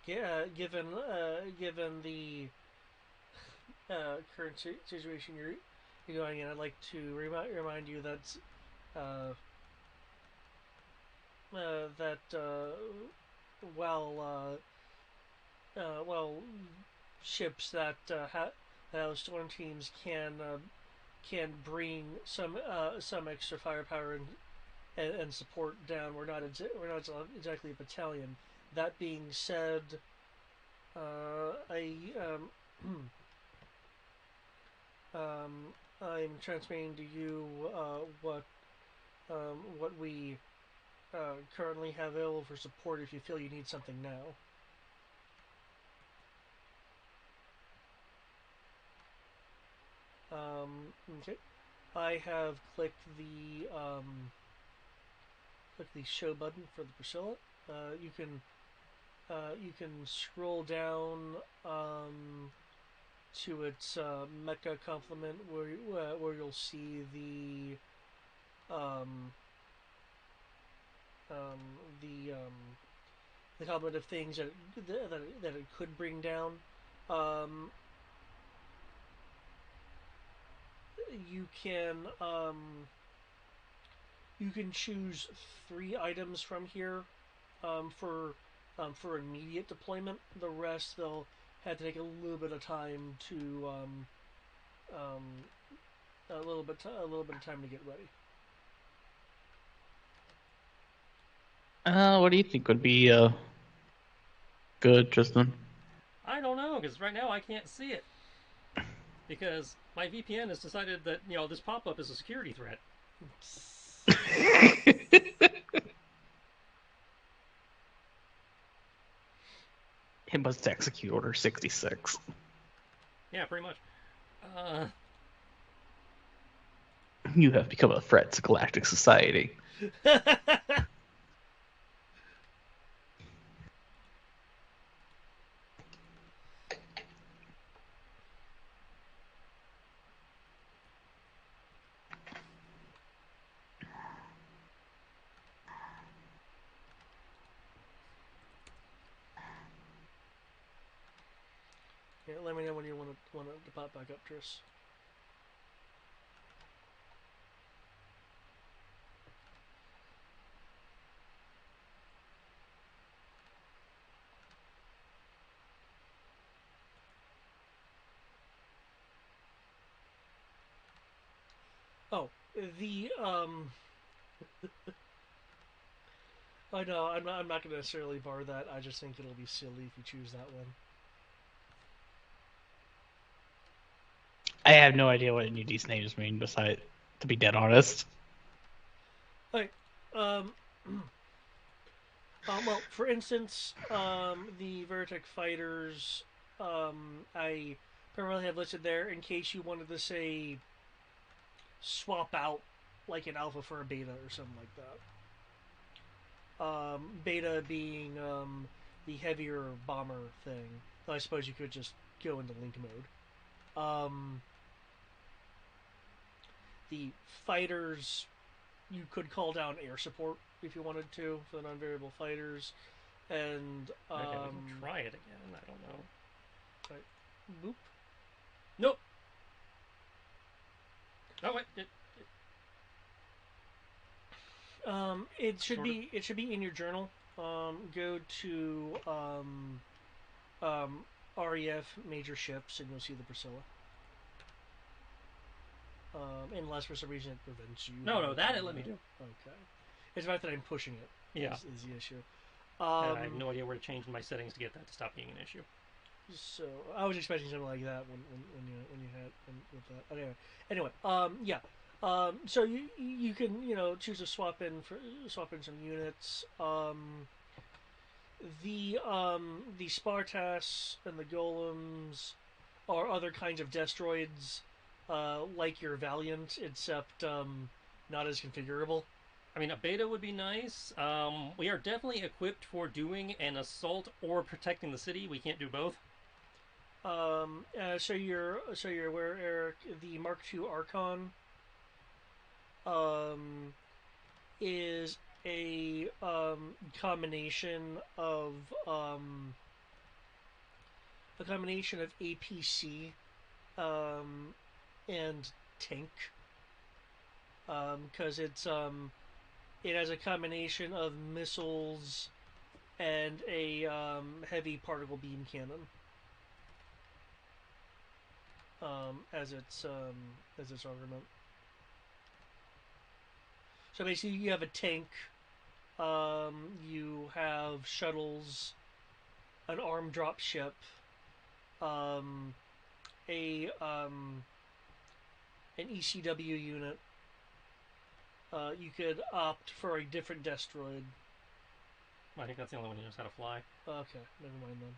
Yeah, given the current situation you're going in, I'd like to remind you that uh, while ships that have storm teams can bring some extra firepower and support down. We're not exactly a battalion. That being said, I I'm transmitting to you what we currently have available for support if you feel you need something now. Okay. I have clicked the show button for the Priscilla. You can scroll down to its mecha complement where you'll see um, the the complement of things that it could bring down. Um, you can you can choose 3 items from here for for immediate deployment. The rest they'll have to take a little bit of time to um, a little bit of time to get ready. What do you think would be good, Tristan? I don't know, because right now I can't see it. Because my VPN has decided that, this pop-up is a security threat. It must execute Order 66. Yeah, pretty much. You have become a threat to galactic society. Yeah, let me know when you want it to pop back up, Tris. Oh, the I know I'm not gonna necessarily bar that. I just think it'll be silly if you choose that one. I have no idea what any of these names mean, besides, to be dead honest. Okay. Um. Well, for instance, the Veritech fighters, I primarily have listed there in case you wanted to say swap out like an alpha for a beta or something like that. Beta being the heavier bomber thing. Though I suppose you could just go into link mode. The fighters, you could call down air support if you wanted to for the non-variable fighters, and Okay, we can try it again. I don't know. right, boop. Nope. Oh wait. It should Sort be in your journal. Go to REF major ships, and you'll see the Priscilla. Unless for some reason it prevents you. No, that it let me do. Okay. It's about that I'm pushing it. Yeah. Is the issue. And I have no idea where to change my settings to get that to stop being an issue. So I was expecting something like that when you had with that. Anyway, yeah. So you can choose to swap in some units. The Spartas and the Golems are other kinds of destroids, like your Valiant, except not as configurable. I mean, a beta would be nice. We are definitely equipped for doing an assault or protecting the city. We can't do both. So you're aware, Eric, the Mark II Archon is a combination of APC and tank, because it has a combination of missiles and a heavy particle beam cannon as its armament. So basically, you have a tank, you have shuttles, an armed drop ship, a an ECW unit. You could opt for a different destroid. I think that's the only one who knows how to fly. Okay, never mind then.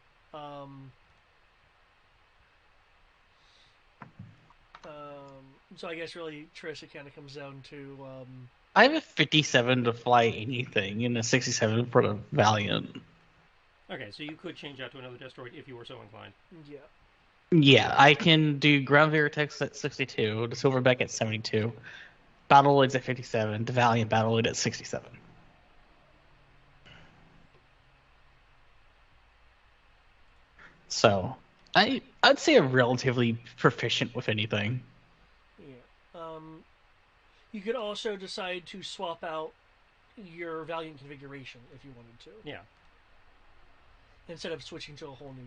So I guess really, Trish, it kind of comes down to. I have a 57 to fly anything and a 67 for the Valiant. Okay, so you could change out to another destroid if you were so inclined. Yeah. Yeah, I can do Ground Veritex at 62, the Silverback at 72, Battleoids at 57, the Valiant Battleoid at 67. So, I'd say I'm relatively proficient with anything. Yeah. You could also decide to swap out your Valiant configuration if you wanted to. Yeah. instead of switching to a whole new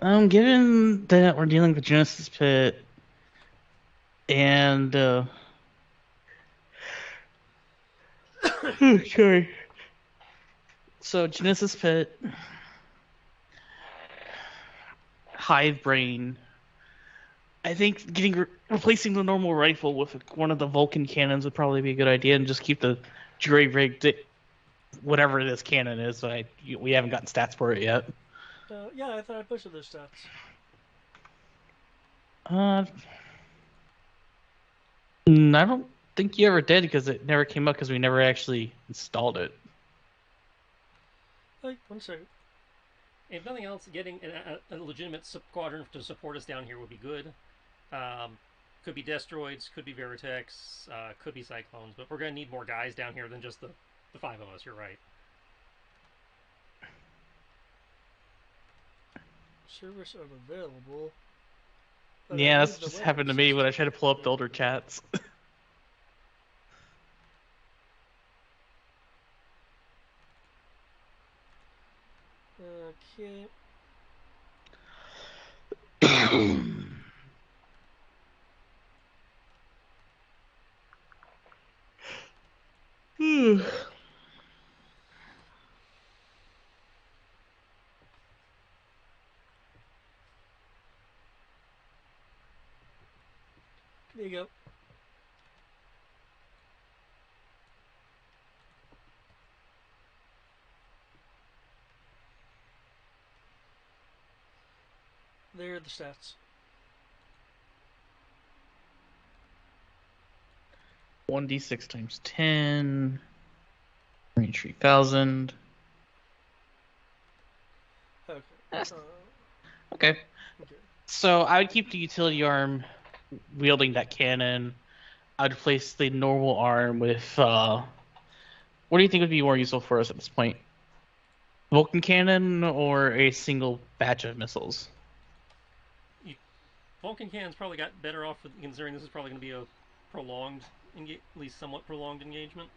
unit. Given that we're dealing with Genesis Pit and sorry. So Genesis Pit, Hive Brain. I think replacing the normal rifle with one of the Vulcan cannons would probably be a good idea, and just keep the jury rigged whatever this cannon is. We haven't gotten stats for it yet. Yeah, I thought I posted those stats. I don't think you ever did because it never came up because we never actually installed it. Like, 1 second. If nothing else, getting a legitimate squadron to support us down here would be good. Could be Destroids, could be Veritechs, could be Cyclones, but we're going to need more guys down here than just the 5 of us, you're right. Service unavailable. Yeah, that's just happened to me when I try to pull up the older chats. Okay. There you go. There are the stats. 1d6 times 10. Range 3000. Okay. Okay. So I would keep the utility arm wielding that cannon. I'd replace the normal arm with what do you think would be more useful for us at this point? Vulcan cannon or a single batch of missiles? Vulcan cannons probably got better off considering this is probably going to be a prolonged, at least somewhat prolonged engagement.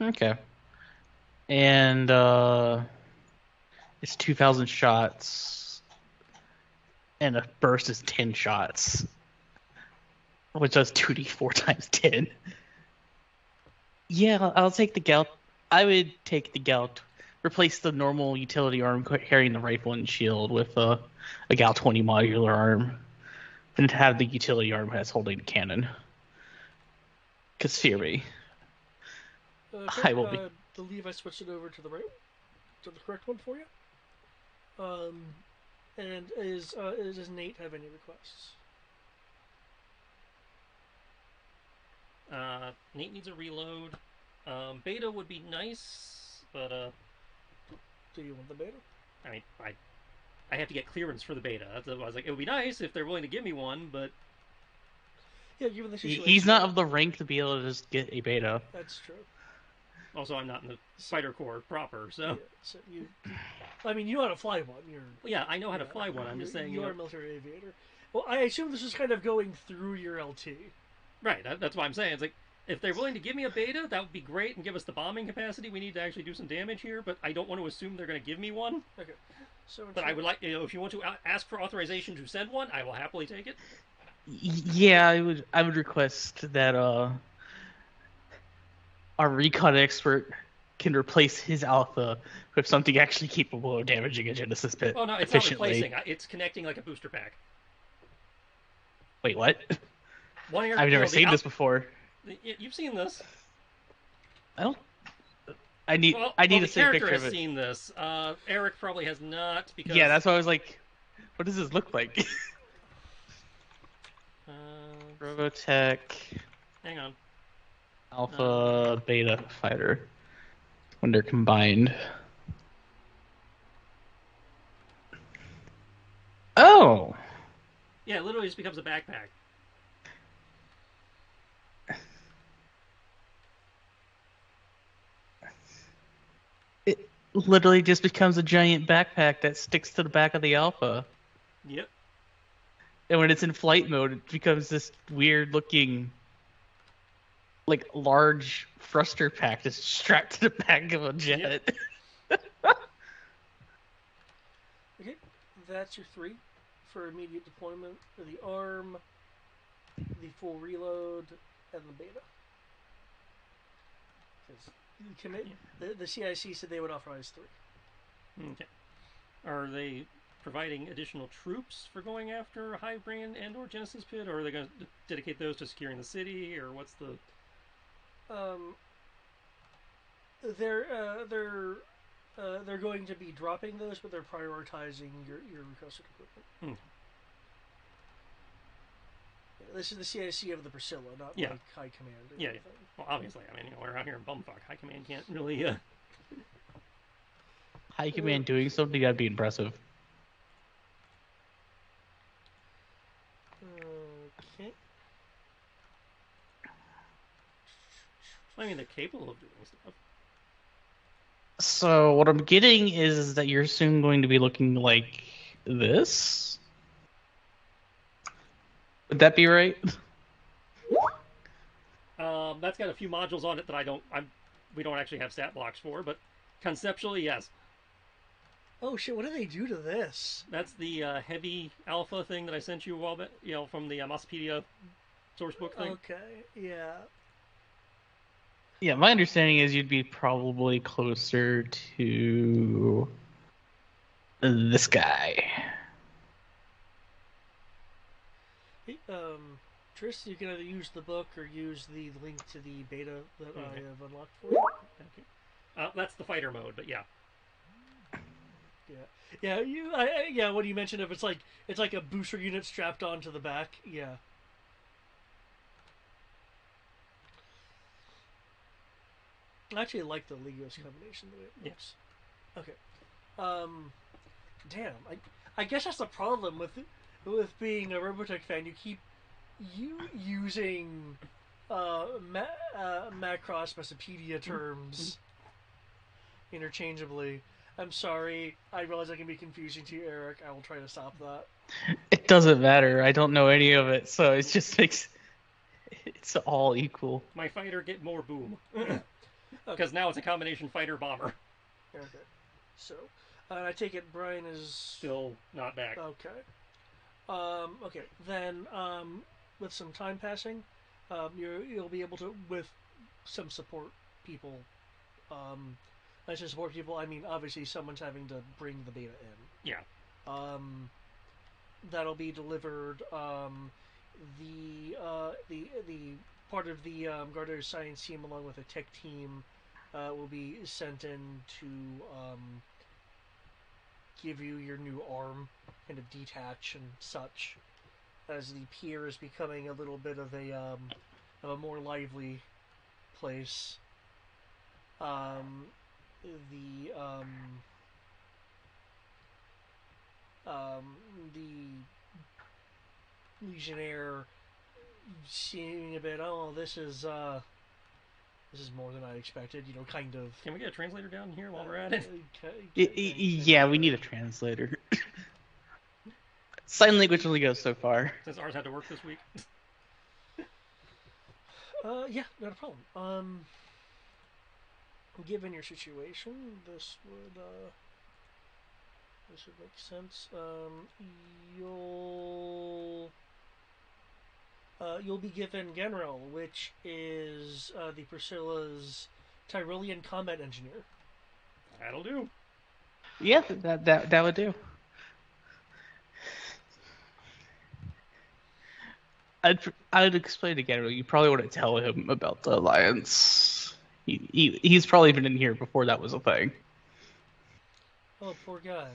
Okay. And it's 2,000 shots, and a burst is 10 shots, which does 2d4 times 10. Yeah, I'll take the Gout. I would take the Gout. Replace the normal utility arm carrying the rifle and shield with a Gout 20 modular arm, and have the utility arm that's holding the cannon. Because fear me. Okay, I will be. believe I switched it over to the correct one for you. And does Nate have any requests? Nate needs a reload. Beta would be nice, but Do you want the beta? I mean, I have to get clearance for the beta. I was like, it would be nice if they're willing to give me one, but yeah, given the situation, he's not of the rank to be able to just get a beta. That's true. Also, I'm not in the Spider Corps proper, so. Yeah, so I mean, you know how to fly one. Yeah, I know how to fly one. I'm just saying. You are a military aviator. Well, I assume this is kind of going through your LT. Right, that's what I'm saying. It's like, if they're willing to give me a beta, that would be great and give us the bombing capacity we need to actually do some damage here, but I don't want to assume they're going to give me one. Okay. So, but I would like, if you want to ask for authorization to send one, I will happily take it. Yeah, I would request that our recon expert can replace his alpha with something actually capable of damaging a Genesis Pit. Oh no, it's efficiently. not replacing. It's connecting like a booster pack. Wait, what? I've never seen this before. You've seen this. I need to see a picture of it. Has seen this. Eric probably has not because. Yeah, that's why I was like, what does this look like? Robotech. Hang on. Alpha, Beta Fighter. When they're combined. Oh! Yeah, it literally just becomes a backpack. literally just becomes a giant backpack that sticks to the back of the Alpha. Yep. And when it's in flight mode, it becomes this weird looking, like, large thruster pack that's strapped to the back of a jet. Okay, that's your 3 for immediate deployment. The ARM, the full reload, and the beta. 'Cause the CIC said they would authorize 3. Okay. Are they providing additional troops for going after Highbrain and or Genesis Pit, or are they going to dedicate those to securing the city, or what's the? They're going to be dropping those, but they're prioritizing your requested equipment. This is the CIC of the Priscilla, not like High Command. Yeah. Well, obviously, I mean, we're out here in bumfuck. High Command can't really. High Command doing something that'd be impressive. Okay. I mean, they're capable of doing stuff. So what I'm getting is that you're soon going to be looking like this. Would that be right? That's got a few modules on it that we don't actually have stat blocks for, but conceptually, yes. Oh shit! What do they do to this? That's the heavy alpha thing that I sent you a while back, from the Mospedia source book thing. Okay, yeah. Yeah, my understanding is you'd be probably closer to this guy. Hey, Tris, you can either use the book or use the link to the beta that I have unlocked for you. Okay. That's the fighter mode, but yeah. Yeah. What you mentioned, if it's like a booster unit strapped onto the back. Yeah. I actually like the Legos combination the way it looks. Yeah. Okay. Damn. I guess that's the problem with being a Robotech fan. You keep using Macross Mesopedia terms interchangeably. I'm sorry. I realize I can be confusing to you, Eric. I will try to stop that. It doesn't matter. I don't know any of it, so it just makes it's all equal. My fighter get more boom. Because now it's a combination fighter bomber. Okay. So, I take it Brian is still not back. Okay. Okay. Then, with some time passing, you'll be able to, with some support people. I say support people. I mean, obviously, someone's having to bring the beta in. Yeah. That'll be delivered. The part of the Gardener's science team, along with a tech team, will be sent in to give you your new arm, kind of detach and such, as the pier is becoming a little bit of a more lively place. The Legionnaire seeing a bit, this is more than I expected, kind of. Can we get a translator down here while we're at it? Yeah, we need a translator. Sign language only goes so far. Since ours had to work this week. Yeah, not a problem. Given your situation, this would make sense. You'll be given General, which is the Priscilla's Tyrolean combat engineer. That'll do. Yeah, that would do. I'd explain to General. You probably want to tell him about the Alliance. He's probably been in here before that was a thing. Oh, poor guy.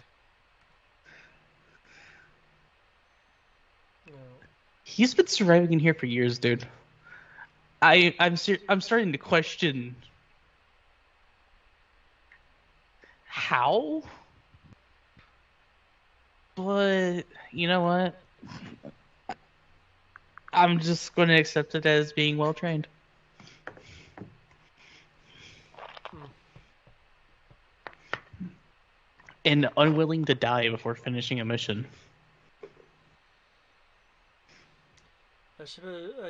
No. He's been surviving in here for years, dude. I'm starting to question how, but you know what? I'm just going to accept it as being well trained. and unwilling to die before finishing a mission. I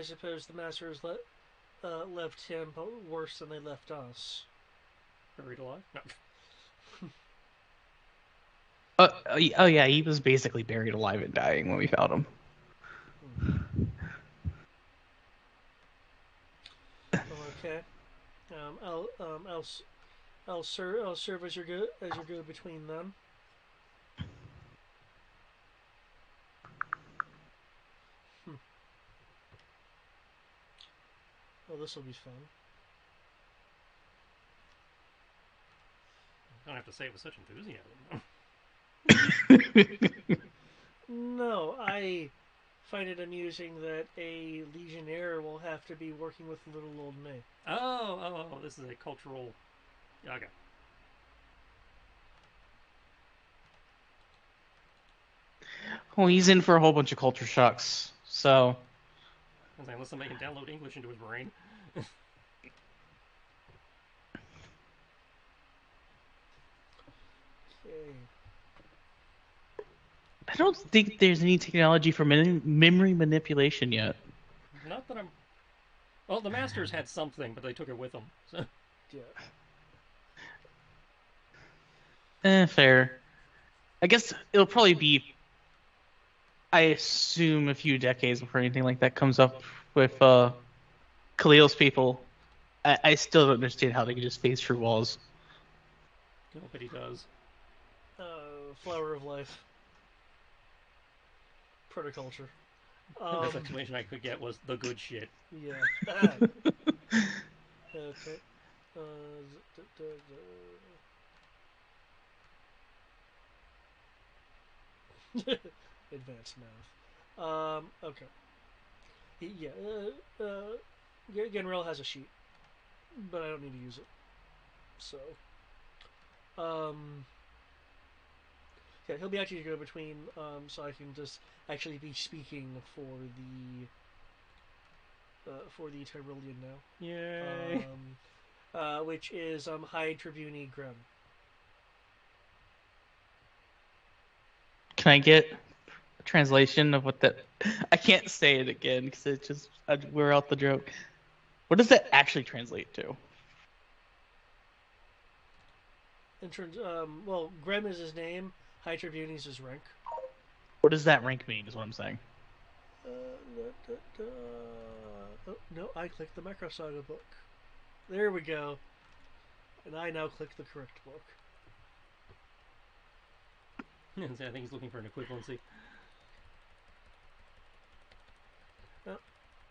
suppose the masters left him worse than they left us. Buried alive? No. Oh yeah, he was basically buried alive and dying when we found him. Okay. I'll serve as your go between them. Well, this will be fun. I don't have to say it with such enthusiasm. No, I find it amusing that a legionnaire will have to be working with little old me. Oh, this is a cultural. Okay. Well, he's in for a whole bunch of culture shocks. So, Unless somebody can download English into his brain. Okay. I don't think there's any technology for memory manipulation yet. Not that I'm. Well, the masters had something, but they took it with them. So. Yeah. Fair. I guess it'll probably be, I assume, a few decades before anything like that comes up with Khalil's people. I still don't understand how they can just phase through walls. Nobody does. Flower of life. Protoculture. The best explanation I could get was the good shit. Yeah. Okay. Advanced math. Okay. Yeah. Genrel has a sheet, but I don't need to use it. So. Yeah, he'll be actually go between, so I can just actually be speaking for the Tyrolean now. Yay! Which is High Tribune Grim. Can I get a translation of what that? I can't say it again because it just we're out the joke. What does that actually translate to? In terms, well, Grem is his name. High Tribune is his rank. What does that rank mean? Is what I'm saying. Oh, no, I clicked the Macro Saga book. There we go. And I now click the correct book. I think he's looking for an equivalency.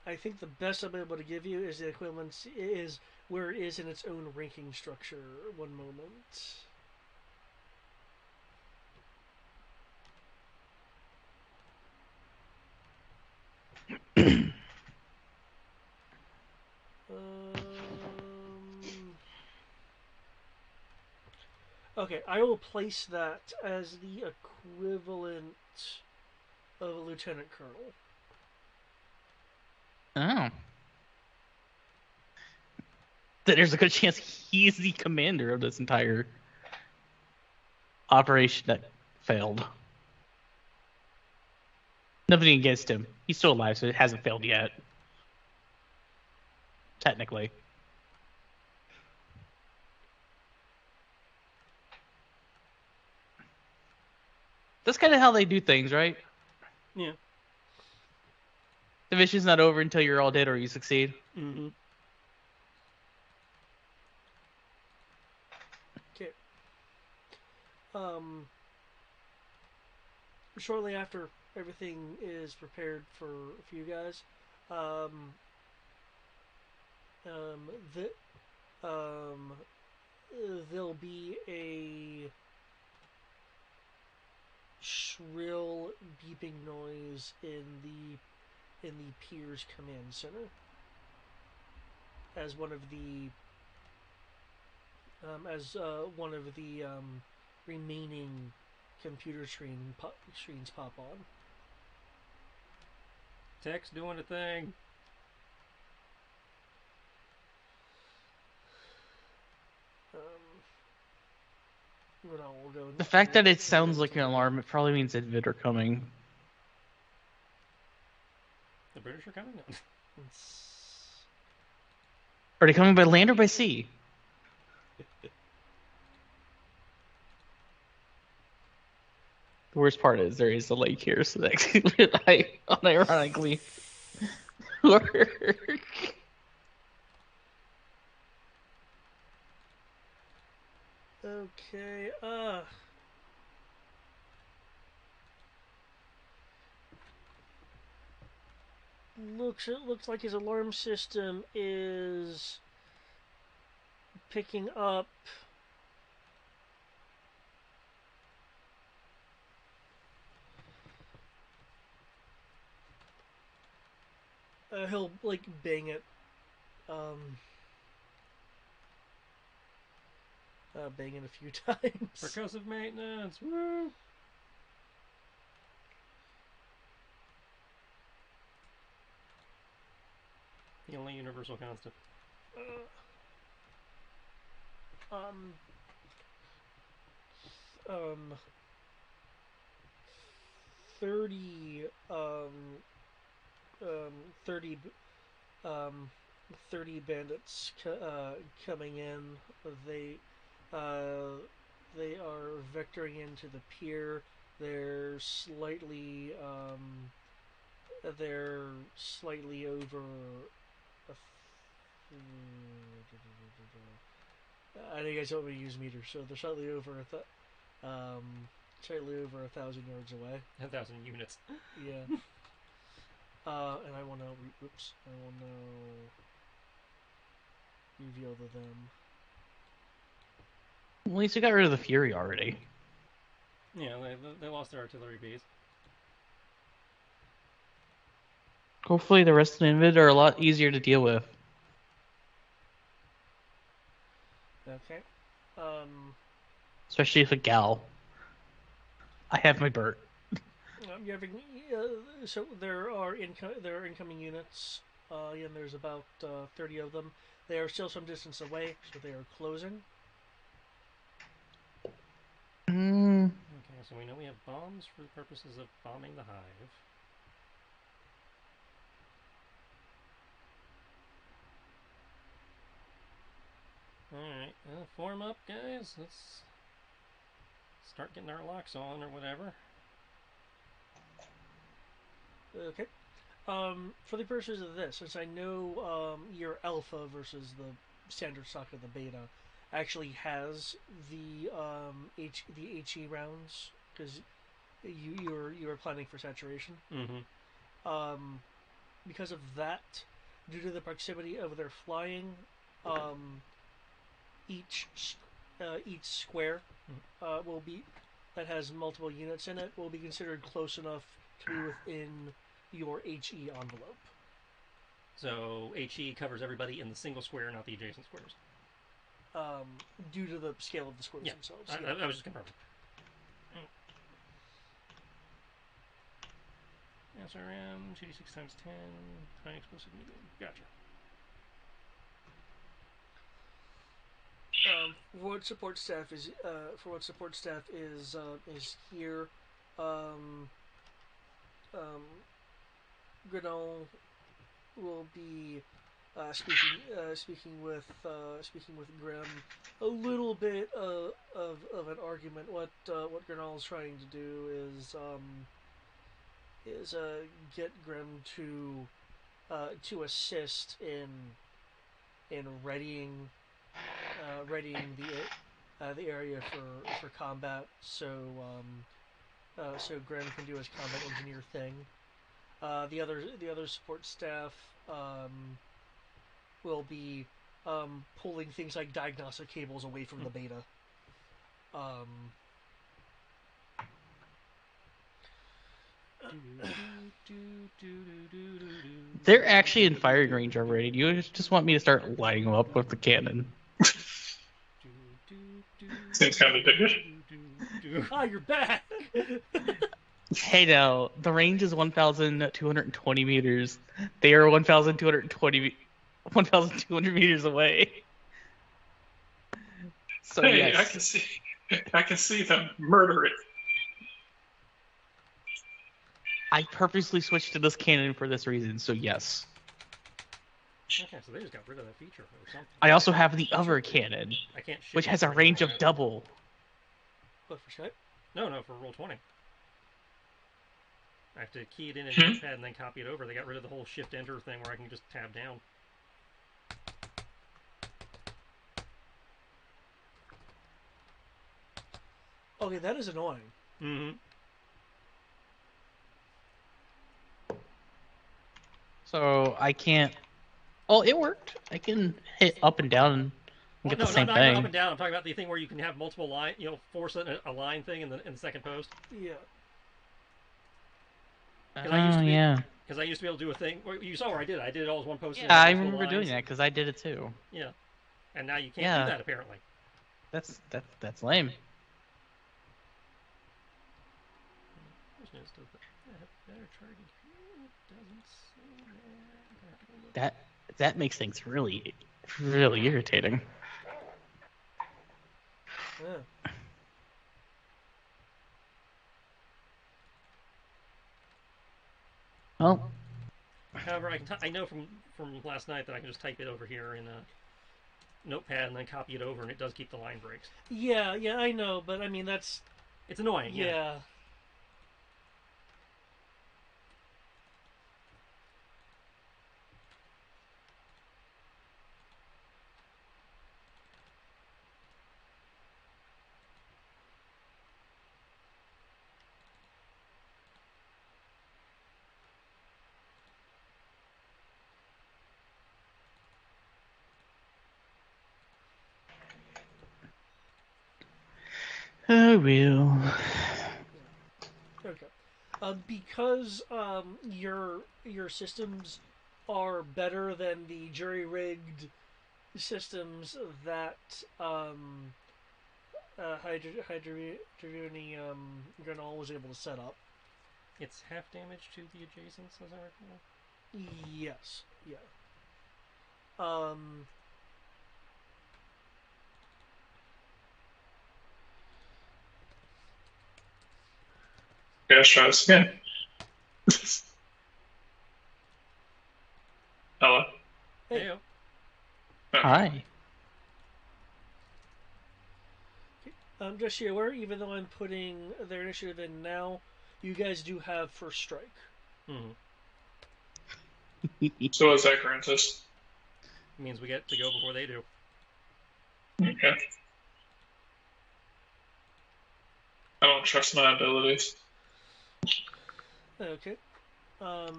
I think the best I'll be able to give you is the equivalency is where it is in its own ranking structure. One moment. Okay, I will place that as the equivalent of a lieutenant colonel. Oh. There's a good chance he's the commander of this entire operation that failed. Nothing against him. He's still alive, so it hasn't failed yet. Technically. That's kind of how they do things, right? Yeah. The mission's not over until you're all dead or you succeed. Mm-hmm. Okay. Shortly after everything is prepared for you guys, the, there'll be a shrill beeping noise in the Piers Command Center as one of the remaining computer screens pop on. Tech's doing a thing. Grinnell will go. The fact that it sounds like an alarm, it probably means Invid are coming. The British are coming? No. Are they coming by land or by sea? The worst part is there is a lake here, so that unironically work. Okay, it looks like his alarm system is picking up he'll like bang it bang it a few times. Percussive maintenance. Woo! The only universal constant. Um, um, 30, um, 30, 30 bandits coming in. They, they are vectoring into the pier. They're slightly over. I know you guys don't want me to use meters, so they're slightly over slightly over 1,000 yards away. 1,000 units. Yeah. And I want to. Oops. I want to reveal to them. At least we got rid of the Fury already. Yeah, they lost their artillery base. Hopefully the rest of the Invid are a lot easier to deal with. Okay. Especially if a gal. I have my Bert. You having, so there are incoming units. And there's about 30 of them. They are still some distance away, so they are closing. Okay, so we know we have bombs for the purposes of bombing the hive. Alright, form up, guys. Let's start getting our locks on or whatever. Okay. For the purposes of this, since I know your alpha versus the standard stock of the beta actually has the HE rounds because you were planning for saturation. Mm-hmm. Because of that, due to the proximity of their flying, each square will be that has multiple units in it will be considered close enough to be within your HE envelope. So HE covers everybody in the single square, not the adjacent squares. Due to the scale of the squares themselves. I was just confirming. SRM, 2d6 times 10, high explosive medium. Gotcha. For what support staff is here, Grinnell will be speaking with Grim a little bit of an argument. What Grinnell is trying to do is get Grim to assist in readying the area for combat, so Grim can do his combat engineer thing. The other support staff will be pulling things like diagnostic cables away from the beta. They're actually in firing range already. Do you just want me to start lighting them up with the cannon? Seems kind of addictive. Ah, you're back! Hey now, the range is 1,220 meters. They are 1,200 meters away. So Hey, yes. I can see. I can see them murder it. I purposely switched to this cannon for this reason, so yes. Okay, so they just got rid of that feature or something. I also have the other cannon, I can't ship which it has a right range now. of double. What, for Skype? No, for Roll20. I have to key it in Hmm. Notepad and then copy it over. They got rid of the whole Shift-Enter thing where I can just tab down. Okay, that is annoying. Mm-hmm. So I can't. Oh, it worked. I can hit up and down and Well, get no, the same not thing. up and down. I'm talking about the thing where you can have multiple line, force a line thing in the second post. Yeah. Because I used to be, yeah. Because I used to be able to do a thing. Well, you saw where I did it. I did it all as one post. Yeah, I remember doing that because I did it too. Yeah, and now you can't Yeah. do that apparently. That's lame. That makes things really, really irritating. Yeah. Well, However, I know from last night that I can just type it over here in a Notepad and then copy it over, and it does keep the line breaks. Yeah, I know, but I mean that's It's annoying. yeah. oh well. Okay. Because your systems are better than the jury rigged systems that Hydroni Granol was able to set up. It's half damage to the adjacents, as I recall. Yes. Yeah. Yeah, let's try this again. Hello. Hey. Heyo. Okay. Hi. Just so you're aware, even though I'm putting their initiative in now, you guys do have first strike. Mm-hmm. So what's that grant us? It means we get to go before they do. Okay. I don't trust my abilities. Okay. By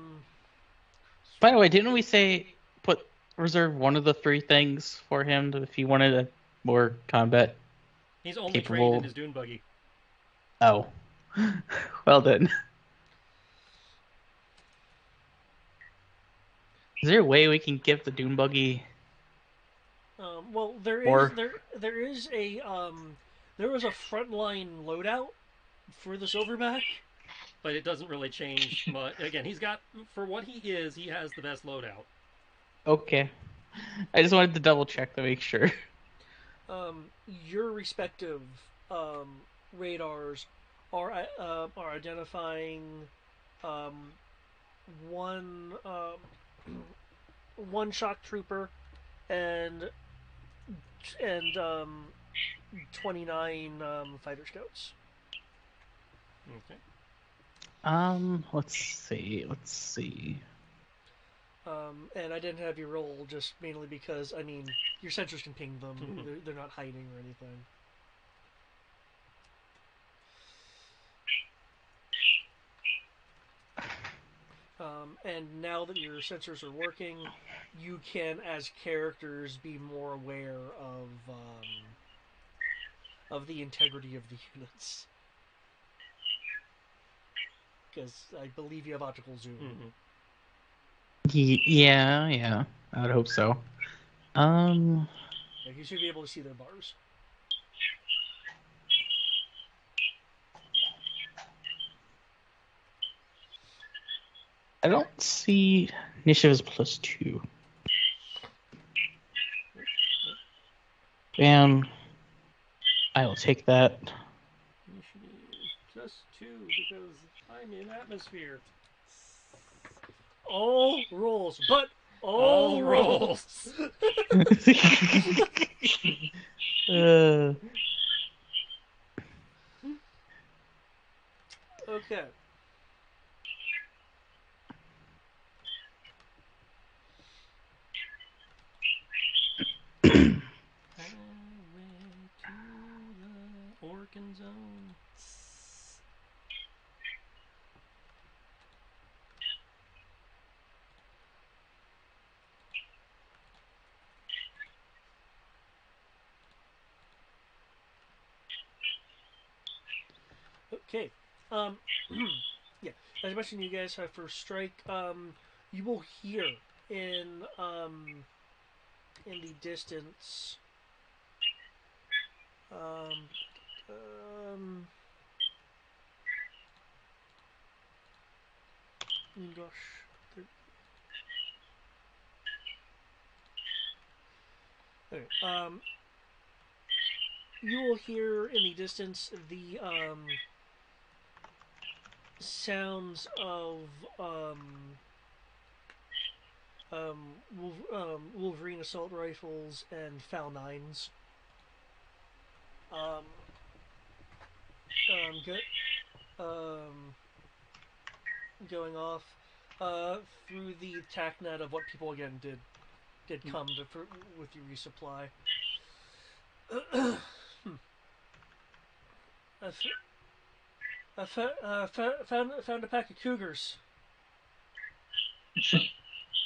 the way, didn't we say reserve one of the three things for him if he wanted a more combat? He's only Capable. trained in his dune buggy. Oh, well then. Is there a way we can give the dune buggy? Well, there Or- is a there was a frontline loadout for the Silverback. But it doesn't really change much. Again, he's got, for what he is, he has the best loadout. Okay, I just wanted to double check to make sure. Your respective radars are identifying one one shock trooper and 29 fighter scouts. Okay. Let's see. And I didn't have you roll just mainly because I mean your sensors can ping them. Mhm. They're not hiding or anything. And now that your sensors are working, you can, as characters, be more aware of the integrity of the units. Because I believe you have optical zoom. Mm-hmm. Yeah, I would hope so. Like you should be able to see their bars. I don't see initiatives +2. Bam. I will take that. Initiative +2 because I'm in atmosphere. All rolls, but all All rolls. uh, Okay. Highway to the Orkin Zone. Okay. Yeah. As I mentioned, you guys have first strike. You will hear in the distance. Gosh. Okay, you will hear in the distance the sounds of Wolverine assault rifles and FAL 9s. Good. Going off through the tac net of what people again did come to with your resupply. Found a pack of cougars.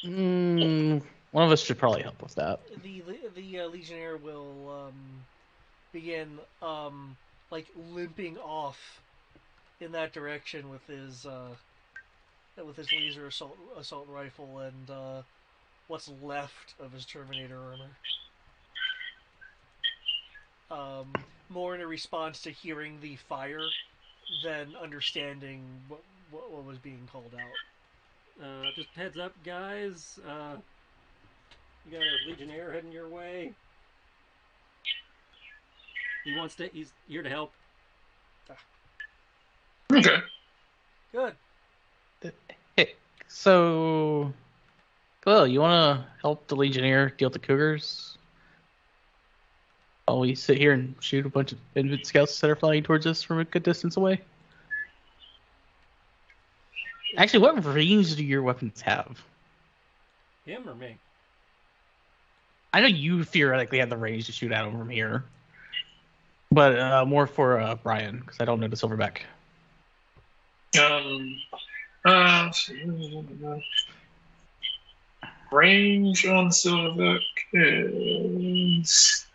one of us should probably help with that. The Legionnaire will begin like limping off in that direction with his laser assault rifle and what's left of his Terminator armor. More in a response to hearing the fire than understanding what was being called out. Just heads up, guys. You got a Legionnaire heading your way. He's here to help. Okay. Good. Hey, so, Khalil, you want to help the Legionnaire deal with the cougars? While we sit here and shoot a bunch of Invent scouts that are flying towards us from a good distance away? Actually, what range do your weapons have? Him or me? I know you theoretically have the range to shoot at him from here. But more for Brian, because I don't know the Silverback. Range on Silverback is.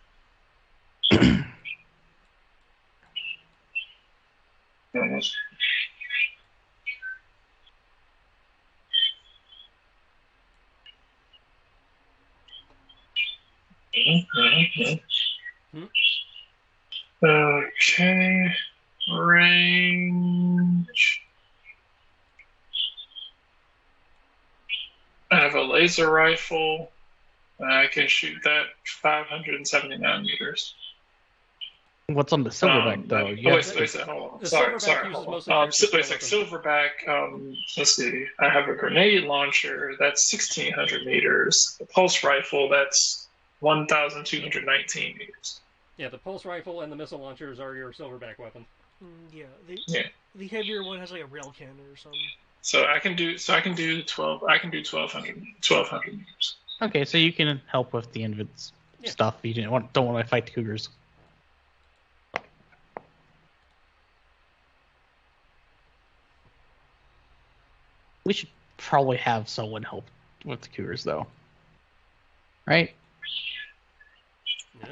Okay, range. I have a laser rifle. I can shoot that 579 meters. What's on the Silverback, though? Wait, hold on. The Sorry, Silverback hold uses on. mostly Silverback, let's see. I have a grenade launcher, that's 1,600 meters. A pulse rifle, that's 1,219 meters. Yeah, the pulse rifle and the missile launchers are your Silverback weapon. The heavier one has like a rail cannon or something. So I can do 1,200 meters. Okay, so you can help with the Invents stuff. You don't want to fight the cougars. We should probably have someone help with the cougars, though. Right? Yeah.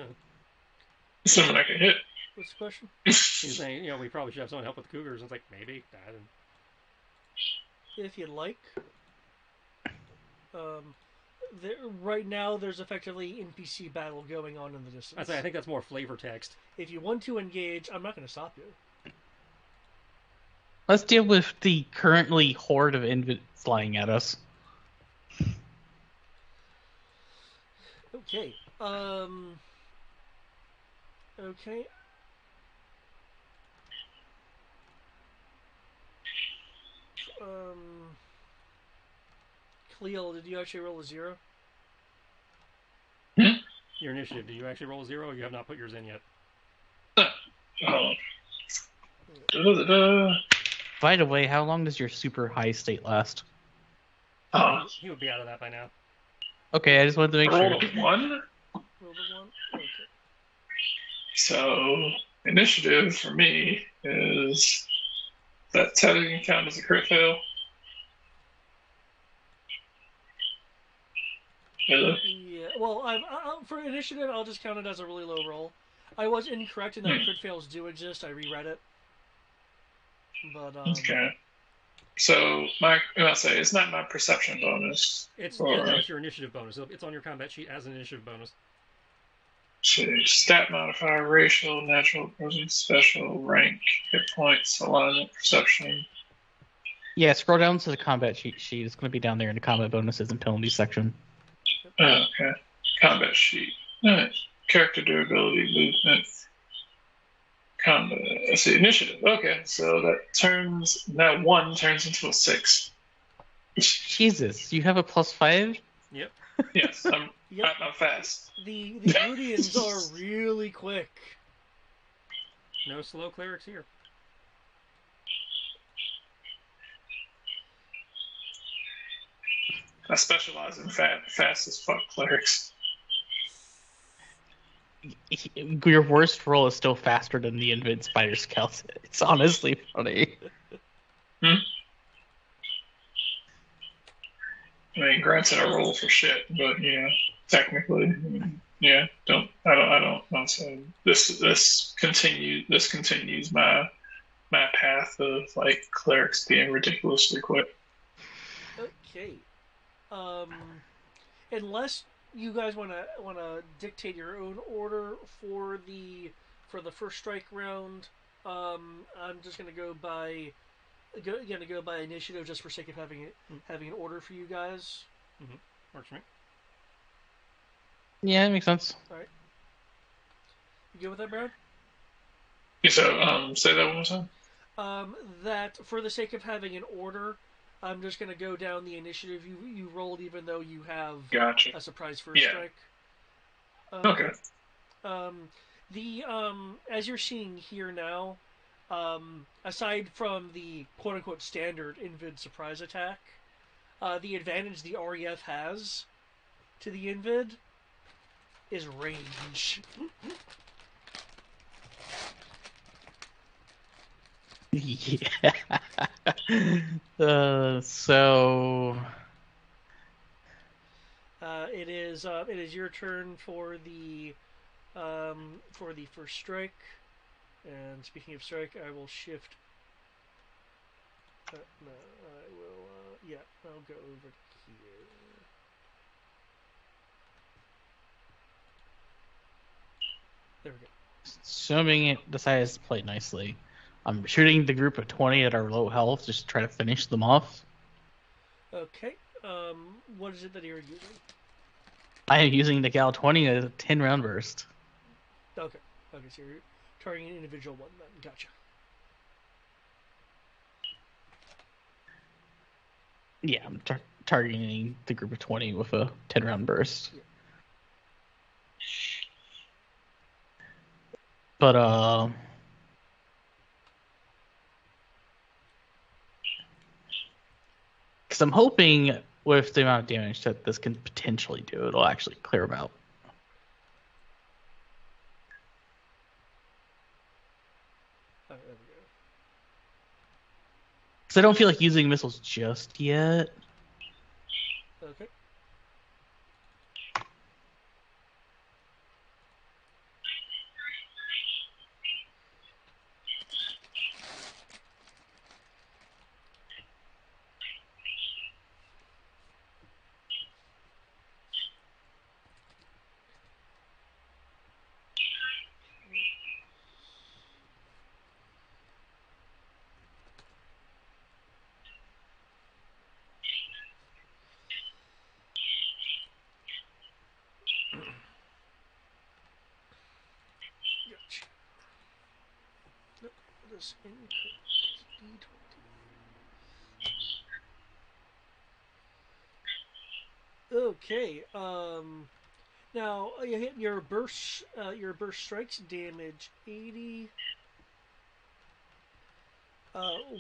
Someone I can hit. What's the question? He's saying, we probably should have someone help with the cougars. And it's like, maybe. If you'd like. Right now, there's effectively NPC battle going on in the distance. I think that's more flavor text. If you want to engage, I'm not going to stop you. Let's deal with the currently horde of Invents flying at us. Okay. Okay. Cleo, did you actually roll a 0? Your initiative. Do you actually roll a 0, or you have not put yours in yet? Oh. Da-da-da-da. By the way, how long does your super high state last? Oh, He would be out of that by now. Okay, I just wanted to make I sure. rolled a 1. Roll the 1? Okay. So initiative for me is that technically count as a crit fail. Really? Yeah, well, for initiative, I'll just count it as a really low roll. I was incorrect in that crit fails do exist. I reread it. But, Okay. So I'll say it's not my perception bonus. It's Or no, it's your initiative bonus. It's on your combat sheet as an initiative bonus. stat modifier, racial, natural, presence, special, rank, hit points, alignment, perception. Yeah, scroll down to the combat sheet. It's going to be down there in the combat bonuses and penalties section. Oh, okay. Combat sheet. Alright. Character durability, movement. Combat. Let's see, initiative. Okay, so that 1 turns into a 6. Jesus, you have a +5? Yep. Yes, I'm fast. the Rudians are really quick. No slow clerics here. I specialize in fast as fuck clerics. Your worst roll is still faster than the Invid Spider Scout. It's honestly funny. I mean, granted, I roll for shit, but technically, I don't. So this continues my path of like clerics being ridiculously quick. Okay. Unless you guys wanna dictate your own order for the first strike round, I'm just gonna go by initiative just for sake of having an order for you guys. Works for me. Yeah, that makes sense. All right. You good with that, Brad? So say that one more time. That for the sake of having an order, I'm just gonna go down the initiative you rolled, even though you have Gotcha. a surprise first strike. Okay. As you're seeing here now, aside from the quote-unquote standard Invid surprise attack, the advantage the REF has to the Invid is range. Yeah. It is your turn for the first strike. And speaking of strike, I will shift. No, I will. Yeah, I'll go over here. There we go. Assuming it decides to play nicely, I'm shooting the group of 20 that are low health just to try to finish them off. Okay. What is it that you're using? I am using the Gal 20 as a 10 round burst. Okay. Okay, so you're targeting an individual one then. Gotcha. Yeah, I'm targeting the group of 20 with a 10 round burst. Yeah. But, because I'm hoping with the amount of damage that this can potentially do, it'll actually clear them out. There we go. Because I don't feel like using missiles just yet. Okay. Gotcha. Nope. This incorrect. D20. Okay. Now you hit your burst strikes damage 80.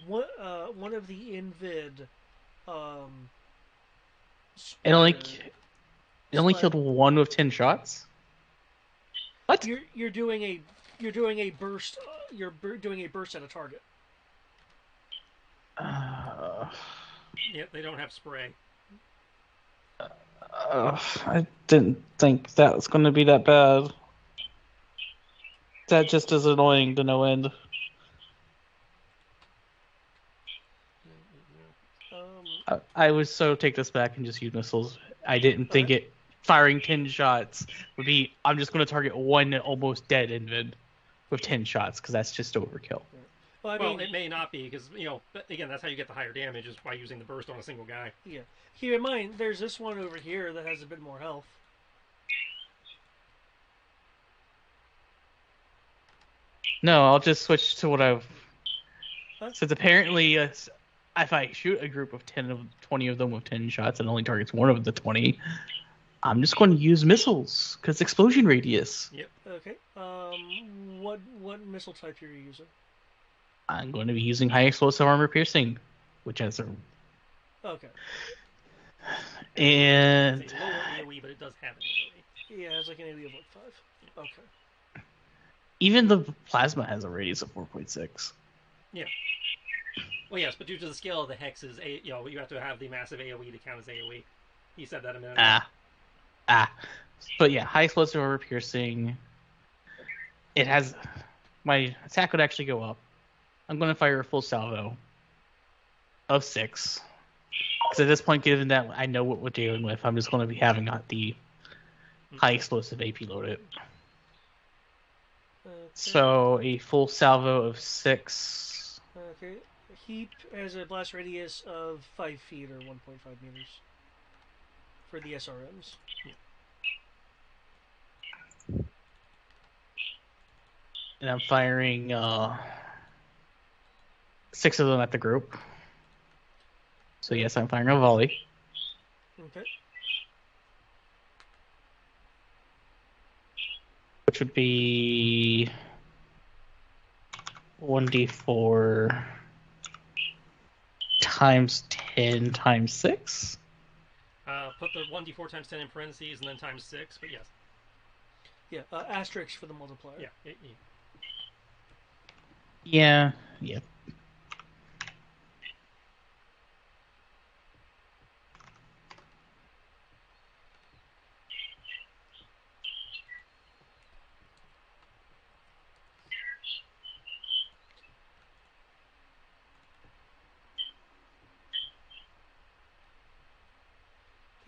One of the invid um, It only spear it only sla- killed one with 10 shots. What? you're doing a burst. Doing a burst at a target. Yeah, they don't have spray. I didn't think that was going to be that bad. That just is annoying to no end. I would so take this back and just use missiles. I didn't think it firing 10 shots would be. I'm just going to target one almost dead invid with 10 shots because that's just overkill. Well, I Well, mean, it may not be because but again, that's how you get the higher damage is by using the burst on a single guy. yeah. Keep in mind, there's this one over here that has a bit more health. No, I'll just switch to what I've. Huh? Since apparently, if I shoot a group of 20 of them with 10 shots and only targets one of the 20, I'm just going to use missiles because explosion radius. Yep. Okay. What missile type are you using? I'm going to be using high explosive armor piercing, which has a. Okay. And It's a lower AoE, but it does have an AoE. Yeah, it has like an AoE of like 5. Okay. even the plasma has a radius of 4.6. Yeah. Well, yes, but due to the scale of the hexes, you have to have the massive AoE to count as AoE. He said that a minute ago. But yeah, high explosive armor piercing. It has my attack would actually go up. I'm going to fire a full salvo of 6. Because at this point, given that I know what we're dealing with, I'm just going to be having the high explosive AP loaded. Okay. So a full salvo of 6. Okay. Heap has a blast radius of 5 feet or 1.5 meters for the SRMs. And I'm firing 6 of them at the group. So yes, I'm firing a volley. Okay. Which would be 1d4 times 10 times 6. Put the 1d4 times 10 in parentheses and then times 6, but yes. Yeah, asterisk for the multiplier. Yeah.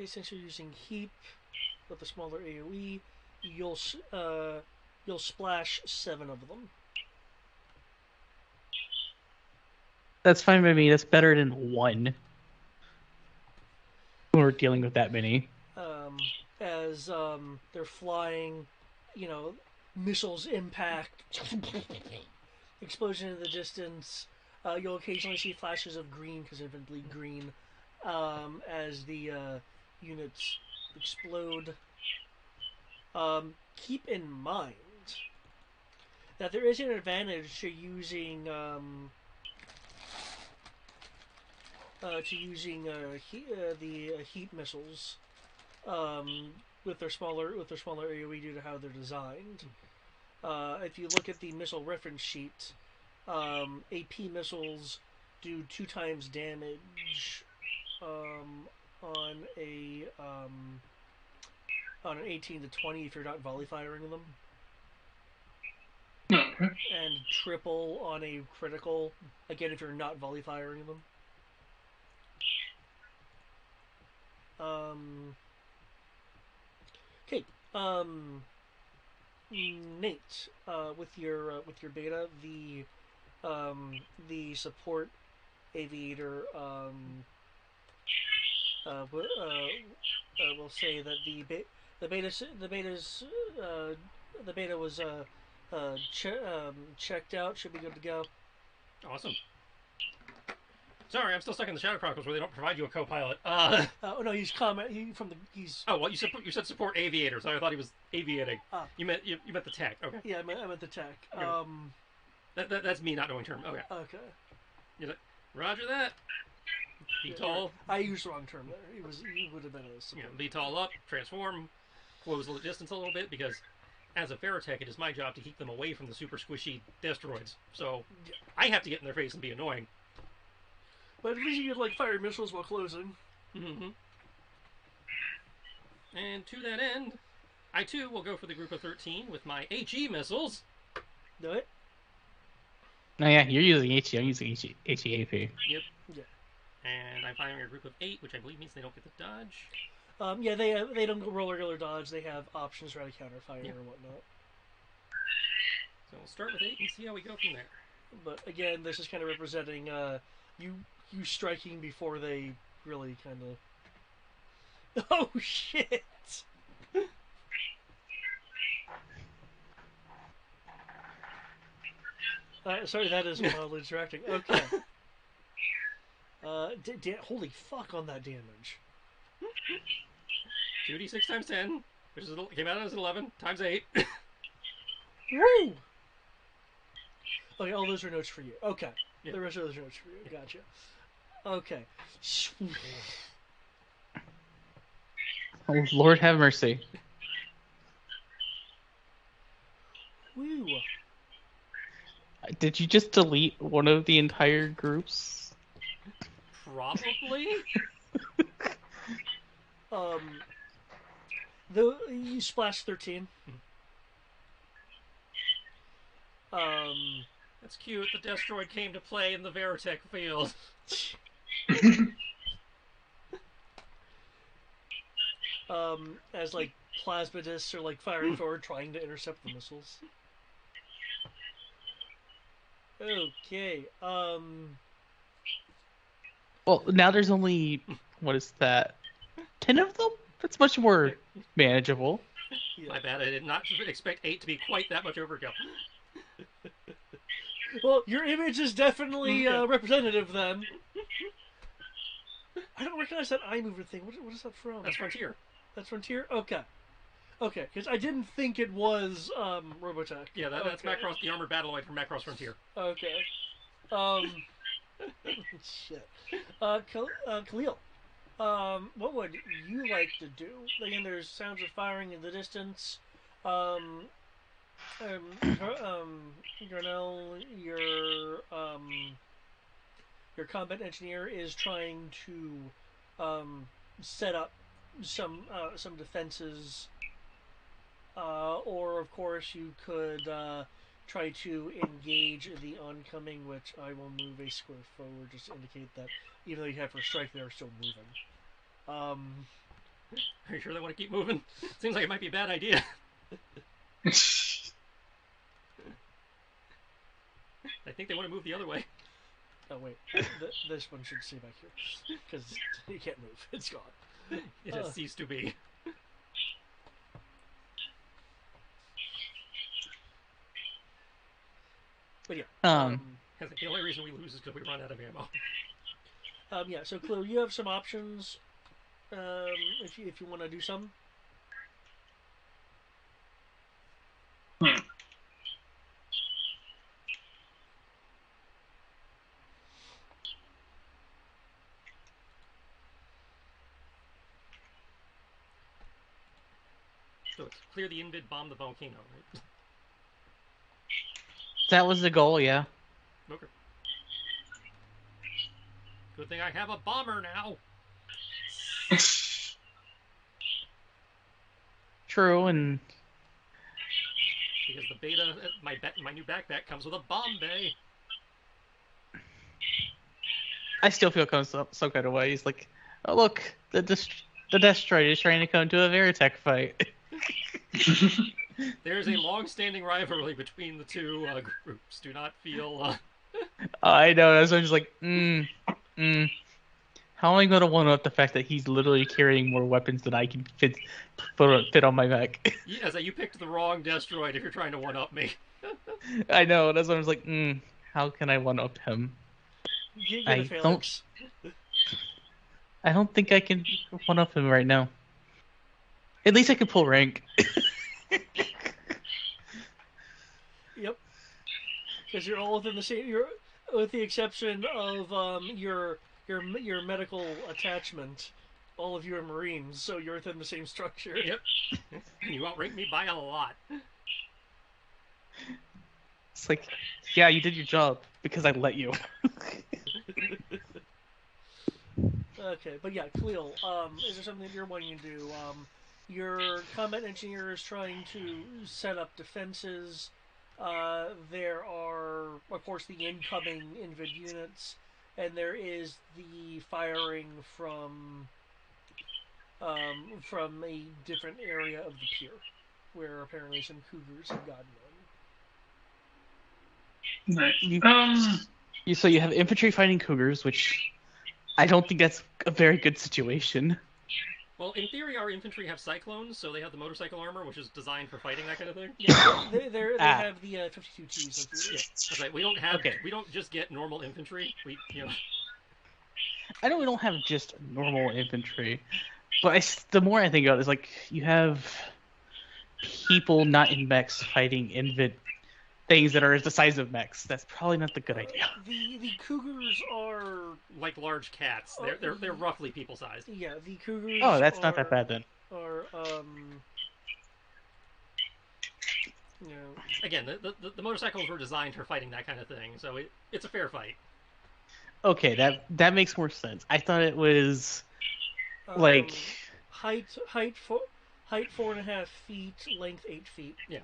Okay, since you're using heap with a smaller AoE, you'll splash 7 of them. That's fine by me. That's better than 1. We're dealing with that many. As they're flying, missiles impact, explosion in the distance. You'll occasionally see flashes of green, because infinitely green, as the units explode. Keep in mind that there is an advantage to using the heat missiles with their smaller AoE due to how they're designed. If you look at the missile reference sheet, AP missiles do 2 times damage on an 18 to 20 if you're not volley firing them, and triple on a critical again if you're not volley firing them. Okay. Nate, with your beta, the support aviator will say that the beta was checked out, should be good to go. Awesome. Sorry, I'm still stuck in the Shadow Chronicles where they don't provide you a co-pilot. Oh no, he's comment. He's. Oh well, you said support aviators. I thought he was aviating. Ah. You meant the tech. Okay. Yeah, I meant the tech. Okay. That's me not knowing term. Okay. Okay. You're like, Roger that. VTOL. I used the wrong term there. He would have been a support. VTOL up, transform, close the distance a little bit because as a Veritech, it is my job to keep them away from the super squishy destroids. So I have to get in their face and be annoying. But at least you could fire missiles while closing. Mm-hmm. And to that end, I too will go for the group of 13 with my HE missiles. Do it. No, yeah, you're using HE. I'm using HEAP. Yep. Yeah. And I'm firing a group of 8, which I believe means they don't get the dodge. Yeah, they don't roll regular dodge. They have options to counter fire or whatnot. So we'll start with 8 and see how we go from there. But again, this is kind of representing you striking before they really kind of. Oh shit! Sorry, that is mildly distracting. Okay. Holy fuck on that damage. 2d6 times 10, which is came out as 11 times 8. Woo! Okay, all those are notes for you. Okay. Yeah. The rest of those are notes for you. Gotcha. Okay. Oh, Lord have mercy. Woo! Did you just delete one of the entire groups? Probably. You splash 13. That's cute. The Destroid came to play in the Veritech field. As plasma discs are firing forward, trying to intercept the missiles. Okay. Well, now there's only, what is that, 10 of them? That's much more manageable. Yeah. My bad. I did not expect 8 to be quite that much overkill. Well, your image is definitely representative then. I don't recognize that eye mover thing. What is that from? That's Frontier. That's Frontier? Okay. Okay, because I didn't think it was Robotech. Yeah, that's Macross, the armored battleoid from Macross Frontier. Okay. Shit. Khalil, what would you like to do? Again, there's sounds of firing in the distance. Darnell, your combat engineer is trying to set up some defenses, or of course you could try to engage the oncoming, which I will move a square forward just to indicate that even though you have first strike, they are still moving. Are you sure they want to keep moving? Seems like it might be a bad idea. I think they want to move the other way. Oh wait, this one should stay back here because it can't move. It's gone. It has ceased to be. But yeah. The only reason we lose is because we run out of ammo. Yeah. So, Khalil, you have some options. If you want to do some. So it's clear the invid, bomb the volcano, right? That was the goal, yeah. Okay. Good thing I have a bomber now. True, and because the beta, my new backpack comes with a bomb bay. I still feel some kind of way. He's like, oh look, the Destroyer is trying to come to a Veritech fight. There's a long-standing rivalry between the two groups. Do not feel. I know. So I'm just like, How am I going to one-up the fact that he's literally carrying more weapons than I can fit on my mech? Yes, you picked the wrong Destroid if you're trying to one-up me. I know. That's why I was like, how can I one-up him? Get a I don't. phalanx. I don't think I can one up him right now. At least I can pull rank. Yep. Because you're all within the same. You're with the exception of your medical attachment. All of you are Marines, so you're within the same structure. Yep. And you outrank me by a lot. It's like, yeah, you did your job because I let you. Okay, but yeah, Khalil, is there something that you're wanting to do? Your combat engineer is trying to set up defenses. There are, of course, the incoming Invid units, and there is the firing from a different area of the pier, where apparently some cougars have gotten in. Right. So you have infantry fighting cougars, which I don't think that's a very good situation. Well, in theory, our infantry have cyclones, so they have the motorcycle armor, which is designed for fighting that kind of thing. Yeah, they have the 52Ts. Yeah, that's right. We don't just get normal infantry. I know we don't have just normal infantry, but the more I think about it, it's like you have people not in mechs fighting invid things that are the size of mechs. That's probably not the good idea. The cougars are like large cats. They're roughly people sized. Yeah, the cougars. Oh, that's not that bad then. Are Again, the motorcycles were designed for fighting that kind of thing, so it's a fair fight. Okay, that makes more sense. I thought it was like height 4.5 feet, length 8 feet. Yeah.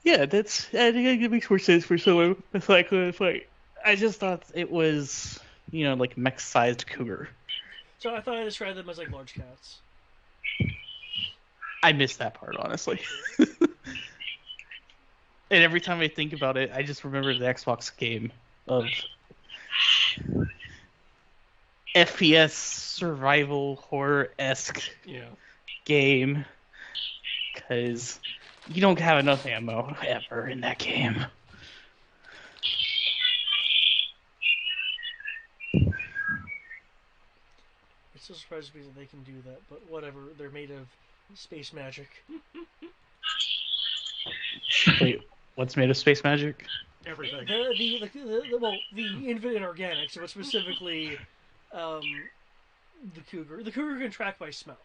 Yeah, I think it makes more sense for someone with cyclone fight. I just thought it was, like mech-sized cougar. So I thought I described them as like large cats. I missed that part, honestly. And every time I think about it, I just remember the Xbox game of FPS survival horror-esque game. Because you don't have enough ammo ever in that game. It still surprises me that they can do that, but whatever. They're made of space magic. Wait, what's made of space magic? Everything. The infinite organics, but specifically, the cougar. The cougar can track by smell.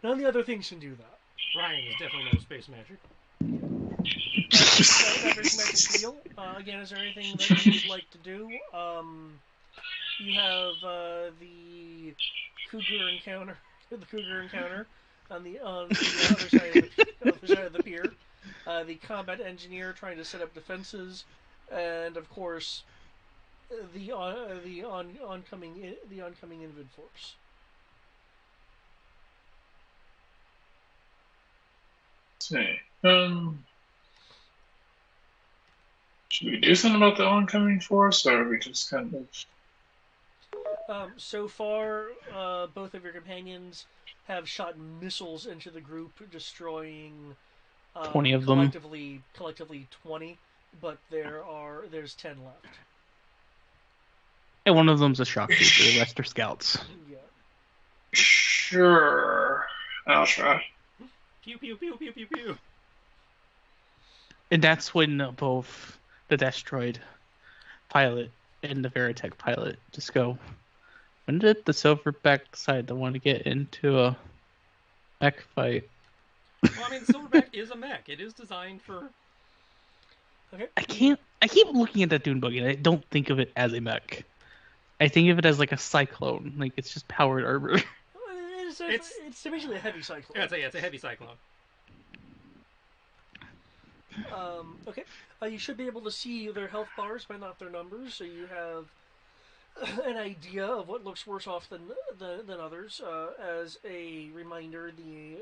None of the other things can do that. Ryan is definitely made of space magic. Again, is there anything that you would like to do? You have the cougar encounter. The cougar encounter on the other side of the pier. The combat engineer trying to set up defenses, and of course, the oncoming invid force. See. Should we do something about the oncoming force, or are we just kind of... So far, both of your companions have shot missiles into the group, destroying 20 of them. Collectively 20, but there's 10 left. And one of them's a shock trooper, the rest are scouts. Yeah. Sure. I'll try. Pew, pew, pew, pew, pew, pew. And that's when both the Destroid pilot and the Veritech pilot just go, when did the Silverback decide to want to get into a mech fight? Well, I mean, the Silverback is a mech. It is designed for... Okay. I keep looking at that Dune Buggy and I don't think of it as a mech. I think of it as like a cyclone. Like, it's just powered armor. It's basically a heavy cyclone. Yeah, it's a heavy cyclone. Okay. You should be able to see their health bars, but not their numbers, so you have an idea of what looks worse off than others. As a reminder, the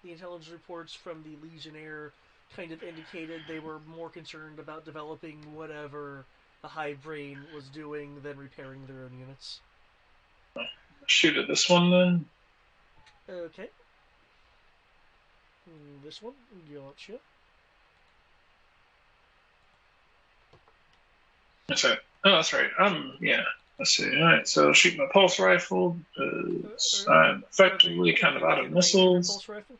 intelligence reports from the Legionnaire kind of indicated they were more concerned about developing whatever the Hive Brain was doing than repairing their own units. Shoot at this one then. Okay. This one, gotcha. That's it. Oh, that's right. Yeah. Let's see. All right. So shoot my pulse rifle. I'm effectively kind of Are out they of in range of your missiles. pulse rifle?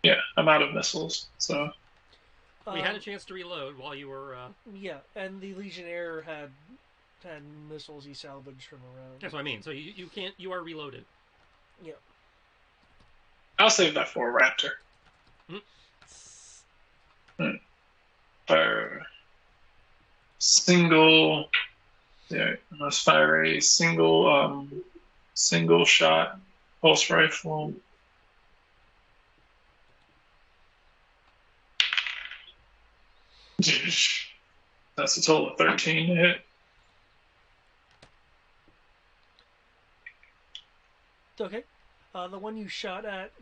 Yeah, I'm out of missiles. So We had a chance to reload while you were. Yeah, and the Legionnaire had missiles he salvaged from around. That's what I mean. So you can't. You are reloaded. Yeah. I'll save that for a raptor. Fire single. Yeah, let's fire a single shot pulse rifle. That's a total of 13 to hit. Okay. The one you shot at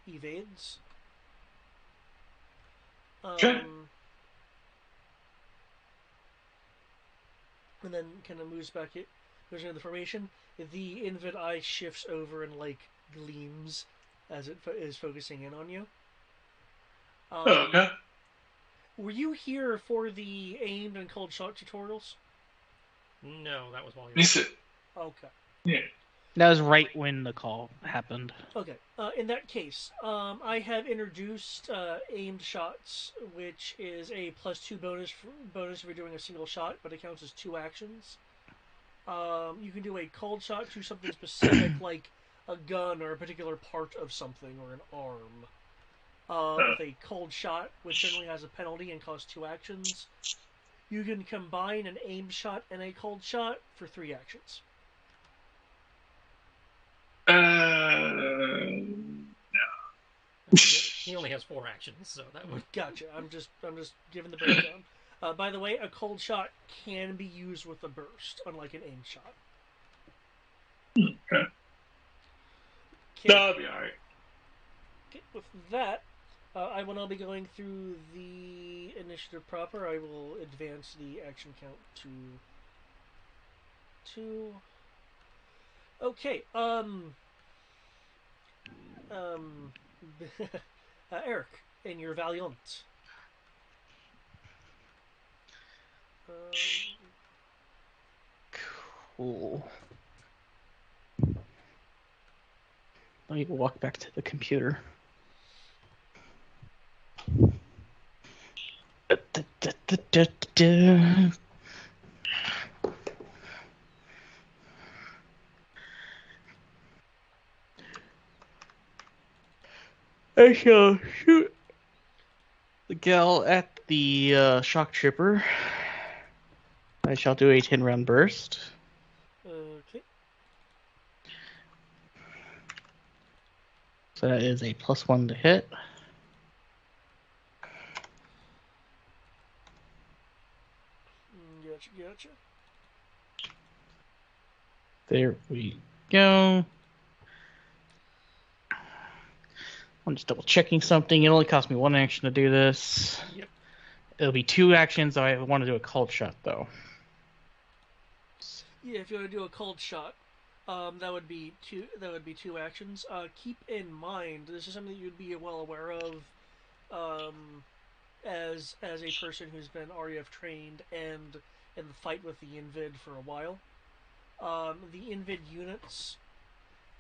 evades. Okay. And then kind of moves back. Goes into the formation. The Invid eye shifts over and like gleams as it is focusing in on you. Okay. Were you here for the aimed and cold shot tutorials? No, that was while you You were. said, Okay. yeah. That was right when the call happened. Okay. In that case, I have introduced aimed shots, which is a +2 bonus if you're doing a single shot, but it counts as 2 actions. You can do a cold shot to something specific, like a gun or a particular part of something or an arm. With a cold shot, which generally has a penalty and costs 2 actions, you can combine an aimed shot and a cold shot for 3 actions. He only has 4 actions, so that would. Gotcha. I'm just giving the breakdown. By the way, a cold shot can be used with a burst, unlike an aimed shot. Okay. That'll be alright. Okay, with that, I will now be going through the initiative proper. I will advance the action count to 2. Okay, Eric, in your Valiant. Cool. Let me walk back to the computer. I shall shoot the gal at the shock trooper. I shall do a 10-round burst. Okay. So that is a +1 to hit. Gotcha. There we go. I'm just double checking something. It only cost me 1 action to do this. Yep. It'll be 2 actions. I want to do a cold shot though. Yeah, if you want to do a cold shot, that would be 2. That would be 2 actions. Keep in mind, this is something that you'd be well aware of, as a person who's been REF trained and in the fight with the Invid for a while. The Invid units,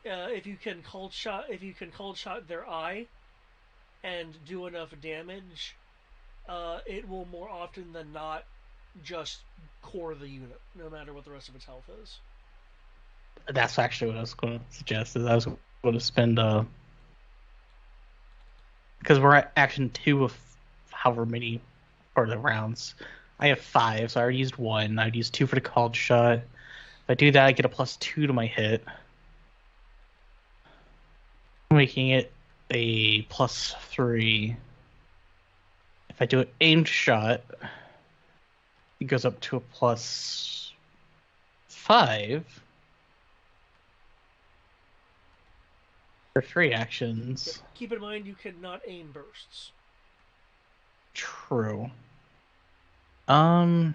if you can cold shot their eye, and do enough damage, it will more often than not just core the unit, no matter what the rest of its health is. That's actually what I was going to suggest. Is I was going to spend because we're at action 2 of however many for the rounds. I have 5, so I already used 1. I'd use 2 for the cold shot. If I do that, I get a +2 to my hit, making it a +3. If I do an aimed shot, it goes up to a +5 for 3 actions. Yep. Keep in mind you cannot aim bursts. True. I'll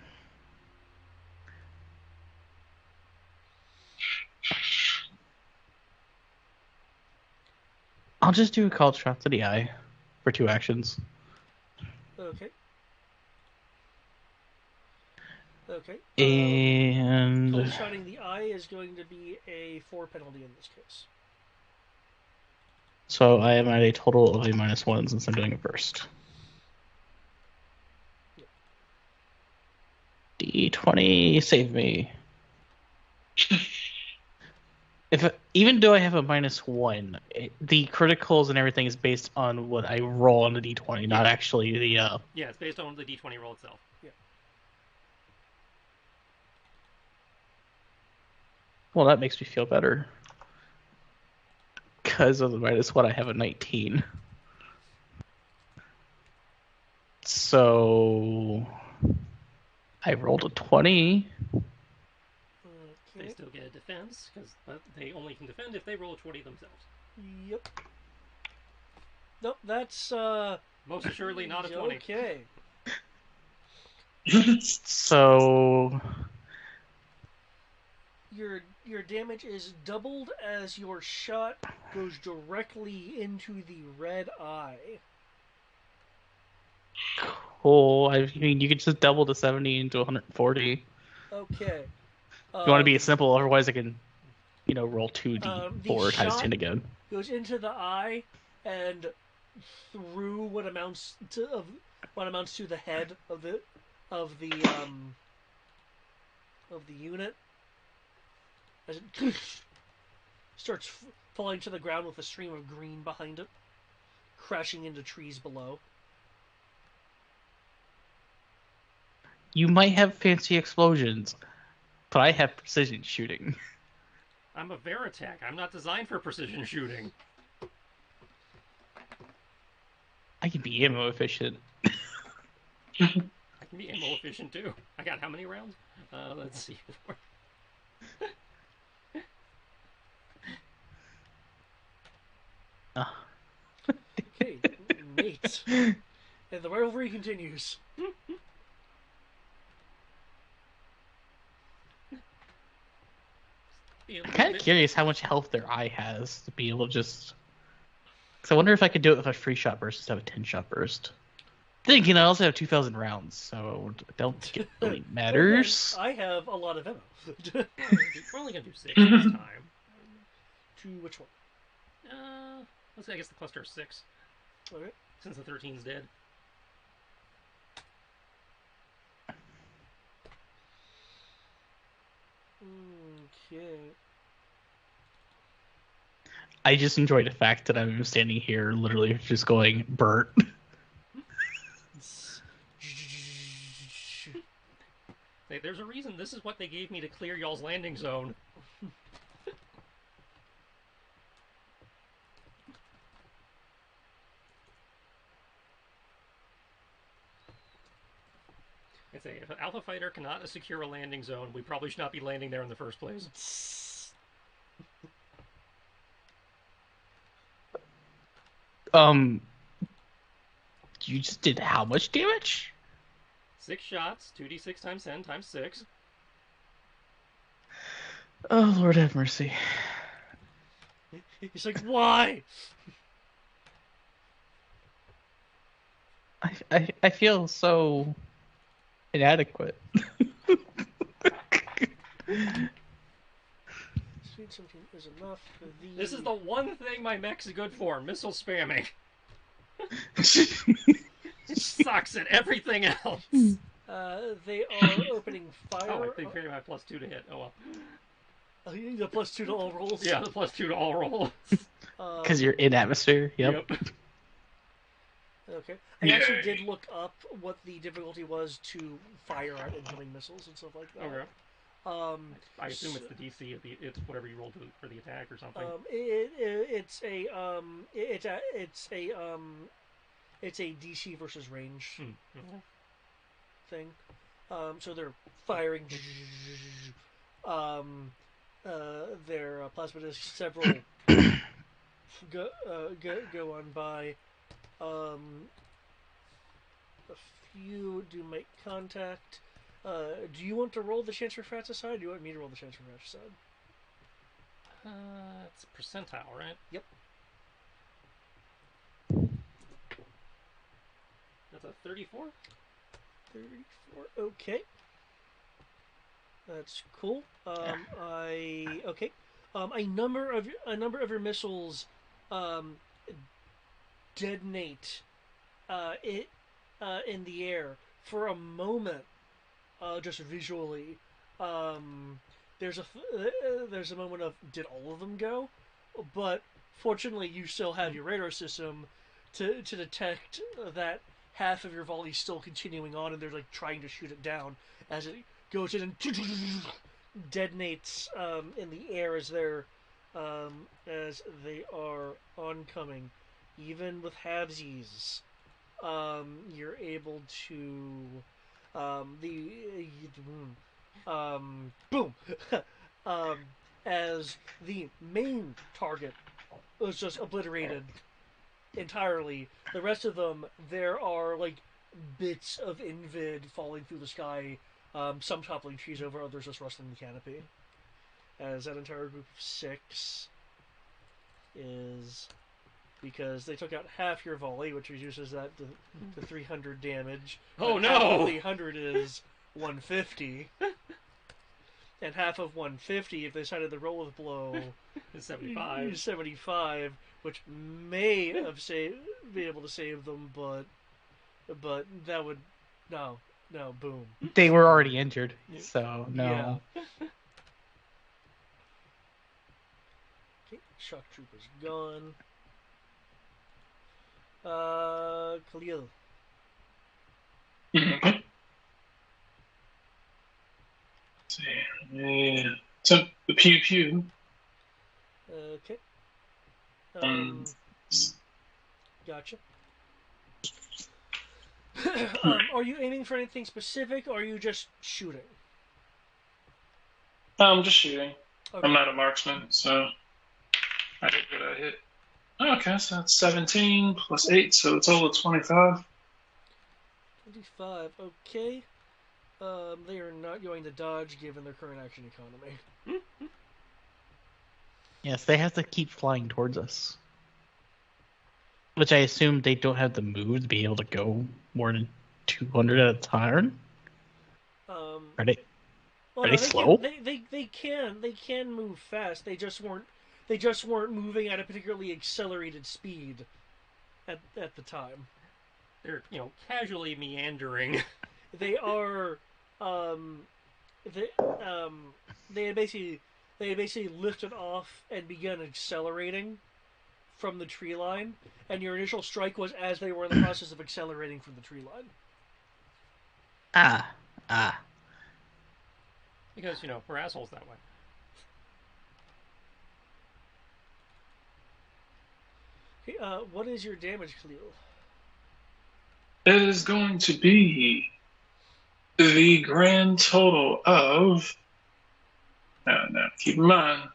just do a cold shot to the eye for 2 actions. Okay. Okay. And Cold shining the eye is going to be a 4 penalty in this case. so I am at a total of a -1 since I'm doing it first. Yep. D20, save me. Even though I have a -1, the criticals and everything is based on what I roll on the D20, not actually the. Yeah, it's based on the D20 roll itself. Well, that makes me feel better. Because of the -1, I have a 19. So I rolled a 20. They Okay. still get a defense, but they only can defend if they roll a 20 themselves. Yep. Nope, that's Most assuredly not a 20. Okay. So Your damage is doubled as your shot goes directly into the red eye. cool. I mean, you could just double the 70 into 140. Okay. If you want to be simple, otherwise I can, roll 2d4 times shot 10 again. goes into the eye and through what amounts to the head of the unit as it starts falling to the ground with a stream of green behind it, crashing into trees below. You might have fancy explosions, but I have precision shooting. I'm a Veritech. I'm not designed for precision shooting. I can be ammo efficient. I can be ammo efficient too. I got how many rounds? Let's see. Okay, neat. And the rivalry continues. I'm kind of curious how much health their eye has to be able to just. Because I wonder if I could do it with a free shot burst instead of a 10-shot burst. Thinking I also have 2,000 rounds, so I don't think it really matters. I have a lot of ammo. We're only gonna do 6 this time. To which one? Let's say I guess the cluster of 6. Okay. Since the 13's dead. Okay. I just enjoy the fact that I'm standing here literally just going, Bert. There's a reason this is what they gave me to clear y'all's landing zone. I'd say if an Alpha Fighter cannot secure a landing zone, we probably should not be landing there in the first place. You just did how much damage? 6 shots, 2d6 times 10 times 6. Oh, Lord have mercy. He's like, why? I feel so inadequate. Speed 17 is enough. This is the one thing my mech's good for, missile spamming. It sucks at everything else. They are opening fire. Oh, I think I have +2 to hit. Oh well. The +2 to all rolls. Yeah, the +2 to all rolls. Because you're in atmosphere. Yep. Okay. I actually did look up what the difficulty was to fire out incoming missiles and stuff like that. Okay. I assume it's the DC. It's whatever you roll for the attack or something. It's a DC versus range Mm-hmm. thing. So they're firing. Their plasma discs, several go on by. A few do make contact. Do you want to roll the chance for fratricide? Or do you want me to roll the chance for fratricide? It's a percentile, right? Yep. That's a 34? 34. Okay. That's cool. Okay. A number of your missiles um, detonate it in the air for a moment, just visually. Um, there's a moment of did all of them go, but fortunately you still have your radar system to detect that half of your volley is still continuing on, and they're like trying to shoot it down as it goes in and detonates in the air as they are oncoming. Even with halvesies, you're able to the boom um, as the main target was just obliterated entirely. The rest of them, there are like bits of invid falling through the sky, some toppling trees over, others just rustling the canopy. As that entire group of 6 is because they took out half your volley, which reduces that to 300 damage. Oh, But no! Half of the 100 is 150. And half of 150, if they decided to roll with blow, It's 75. 75, which may have be able to save them, but that would no boom. They were already injured, so no. Yeah. Okay, shock trooper's gone. Khalil. Okay. Let's see. Yeah. So the pew pew. Okay. Gotcha. Are you aiming for anything specific, or are you just shooting? I'm just shooting. Okay. I'm not a marksman, so I hit what I hit. Okay, so that's 17 plus 8, so a total of 25. 25. Okay. They are not going to dodge given their current action economy. Yes, they have to keep flying towards us. Which I assume they don't have the move to be able to go more than 200 at a time. Are they? Well, Are no, they slow? They can move fast. They just weren't moving at a particularly accelerated speed at the time. They're, casually meandering. They are they had basically lifted off and begun accelerating from the tree line, and your initial strike was as they were in the process of accelerating from the tree line. Ah. Because, we're assholes that way. Okay, what is your damage, Khalil? It is going to be the grand total of. Now, keep in mind,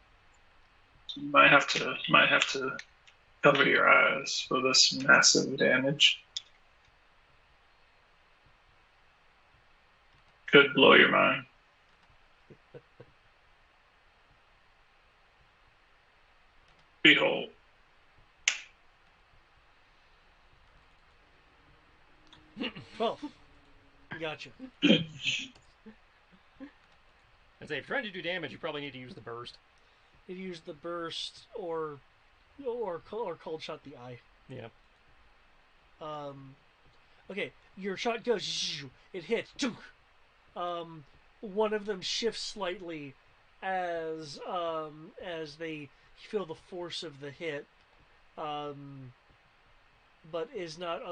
you might have to cover your eyes for this massive damage. Could blow your mind. Behold. Well, gotcha. I'd say if you're trying to do damage, you probably need to use the burst. You use the burst or cold shot the eye. Yeah. Okay, your shot goes. It hits. One of them shifts slightly as they feel the force of the hit, but is not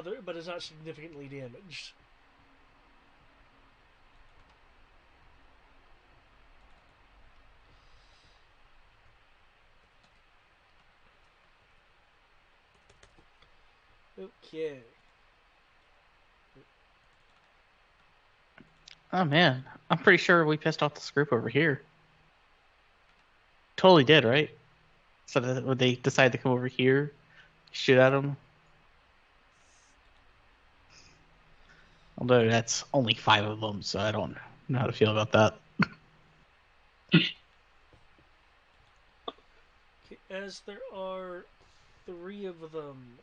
significantly damaged. Okay. Oh man, I'm pretty sure we pissed off this group over here. Totally did, right? So would they decide to come over here, shoot at them? Although that's only 5 of them, so I don't know how to feel about that. Okay, as there are 3 of them,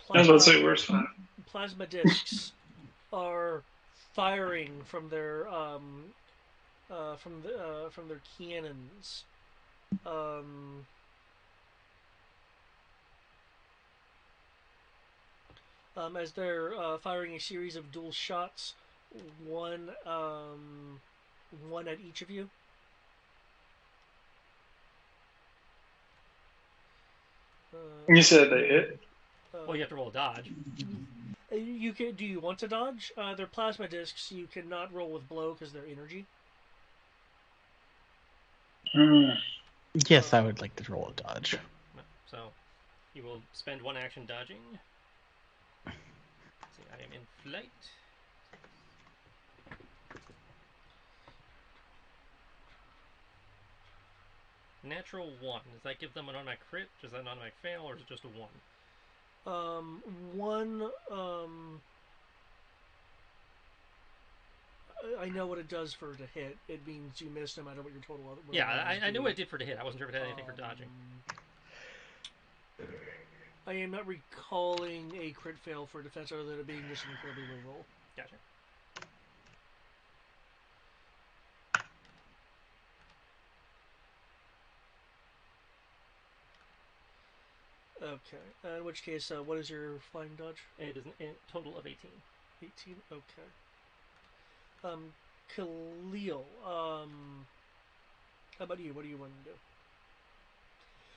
I was about to say, where's 5? plasma discs are firing from their from their cannons. As they're firing a series of dual shots, one one at each of you. You said they hit. Well, you have to roll a dodge. You can. Do you want to dodge? They're plasma discs. You cannot roll with blow because they're energy. Yes, I would like to roll a dodge. So, you will spend one action dodging. Let's see, I am in flight. Natural 1. Does that give them an automatic crit? Is that an automatic fail, or is it just a 1? One. I know what it does for to hit. It means you miss no matter what your total. Yeah, I knew what it did for the hit. I wasn't sure if it had anything for dodging. I am not recalling a crit fail for defense other than it being just an incredibly low roll. Gotcha. Okay. In which case, what is your flying dodge? It is a total of 18. 18. Okay. Khalil. How about you? What do you want to do?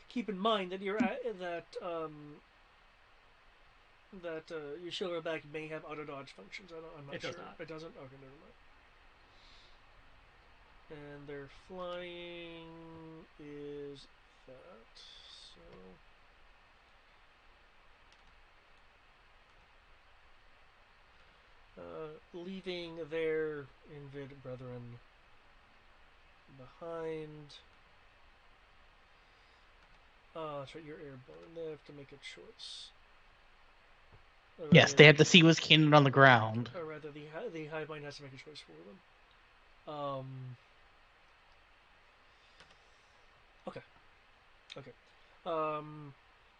Keep in mind that you're at that your silverback may have auto dodge functions. I'm not It sure. does not. It doesn't. Okay, never mind. And their flying is that. So. Leaving their Invid brethren behind. That's right, you're airborne. They have to make a choice. Yes, they have to see what's cannon on the ground. Or rather, the hive mind has to make a choice for them. Okay.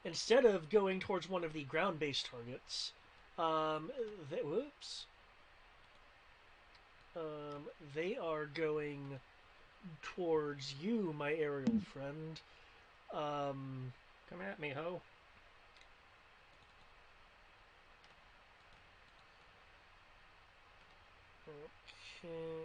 Instead of going towards one of the ground-based targets, they are going towards you, my aerial friend. Come at me, ho. Okay.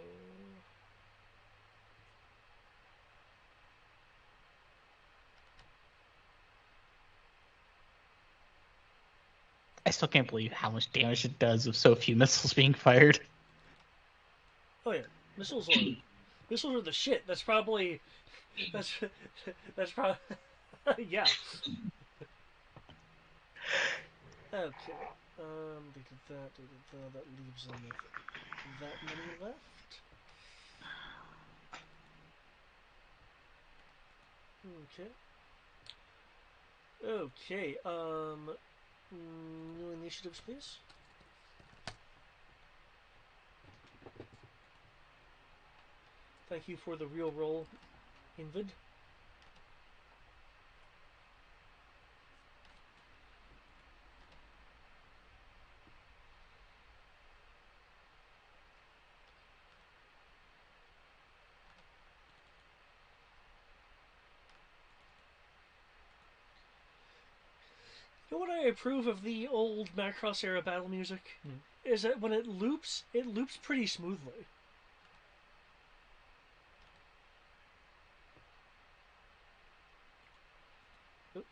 I still can't believe how much damage it does with so few missiles being fired. Oh yeah, missiles are the shit. That's probably yeah. Okay. They did that. They did that. That leaves them with that many left. Okay. Okay. New initiatives, please. Thank you for the real roll, Invid. You know what I approve of the old Macross era battle music? Is that when it loops pretty smoothly.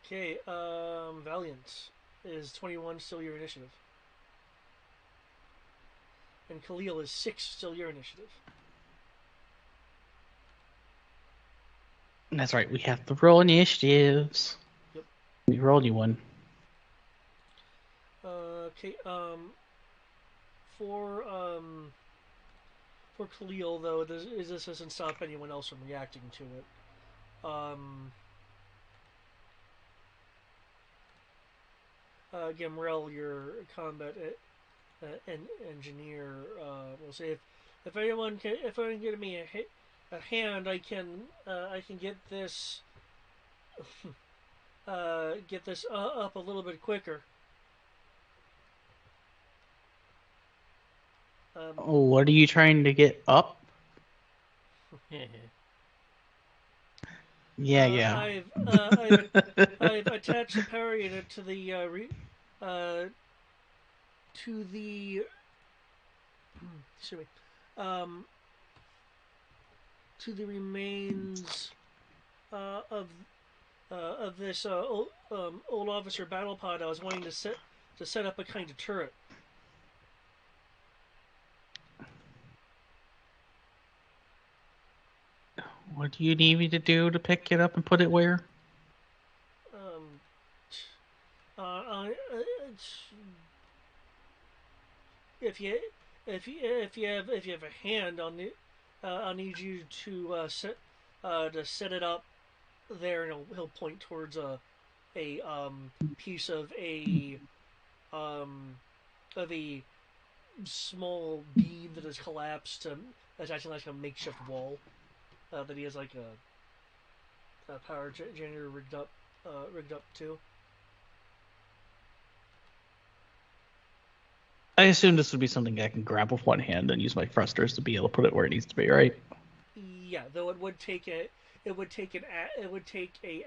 Okay, Valiant is 21, still your initiative. And Khalil is 6, still your initiative. That's right, we have to roll initiatives. Yep. We rolled you one. Okay, for Khalil though, this doesn't stop anyone else from reacting to it. Gamrel, your combat engineer, will say if anyone can give me a hand, I can get this up a little bit quicker. What are you trying to get up? Yeah. I've attached the power unit to the to the excuse me, um, to the remains of this old officer battle pod. I was wanting to set up a kind of turret. What do you need me to do to pick it up and put it where? Um, uh, uh, uh, if you have a hand on the, I'll need you to set it up there, and he'll point towards a piece um, of a small beam that has collapsed. That's actually like a makeshift wall that he has like a power generator rigged up to. I assume this would be something I can grab with one hand and use my thrusters to be able to put it where it needs to be, right? Yeah, though it would take a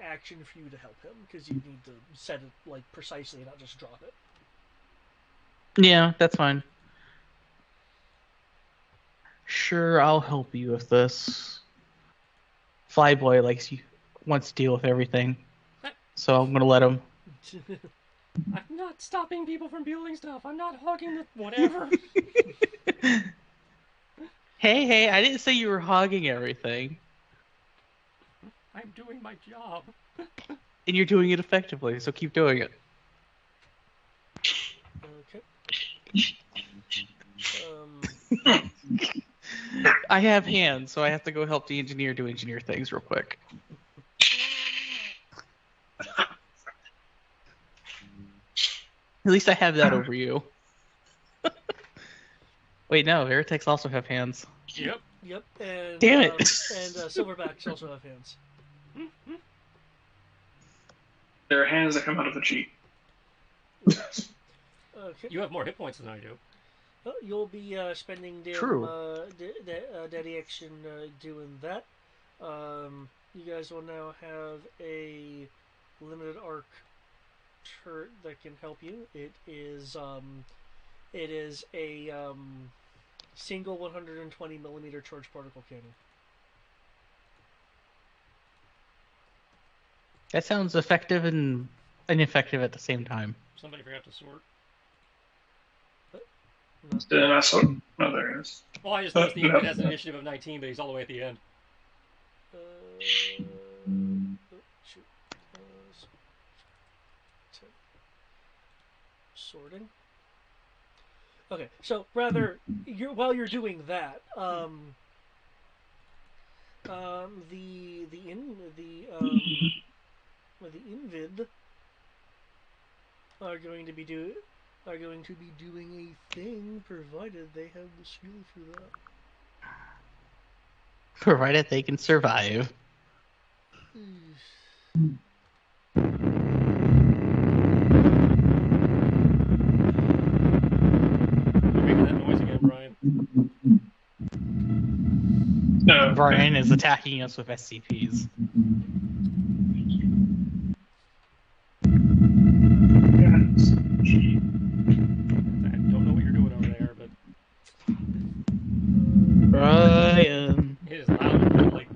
action for you to help him because you need to set it like precisely, not just drop it. Yeah, that's fine. Sure, I'll help you with this. Flyboy wants to deal with everything, so I'm gonna let him. I'm not stopping people from building stuff. I'm not hogging the whatever. Hey, I didn't say you were hogging everything. I'm doing my job. And you're doing it effectively, so keep doing it. Okay. I have hands, so I have to go help the engineer do engineer things real quick. At least I have that over you. Wait, no, Veritechs also have hands. Yep. And damn it! And silverbacks also have hands. There are hands that come out of a cheek. Okay. You have more hit points than I do. You'll be spending True. daddy action doing that. You guys will now have a limited arc turret that can help you. It is a single 120 millimeter charged particle cannon. That sounds effective and ineffective at the same time. Somebody forgot to sort. Then I saw. Oh, there it is. Well, I just noticed the Invid has an initiative of 19, but he's all the way at the end. Shoot. Sorting. Okay, so rather, while you're doing that, the Invid are going to be doing a thing, provided they have the skill for that. Provided they can survive. You're making that noise again, Brian. No, Brian is attacking us with SCPs. I don't know what you're doing over there, but Brian. it is loud and friendly.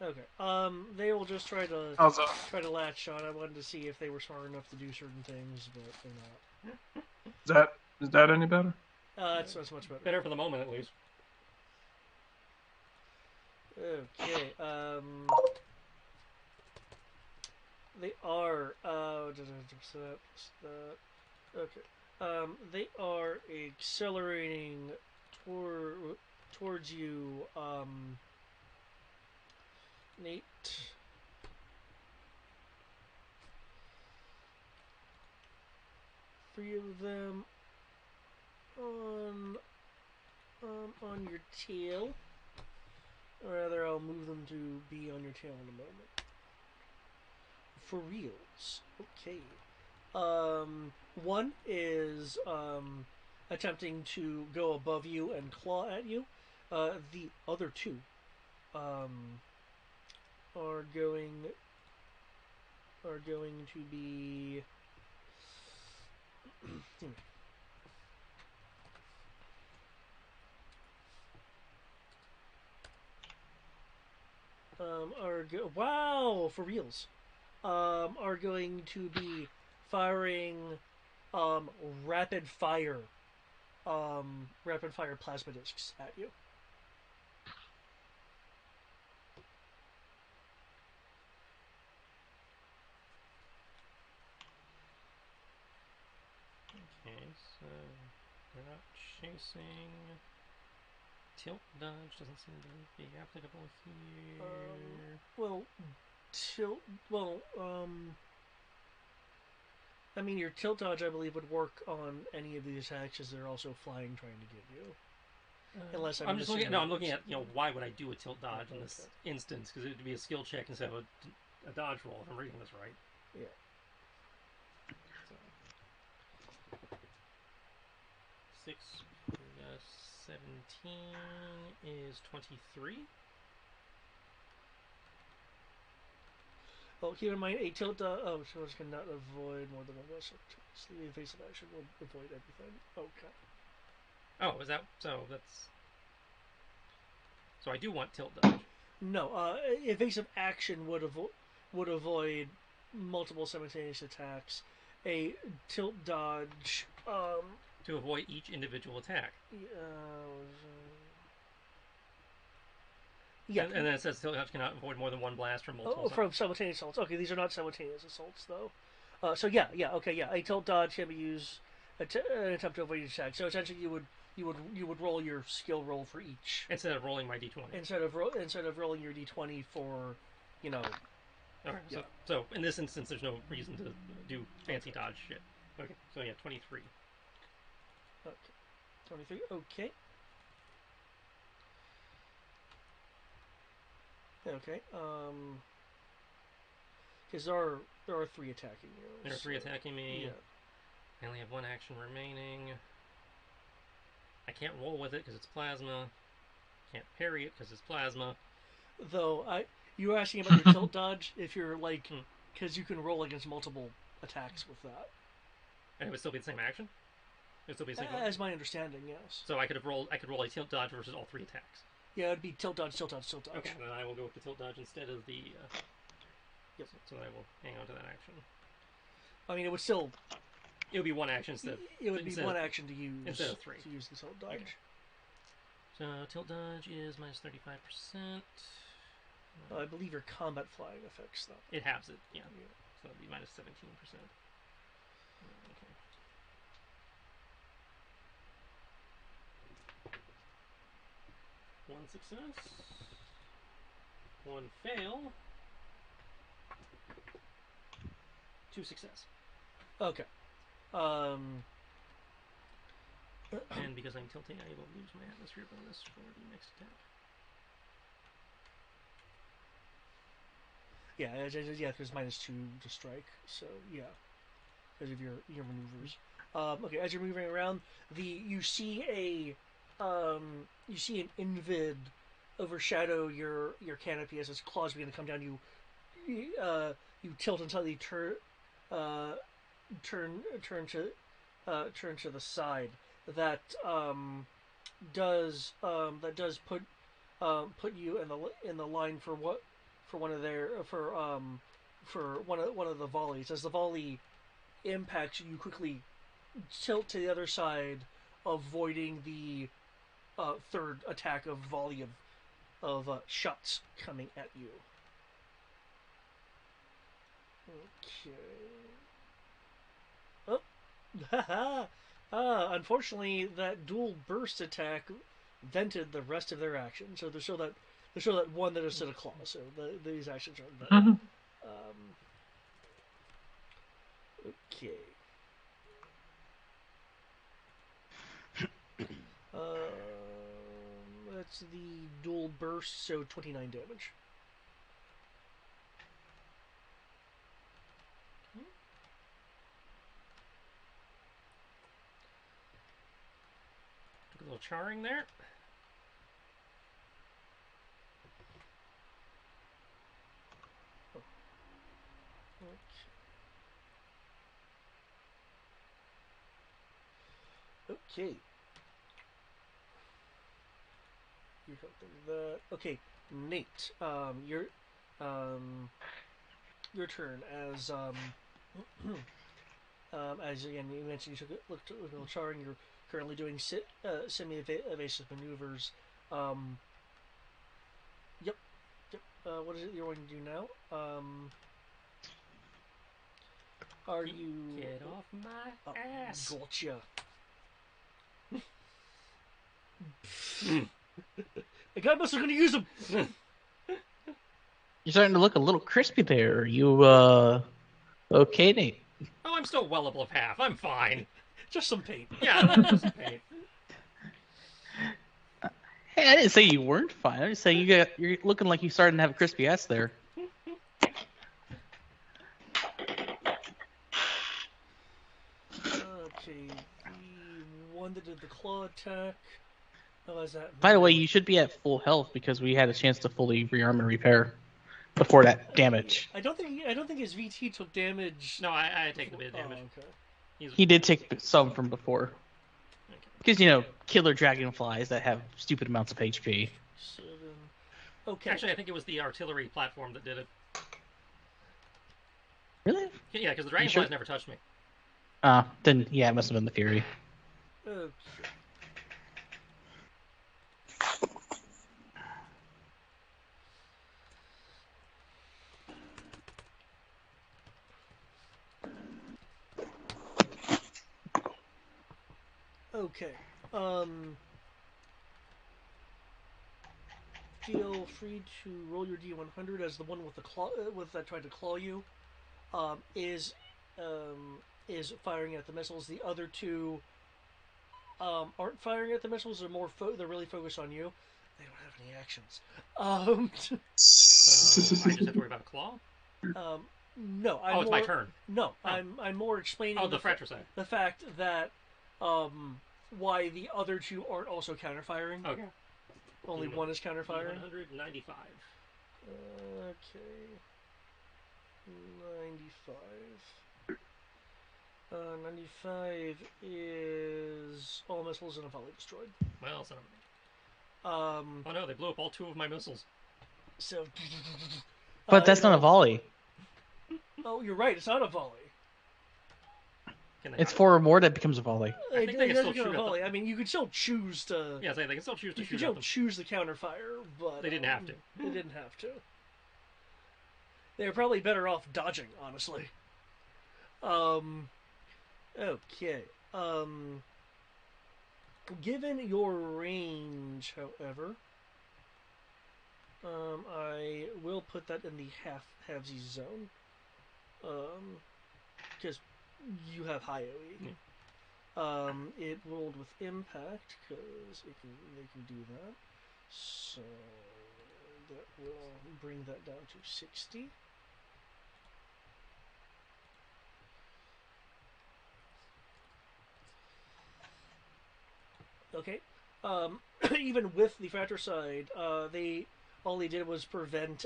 Okay. They will just try to How's that? latch on. I wanted to see if they were smart enough to do certain things, but they're not. Is that any better? It's much better. Better for the moment, at least. Okay. They are. Okay. They are accelerating towards you. Nate. Three of them on your tail. Or rather, I'll move them to be on your tail in a moment. For reals. Okay. One is attempting to go above you and claw at you. The other two are going to be wow, for reals. Are going to be firing um, rapid fire rapid fire plasma discs at you. Okay, so they're not chasing. Tilt dodge doesn't seem to be applicable here. Well, I mean, your tilt dodge, I believe, would work on any of these attacks as they're also flying, trying to get you. Unless I'm just looking. missing No, one. I'm looking at why would I do a tilt dodge in this Okay. instance? Because it would be a skill check instead of a dodge roll. If I'm reading this right. Yeah. So, 6 plus 17 is 23. Well, keep in mind, a tilt dodge. Oh, so it's cannot avoid more than one blast. So the evasive action will avoid everything. Okay. Oh, is that so? That's so. I do want tilt dodge. No, evasive action would avoid multiple simultaneous attacks. A tilt dodge. To avoid each individual attack. Yeah. And then it says tilt dodge cannot avoid more than one blast from multiple. From simultaneous assaults. Okay, these are not simultaneous assaults though. So okay, yeah. A tilt dodge can be used an attempt to avoid each attack. So essentially, you would roll your skill roll for each instead of rolling my d20. Instead of rolling your d20 for, you know. Alright, yeah. So in this instance, there's no reason to do fancy dodge shit. Okay, so yeah, 23. Okay, 23. Okay. Okay. Because there are 3 attacking you. There are 3 attacking me. Yeah. I only have 1 action remaining. I can't roll with it because it's plasma. Can't parry it because it's plasma. Though you were asking about your tilt dodge. If you're like, because you can roll against multiple attacks with that. And it would still be the same action. It would still be the same. As my understanding, yes. So I could roll a tilt dodge versus all 3 attacks. Yeah, it'd be tilt dodge, tilt dodge, tilt dodge. Okay, then I will go with the tilt dodge instead of the. Yep. So I will hang on to that action. I mean, it would still. It would be 1 action instead. It would be 1 action to use instead of 3 to use the tilt dodge. Okay. So tilt dodge is minus 35%. I believe your combat flying affects that. It halves it, yeah. So it'd be minus 17%. Okay. 1 success. 1 fail. 2 success. Okay. And because I'm tilting, I will lose my atmosphere bonus for the next attack. Yeah, there's -2 to strike, so yeah, because of your maneuvers. Okay, as you're moving around, you see an invid overshadow your canopy as its claws begin to come down. You tilt until you turn to the side. That does put you in the line for one of the volleys. As the volley impacts, you quickly tilt to the other side, avoiding the third attack of volley of shots coming at you. Okay. Oh, unfortunately, that dual burst attack vented the rest of their action. So there's still that one that is to the claw. So these actions are vented. Okay. That's the dual burst, so 29 damage. A little charring there. Okay. You don't think that. Okay, Nate. Your turn as again you mentioned you looked at a little charring. You're currently doing semi-evasive maneuvers. Um, yep. What is it you're going to do now? Are you Get off my ass? Gotcha. The guy must have going to use him. You're starting to look a little crispy there. Are you, okay, Nate? Oh, I'm still well above half. I'm fine. Just some paint. Yeah, just some paint. Hey, I didn't say you weren't fine. I was saying you're looking like you're starting to have a crispy ass there. Okay, the one that did the claw attack. How is that? By the way, you should be at full health because we had a chance to fully rearm and repair before that damage. I don't think his VT took damage. No, I had taken a bit of damage. Oh, okay. He did take some from before. Okay. Because, killer dragonflies that have stupid amounts of HP. 7. Okay. Actually, I think it was the artillery platform that did it. Really? Yeah, because the dragonflies sure? never touched me. Then, yeah, it must have been the Fury. Okay. Okay. Feel free to roll your D100 as the one with the claw that tried to claw you is firing at the missiles. The other two aren't firing at the missiles. They're really focused on you. They don't have any actions. So I just have to worry about a claw? No. It's my turn. No, Oh. I'm more explaining. Oh, the fratricide. The fact that why the other two aren't also counterfiring. Okay. Only one is counterfiring. 195. Okay. 95. 95 is all missiles and a volley destroyed. Well, son of a... Oh no, they blew up all 2 of my missiles. So. But that's not a volley. Oh, you're right. It's not a volley. It's 4 or more that becomes a volley. I think they can still shoot a at volley. them. I mean, you could still choose to. Yeah, they can still choose to You shoot could at still them. choose the counterfire, but They didn't have to. They didn't have to. They were probably better off dodging, honestly. Okay. Given your range, however, I will put that in the halvesies zone. Because you have high OE. It rolled with impact because they can do that. So that will bring that down to 60. Okay. Even with the fratricide, all they did was prevent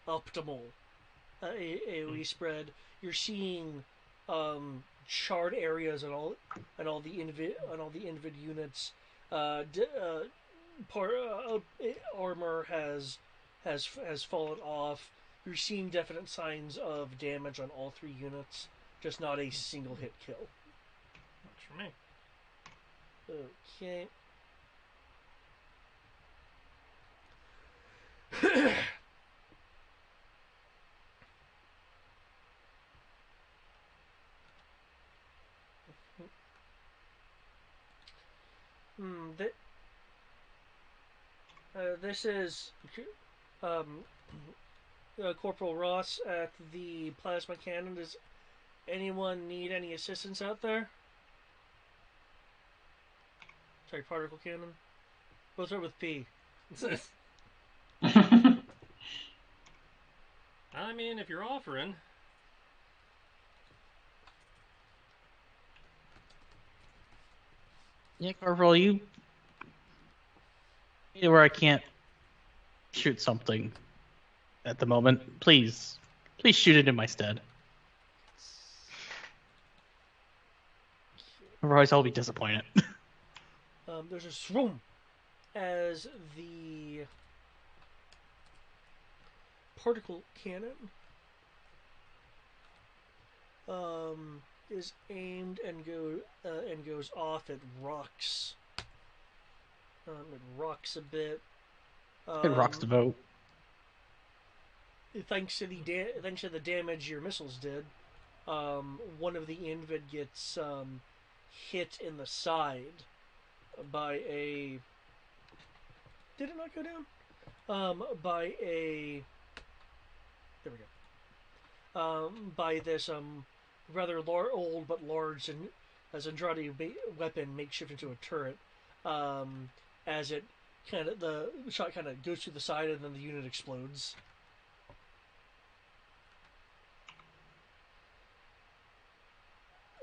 optimal AOE spread. You're seeing charred areas on all the invid units. Armor has fallen off. You're seeing definite signs of damage on all 3 units, just not a single hit kill. Works for me. Okay. This is Corporal Ross at the plasma cannon. Does anyone need any assistance out there? Sorry, particle cannon. Both start with P. I mean, if you're offering... Yeah, Corporal, you where I can't shoot something at the moment. Please shoot it in my stead. Otherwise, I'll be disappointed. There's a swoom as the particle cannon is aimed and goes off. It rocks. It rocks a bit. It rocks the boat. Thanks to the damage your missiles did, one of the Invid gets hit in the side by a. Did it not go down? By a. There we go. By this rather old but large and as Andrade weapon makeshift into a turret. As it the shot kind of goes through the side and then the unit explodes.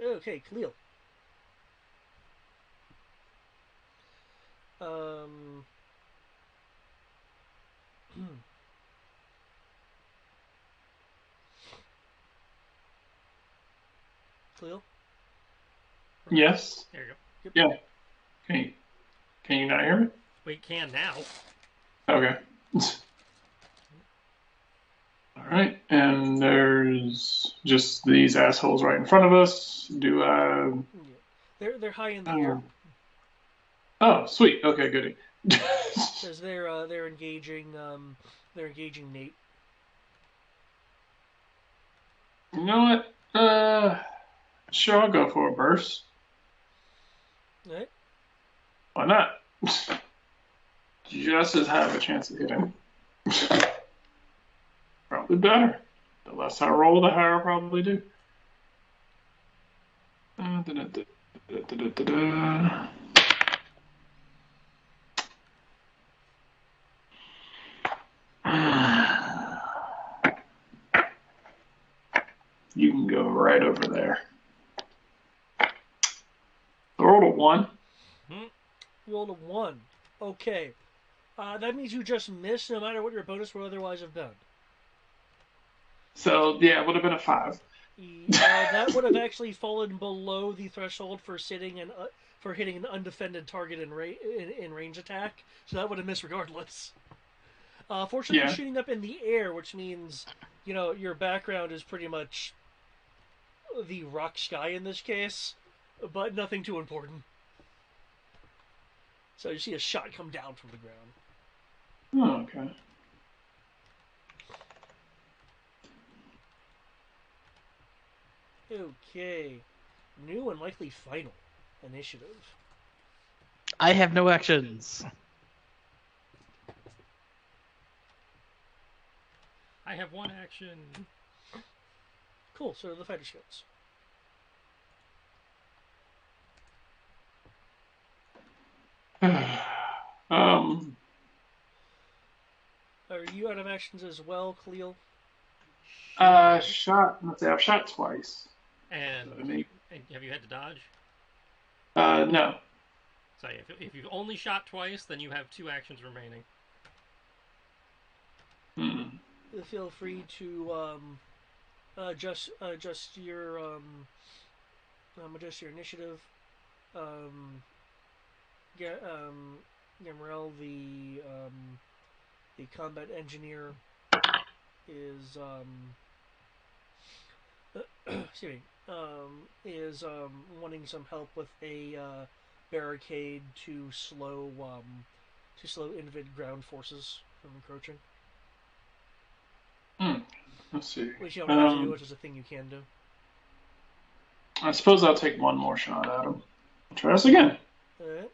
Okay, Khalil. Khalil? Yes. There you go. Yeah. Can you not hear me? We can now. Okay. All right, and there's just these assholes right in front of us. Do I? They're high in the air. Oh, sweet. Okay, goody. Because they're engaging Nate. You know what? Sure, I'll go for a burst. All right. Why not? Just as have a chance of hitting. Probably better. The less I roll, the higher I'll probably do. You can go right over there. I rolled a 1. You rolled a 1. Okay. That means you just missed no matter what your bonus would otherwise have been. So, yeah, it would have been a 5. That would have actually fallen below the threshold for hitting an undefended target in range attack, so that would have missed regardless. Fortunately, you're shooting up in the air, which means your background is pretty much the rock sky in this case, but nothing too important. So you see a shot come down from the ground. Oh, okay. Okay. New and likely final initiative. I have no actions. I have one action. Cool, so the fighter scouts. Are you out of actions as well, Khalil? Let's see, I've shot twice. And So maybe, have you had to dodge? no. So if you've only shot twice, then you have 2 actions remaining. Feel free to adjust your initiative. Gamrel, the combat engineer, is excuse me, is wanting some help with a barricade to slow Invid ground forces from encroaching. Let's see. Which you don't have to do, which is a thing you can do. I suppose I'll take one more shot at him. Try this again. Alright.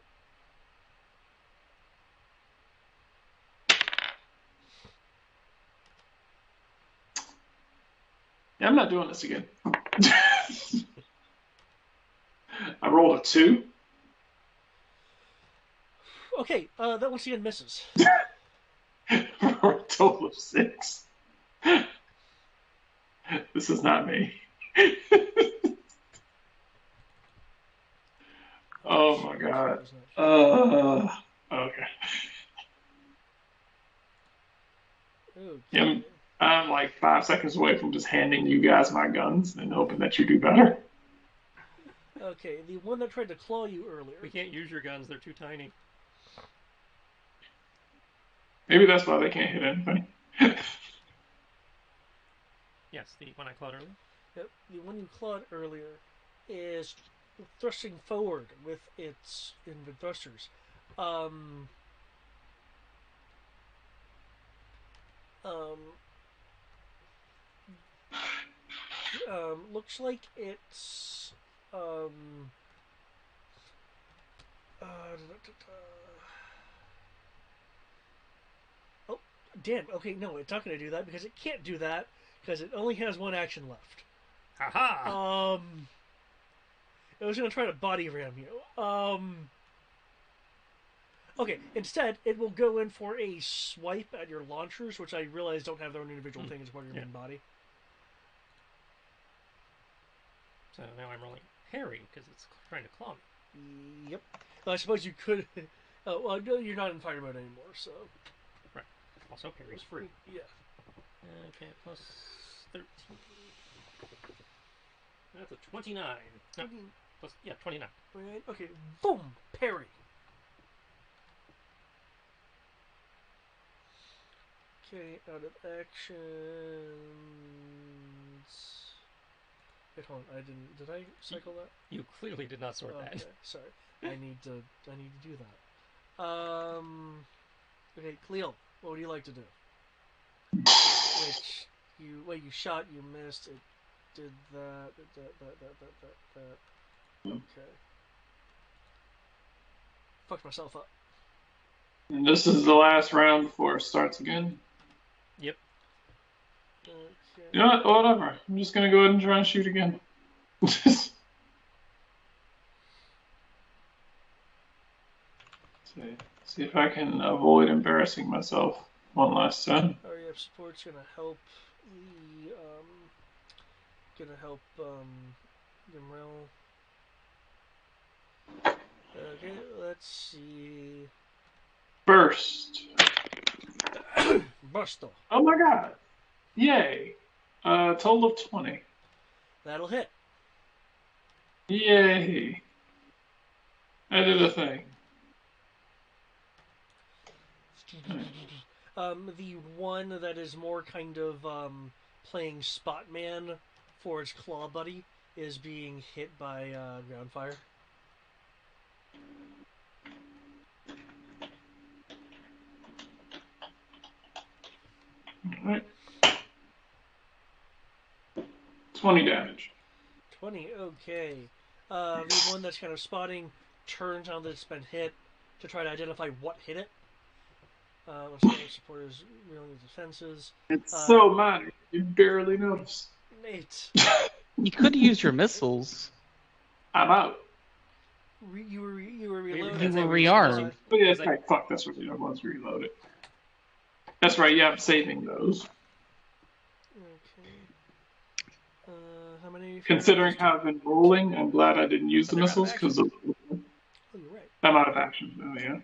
Yeah, I'm not doing this again. I rolled a 2. Okay, that once again misses. For a total of 6. This is not me. Oh my god. Was not Okay. okay. Yeah, I'm like 5 seconds away from just handing you guys my guns and hoping that you do better. Okay, the one that tried to claw you earlier. We can't use your guns; they're too tiny. Maybe that's why they can't hit anything. Yes, the one I clawed earlier. Yep, the one you clawed earlier is thrusting forward with its inward thrusters. Um, um, looks like it's oh, damn. Okay, no, it's not going to do that because it can't do that because it only has one action left. Haha! It was going to try to body ram you. Okay, instead, it will go in for a swipe at your launchers, which I realize don't have their own individual thing as part of your main body. So now I'm rolling parry because it's trying to claw me. Yep. I suppose you could. Oh, well, no, you're not in fire mode anymore, so. Right. Also, parry's free. Yeah. Okay, plus 13. That's a 29. No, plus, yeah, 29. Right. Okay. Boom. Parry. Okay. Out of actions. Wait, hold on. I didn't. Did I cycle that? You clearly did not sort Okay. that. Sorry. I need to do that. Okay, Cleo, what would you like to do? Which you shot, you missed. It did that. Okay. Fucked myself up. And this is the last round before it starts again. Yep. Okay. You know what? Whatever. I'm just gonna go ahead and try and shoot again. See if I can avoid embarrassing myself one last time. REF support's gonna help Gimrel. Okay, let's see. Burst. Busto. Oh my god. Yay. Total of 20. That'll hit. Yay. I did a thing. The one that is more kind of playing Spotman for its claw buddy is being hit by ground fire. Alright. 20 damage. 20, okay. The one that's kind of spotting turns on that it's been hit to try to identify what hit it. Support is reeling the defenses. It's so minor, you barely notice. Nate. You could use your missiles. I'm out. You were reloading. You were rearmed. Oh yeah, that's right. Fuck, that's what it was, reloaded. That's right, yeah, I'm saving those. Okay. How many? Considering how I've been rolling, I'm glad I didn't use the they're out of missiles, because Oh, you're right. I'm out of action. Oh yeah.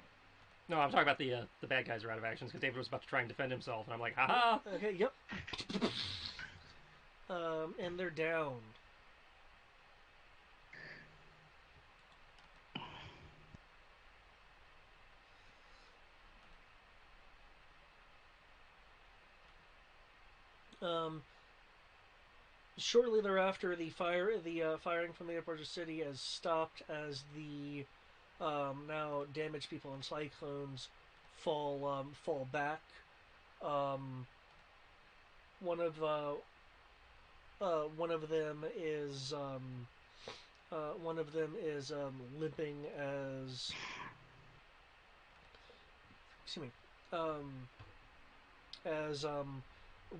No, I'm talking about the bad guys are out of actions because David was about to try and defend himself, and I'm like, haha! Okay, yep. And they're down. Shortly thereafter, the firing from the airport of the city has stopped as the now damaged people and cyclones fall back. One of them is limping as excuse me as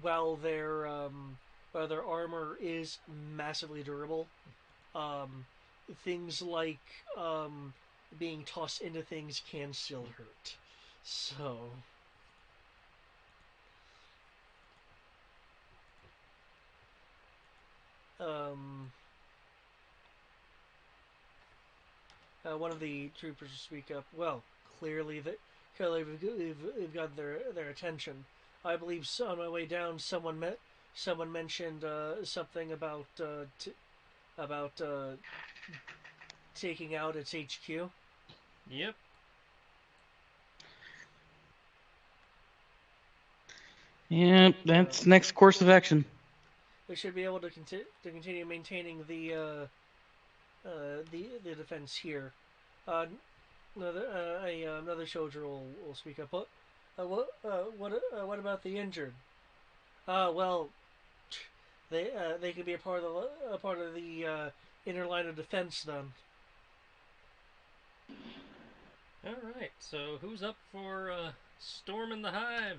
while their armor is massively durable, things like being tossed into things can still hurt. So one of the troopers will speak up. Well, clearly we've got their attention. I believe on my way down, someone mentioned something about taking out its HQ. Yep. Yeah, that's next course of action. We should be able to continue maintaining the defense here. Another soldier will speak up. What about the injured? Well, they could be a part of the inner line of defense then. All right. So who's up for storming the hive?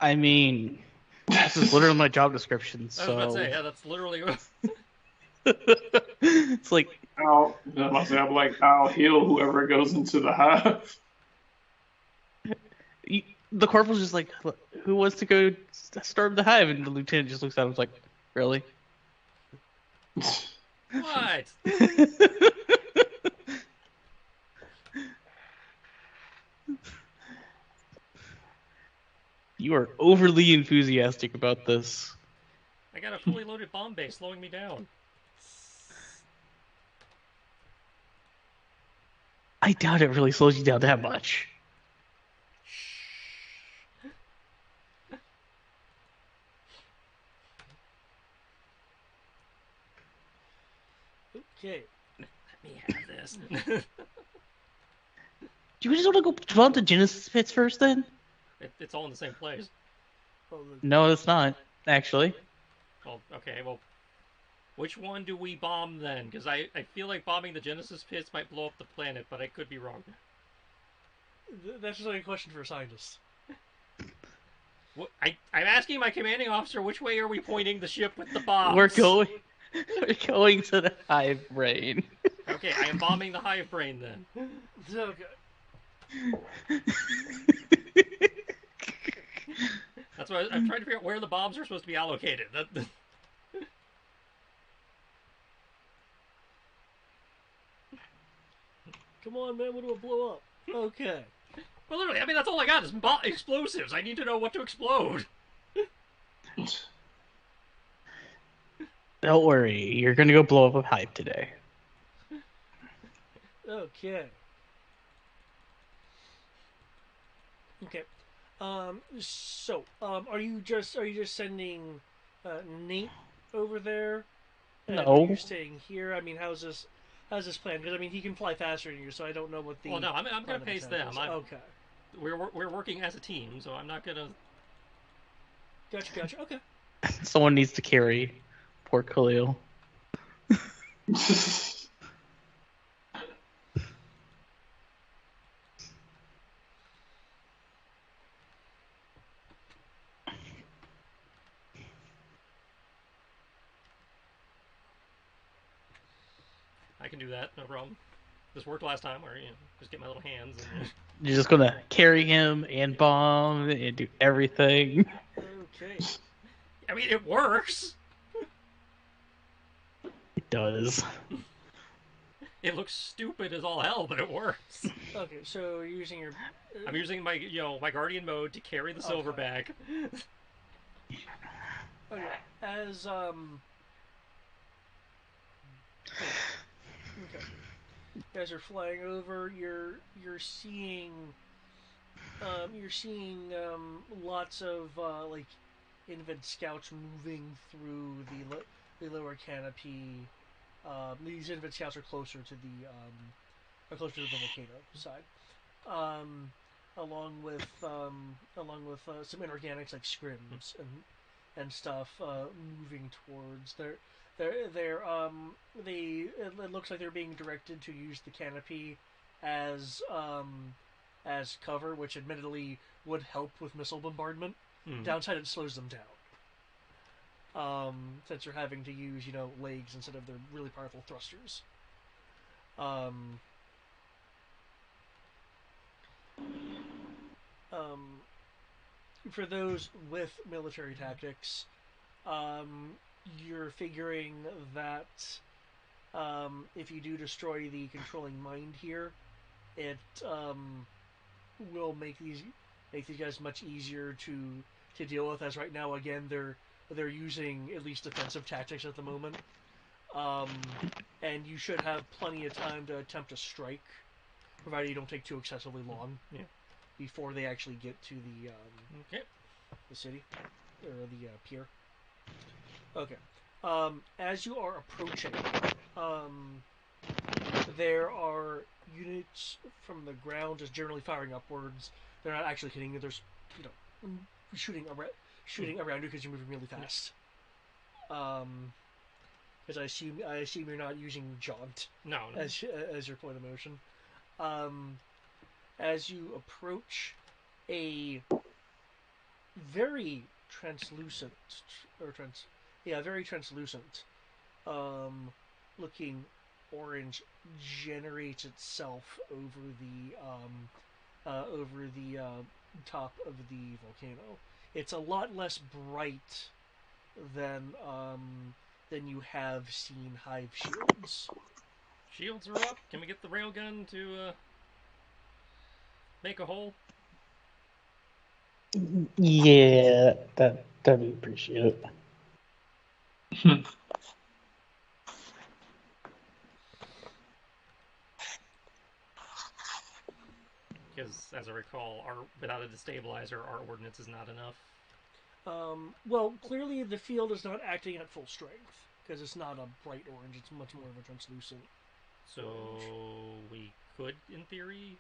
I mean, this is literally my job description, I was so about to say, yeah, that's literally. it's like I'll heal whoever goes into the hive. the corporal's just like, who wants to go storm the hive? And the lieutenant just looks at him and is like, really? What? You are overly enthusiastic about this. I got a fully loaded bomb base slowing me down. I doubt it really slows you down that much. Okay. Let me have this. Do you just want to go bomb the Genesis pits first, then? It's all in the same place. Well, No, it's not, actually. Well, okay, well, which one do we bomb then? Because I feel like bombing the Genesis pits might blow up the planet, but I could be wrong. that's just like a question for a scientist. What, I'm asking my commanding officer, which way are we pointing the ship with the bombs? We're going to the hive brain. Okay, I am bombing the hive brain then. Okay. That's why I'm trying to figure out where the bombs are supposed to be allocated. Come on, man. What do I blow up? Okay. Well, literally, I mean, that's all I got is explosives. I need to know what to explode. Don't worry, you're gonna go blow up a hive today. Okay. Okay. Are you just sending Nate over there? And No. You're staying here. I mean, how's this planned? Because I mean, he can fly faster than you, so I don't know what the. Well, no, I'm going to plan of pace attack them. is. Okay. We're working as a team, so I'm not going to. Gotcha. Okay. Someone needs to carry poor Khalil. I can do that, no problem. This worked last time, where just get my little hands and. You're just gonna carry him and bomb and do everything. Okay. I mean, it works. It does. It looks stupid as all hell, but it works. Okay, so you're using your. I'm using my my guardian mode to carry the silverback. Okay. Okay. As you're flying over, you're seeing lots of like invent scouts moving through the lower canopy. These invent scouts are closer to the volcano side. Along with some inorganics like scrims and stuff moving towards it looks like they're being directed to use the canopy as cover, which admittedly would help with missile bombardment. Downside, it slows them down. Since you're having to use, legs instead of their really powerful thrusters. For those with military tactics, you're figuring that if you do destroy the controlling mind here, it will make these guys much easier to deal with. As right now, again, they're using at least defensive tactics at the moment, and you should have plenty of time to attempt a strike, provided you don't take too excessively long. Yeah. Before they actually get to Okay. the city or the pier. Okay. As you are approaching, there are units from the ground just generally firing upwards. They're not actually hitting you. There's, shooting around you because you're moving really fast. Because I assume you're not using jaunt No. as your point of motion. As you approach a very translucent looking orange generates itself over the top of the volcano. It's a lot less bright than you have seen hive shields. Shields are up. Can we get the railgun to make a hole? Yeah, that'd be appreciated. Because, as I recall, without a destabilizer, our ordnance is not enough. Well, clearly the field is not acting at full strength because it's not a bright orange. It's much more of a translucent. So we could, in theory.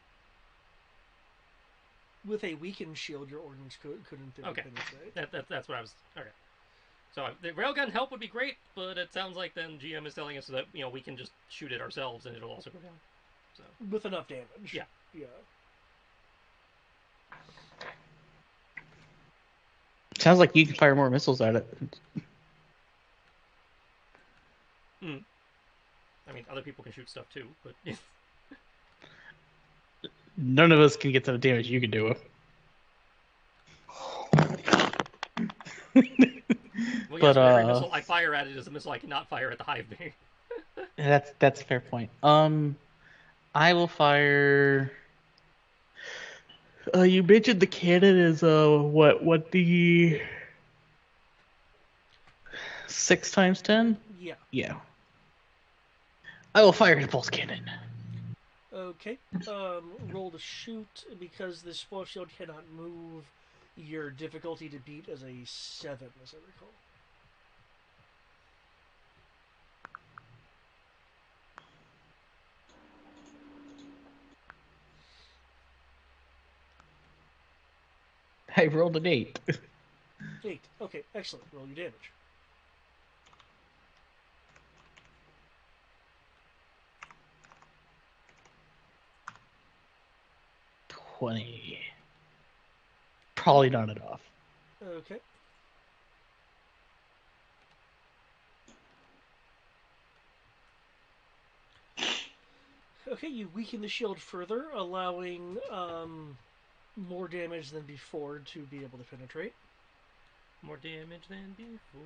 With a weakened shield, your ordnance could in theory penetrate. That's what I was. Okay. So the railgun help would be great, but it sounds like then GM is telling us that we can just shoot it ourselves and it'll also go down. So with enough damage. Yeah. Yeah. Sounds like you can fire more missiles at it. I mean, other people can shoot stuff too, but None of us can get the damage you can do. well, yes, every missile I fire at it is a missile I cannot fire at the hive bee. That's a fair point. I will fire. You mentioned the cannon is what the 6 times 10? Yeah. Yeah. I will fire the pulse cannon. Okay. Roll to shoot because this force shield cannot move. Your difficulty to beat is a 7, as I recall. I rolled an 8. 8. Okay, excellent. Roll your damage. $20. Probably not enough. Okay. Okay, you weaken the shield further, allowing more damage than before to be able to penetrate. More damage than before.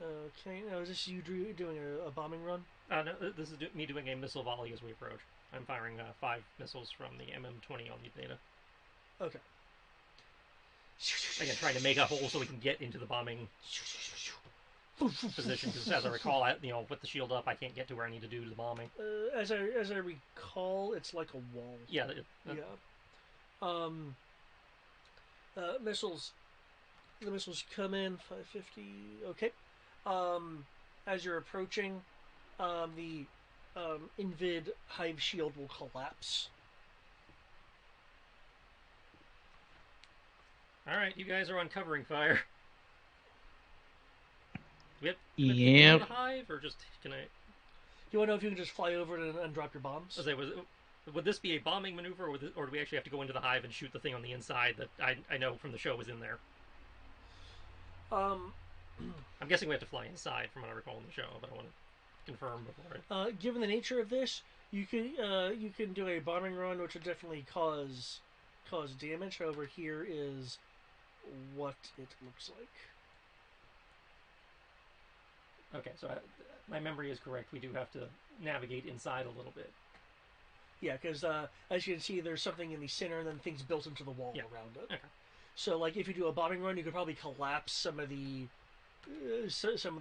Okay, now is this you doing a bombing run? No, this is me doing a missile volley as we approach. I'm firing 5 missiles from the MM-20 on the Beta. Okay. Again, trying to make a hole so we can get into the bombing position, because as I recall, with the shield up, I can't get to where I need to do the bombing. As I recall, it's like a wall. Yeah. Missiles. The missiles come in 550. Okay. As you're approaching, the Invid hive shield will collapse. All right, you guys are on covering fire. Do we have Yep. the hive, or just can I? You want to know if you can just fly over it and drop your bombs? Would this be a bombing maneuver, or do we actually have to go into the hive and shoot the thing on the inside that I know from the show was in there? I'm guessing we have to fly inside, from what I recall in the show, but I want to confirm before. Given the nature of this, you can do a bombing run, which would definitely cause cause damage. However, here is what it looks like. Okay, so my memory is correct. We do have to navigate inside a little bit. Yeah, because as you can see, there's something in the center and then things built into the wall around it. Okay. So, like, if you do a bombing run, you could probably collapse some of the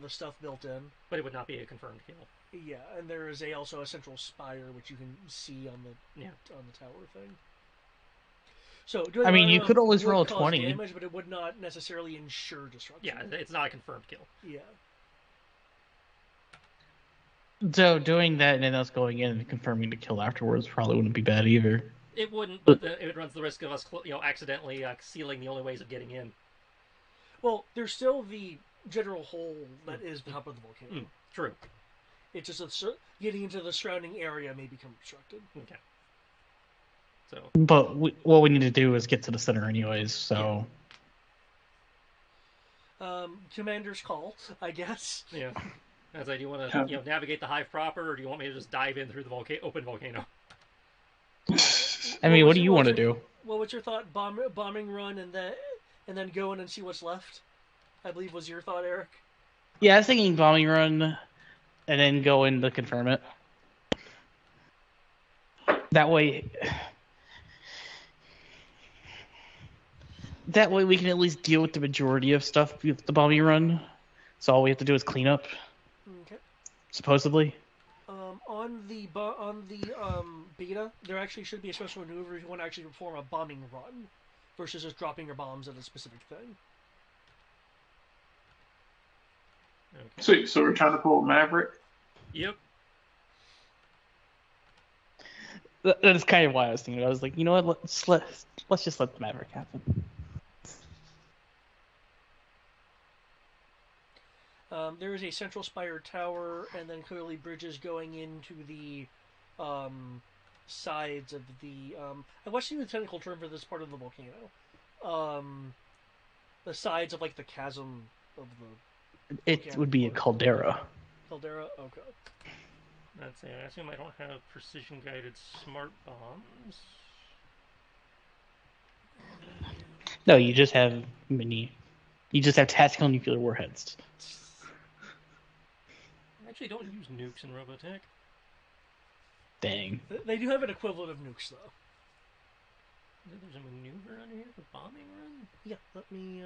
stuff built in. But it would not be a confirmed kill. Yeah, and there is also a central spire which you can see on the tower thing. So, doing I mean, you could always would roll a cause 20. damage, but it would not necessarily ensure destruction. Yeah, it's not a confirmed kill. Yeah. So doing that and then us going in and confirming the kill afterwards probably wouldn't be bad either. It wouldn't, but it runs the risk of us, accidentally sealing the only ways of getting in. Well, there's still the general hole that is the top of the volcano. True. It's just that getting into the surrounding area may become obstructed. Okay. So. But what we need to do is get to the center anyways, so... Commander's call, I guess. Yeah. As do you want to navigate the hive proper, or do you want me to just dive in through the open volcano? I mean, what do you want to do? What was your thought? Bombing run and then go in and see what's left? I believe was your thought, Eric. Yeah, I was thinking bombing run, and then go in to confirm it. That way we can at least deal with the majority of stuff with the bombing run. So all we have to do is clean up. Okay. Supposedly. On the beta, there actually should be a special maneuver if you want to actually perform a bombing run, versus just dropping your bombs at a specific thing. Okay. Sweet. So we're trying to pull Maverick. Yep. That's kind of why I was thinking. I was like, you know what? Let's just let the Maverick happen. There is a central spire tower, and then clearly bridges going into the sides of the. What's the technical term for this part of the volcano? The sides of like the chasm of the. It would be a caldera. Caldera. Okay. Let's see. I assume I don't have precision-guided smart bombs. No, you just have tactical nuclear warheads. I actually don't use nukes in Robotech. Dang. They do have an equivalent of nukes, though. There's a maneuver under here for bombing run? Yeah, let me,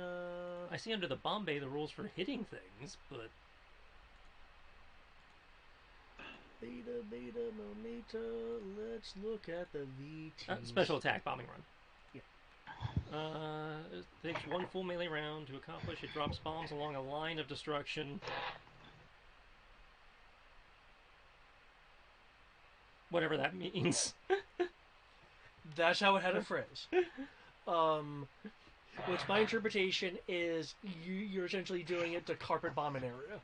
I see under the bomb bay the rules for hitting things, but... Beta, momenta, let's look at the VT. Special attack bombing run. Yeah. It takes one full melee round to accomplish. It drops bombs along a line of destruction. Whatever that means. That's how it had a phrase. Which my interpretation is you're essentially doing it to carpet bomb an area.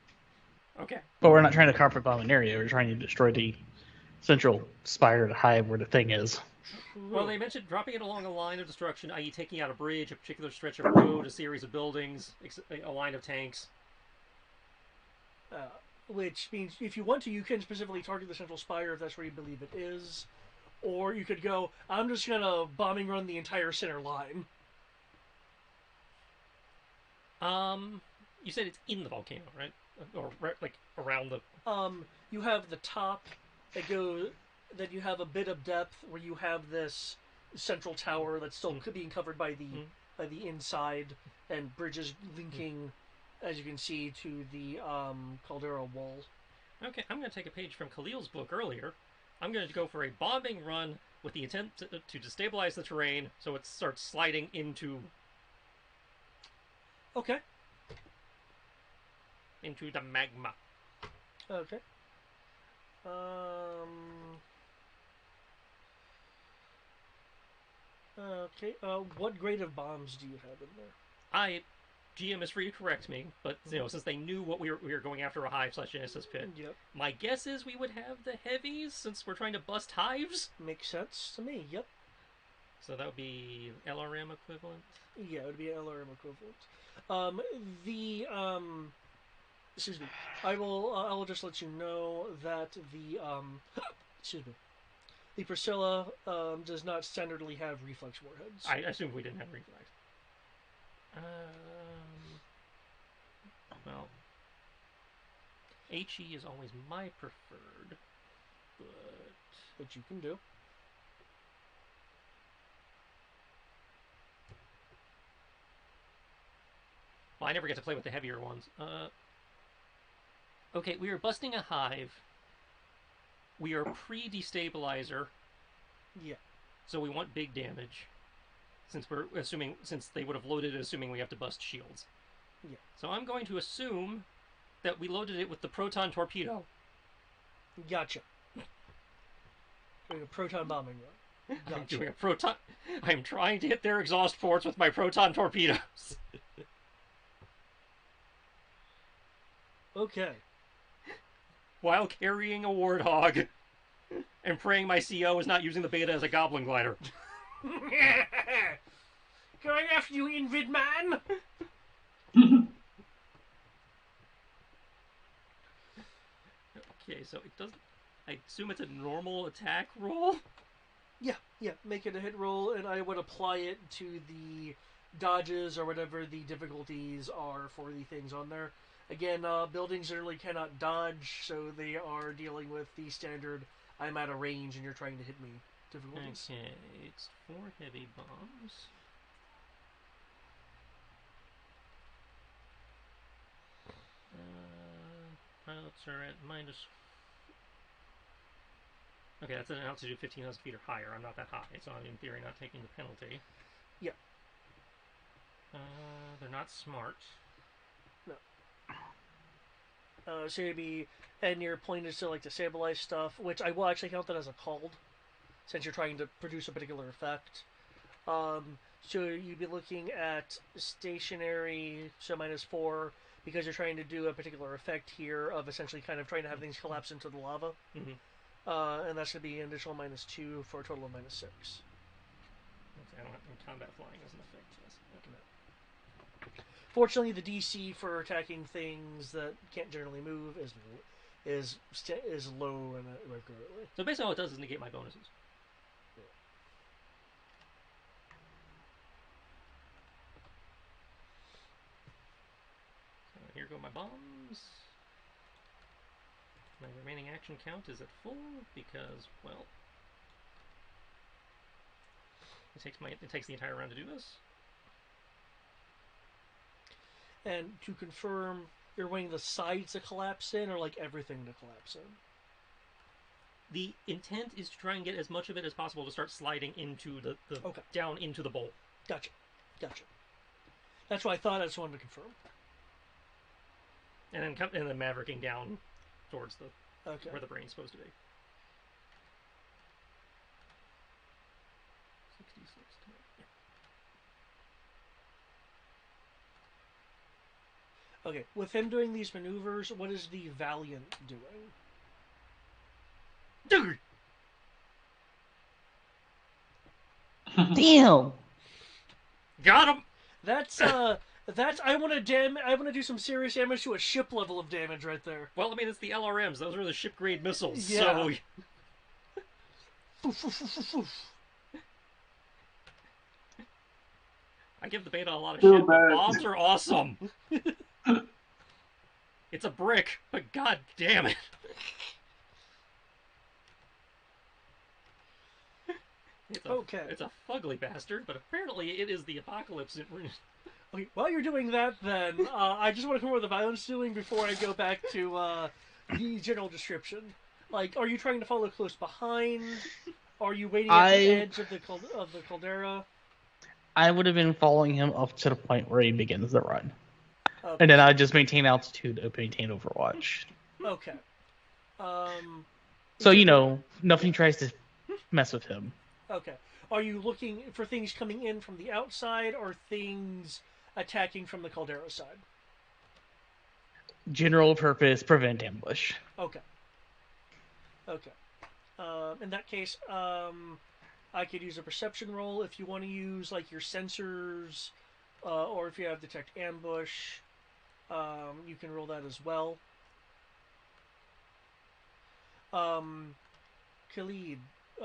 Okay. But we're not trying to carpet bomb an area. We're trying to destroy the central spire to hive where the thing is. Well, they mentioned dropping it along a line of destruction, i.e. taking out a bridge, a particular stretch of road, a series of buildings, a line of tanks. Which means if you want to, you can specifically target the central spire if that's where you believe it is. Or you could go, I'm just going to bombing run the entire center line. You said it's in the volcano, right? Or like around the... You have the top that goes... That you have a bit of depth where you have this central tower that's still being covered by the inside, and bridges linking, as you can see, to the caldera wall. Okay, I'm going to take a page from Khalil's book earlier. I'm going to go for a bombing run with the intent to destabilize the terrain so it starts sliding into... Okay. Into the magma. Okay. Okay. What grade of bombs do you have in there? GM is free to correct me, but since they knew what we were going after a hive/Genesis pit, Yep. my guess is we would have the heavies since we're trying to bust hives. Makes sense to me. Yep. So that would be LRM equivalent. Yeah, it would be an LRM equivalent. Excuse me. I will just let you know that the excuse me. The Priscilla does not standardly have reflex warheads. I assumed we didn't have reflex. Well, HE is always my preferred, but Which you can do. well, I never get to play with the heavier ones. Okay, we are busting a hive. We are pre-destabilizer, Yeah. so we want big damage. Since they would have loaded it assuming we have to bust shields. Yeah. So I'm going to assume that we loaded it with the proton torpedo. Gotcha. Doing a proton bombing run. I'm Gotcha. doing a proton. I'm trying to hit their exhaust ports with my proton torpedoes. Okay. While carrying a warthog. And praying my CO is not using the beta as a goblin glider. Going after you, Invid Man! Okay, so it doesn't. I assume it's a normal attack roll? Yeah, make it a hit roll, and I would apply it to the dodges or whatever the difficulties are for the things on there. Again, buildings generally cannot dodge, so they are dealing with the standard I'm at a range and you're trying to hit me difficulties. Okay, it's 4 heavy bombs. Pilots are at minus. Okay, that's at an altitude of 15,000 feet or higher. I'm not that high, so I'm in theory not taking the penalty. Yeah. They're not smart. So you'd be, and your point is to like to stabilize stuff, which I will actually count that as a called, since you're trying to produce a particular effect. So you'd be looking at stationary, so -4, because you're trying to do a particular effect here of essentially kind of trying to have things collapse into the lava. Mm-hmm. And that's going to be an additional -2 for a total of -6. Okay, I don't have combat flying as an effect. Yes. Okay. Fortunately, the DC for attacking things that can't generally move is low and regularly. So basically all it does is negate my bonuses. So here go my bombs. My remaining action count is at full because, well, it takes the entire round to do this. And to confirm, you're wanting the sides to collapse in, or like everything to collapse in? The intent is to try and get as much of it as possible to start sliding into the Okay. down into the bowl. Gotcha. That's what I thought. I just wanted to confirm. And then mavericking down towards Okay. where the brain's supposed to be. 66 yeah. Okay. With him doing these maneuvers, what is the Valiant doing? Dude! Damn. Got him! That's I want to do some serious damage to a ship level of damage right there. Well, I mean, it's the LRMs. Those are the ship-grade missiles, Yeah. so... I give the beta a lot of Feel shit, but bad. bombs are awesome! It's a brick, but god damn it! It's a fugly bastard, but apparently it is the apocalypse. Okay, while you're doing that, then I just want to confirm what the Valiant's doing before I go back to the general description. Like, are you trying to follow close behind? Are you waiting at the edge of the caldera? I would have been following him up to the point where he begins the run. Okay. And then I'd just maintain altitude to maintain Overwatch. Okay. So, nothing tries to mess with him. Okay. Are you looking for things coming in from the outside or things attacking from the caldera side? General purpose, prevent ambush. Okay. In that case, I could use a perception roll if you want to use like your sensors, or if you have detect ambush, you can roll that as well. Khalid,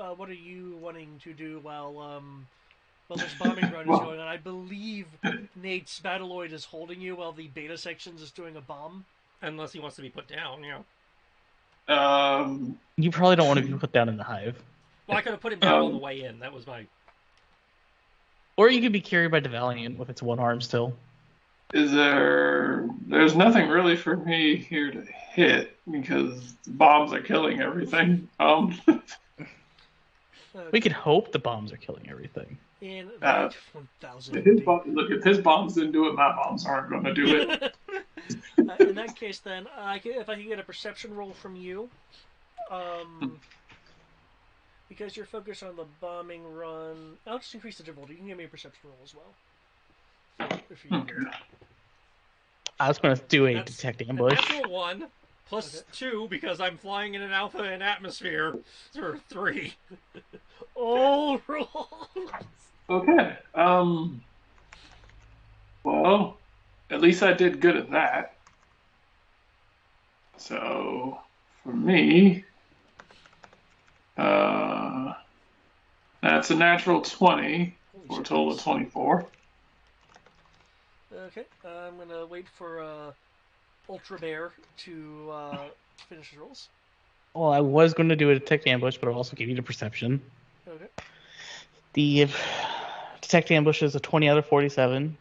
what are you wanting to do while this bombing run is Well- going on? I believe Nate's Battleoid is holding you while the beta sections is doing a bomb. Unless he wants to be put down, you know. You probably don't want to be put down in the hive. Well, I could have put him down on the way in. That was my. Or you could be carried by the Valiant with its one arm still. There's nothing really for me here to hit because the bombs are killing everything. We could hope the bombs are killing everything. In Uh, 1000 look, if his bombs didn't do it, my bombs aren't going to do it. in that case, then, if I can get a perception roll from you, because you're focused on the bombing run, I'll just increase the difficulty. You can give me a perception roll as well. If you Okay. I was going to do a That's detect A ambush. natural 1 plus 2 because I'm flying in an alpha and atmosphere. Or 3. Oh, roll! Okay. Well, at least I did good at that. So, for me, that's a natural 20 for a total of 24. Okay, I'm gonna wait for Ultra Bear to finish his rolls. Well, I was going to do a detect ambush, but I'll also give you the perception. Okay. The detect ambush is a 20 out of 47.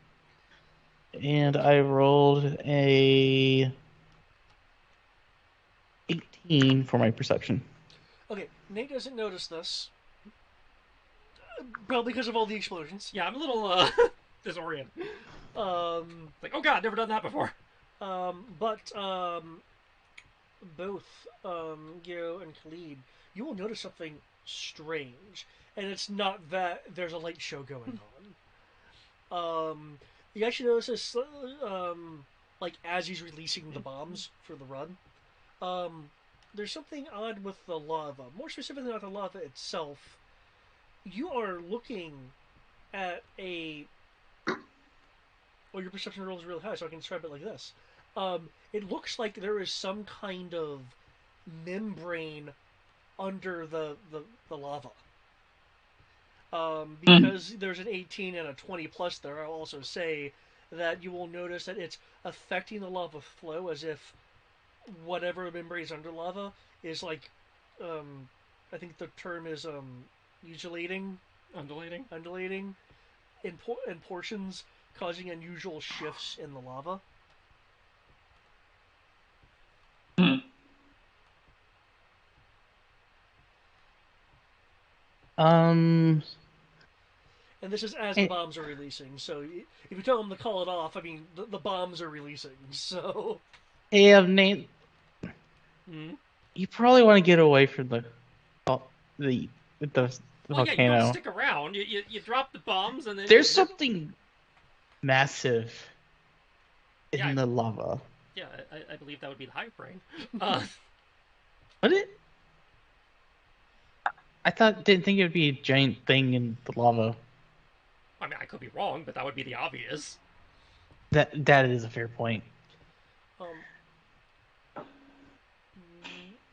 And I rolled a 18 for my perception. Okay, Nate doesn't notice this. Probably because of all the explosions. Yeah, I'm a little disoriented. Like, oh god, never done that before. But both Gio and Khalid, you will notice something strange, and it's not that there's a light show going on. You actually notice this, like as he's releasing the bombs for the run. There's something odd with the lava. More specifically, not the lava itself. You are looking at a. Well, your perception roll is really high, so I can describe it like this. It looks like there is some kind of membrane under the lava. Because there's an 18 and a 20 plus there, I'll also say that you will notice that it's affecting the lava flow as if whatever membrane is under lava is like, I think the term is undulating in portions, causing unusual shifts in the lava. And this is as the bombs are releasing. So if you tell them to call it off, I mean, the bombs are releasing. So. Hey, Nate. You probably want to get away from the Well, volcano. yeah, you don't stick around. You drop the bombs and then. There's something massive in Yeah, the lava. Yeah, I believe that would be the hive brain. Would it? Didn't think it would be a giant thing in the lava. I mean, I could be wrong, but that would be the obvious. That is a fair point.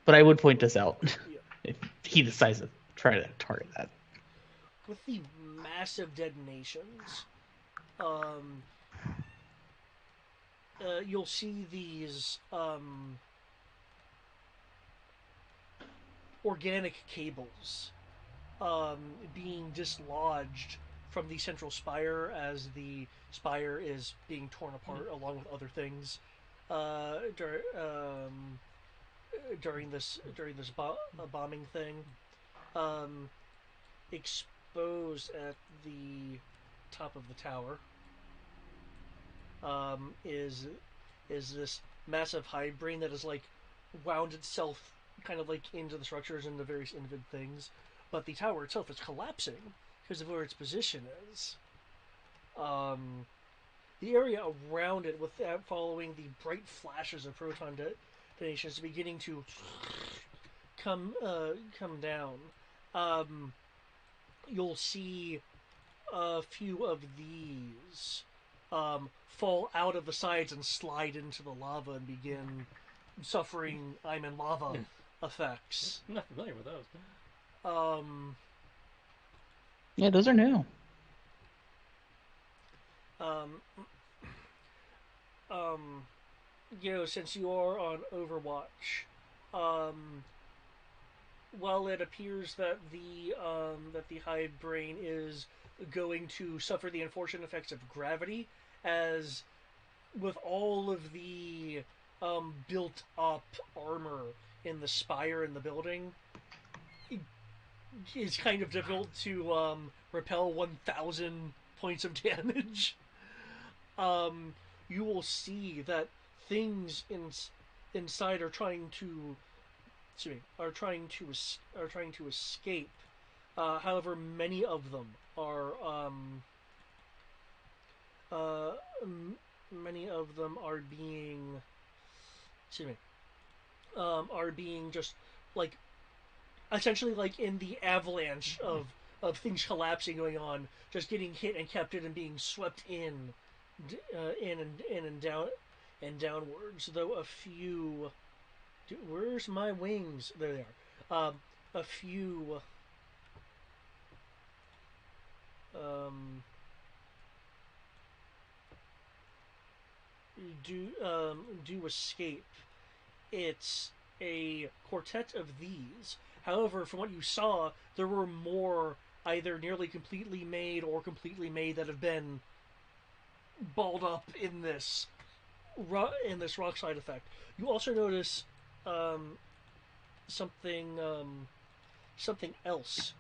But I would point this out Yeah. if he decides to try to target that. With the massive detonations, you'll see these organic cables being dislodged from the central spire as the spire is being torn apart along with other things during this bombing thing. Exposed at the top of the tower is this massive hive brain that is like wound itself kind of like into the structures and the various individual things, but the tower itself is collapsing because of where its position is. The area around it, without following the bright flashes of proton detonations, is beginning to come down. You'll see a few of these fall out of the sides and slide into the lava and begin suffering I'm in lava effects. I'm not familiar with those. Um, Yeah, those are new. um, um, since you are on Overwatch, um, while it appears that the hive brain is going to suffer the unfortunate effects of gravity, as with all of the built up armor in the spire in the building, it is kind of difficult to repel 1,000 points of damage. Um, you will see that things inside are trying to are trying to escape. However, many of them are uh, many of them are being excuse me are being just like essentially like in the avalanche of things collapsing going on, just getting hit and kept in and being swept in and down and downwards. Though a few, where's my wings? There they are. A few. Um, do escape. It's a quartet of these. However, from what you saw, there were more either nearly completely made or completely made that have been balled up in this rock slide effect. You also notice um, something something else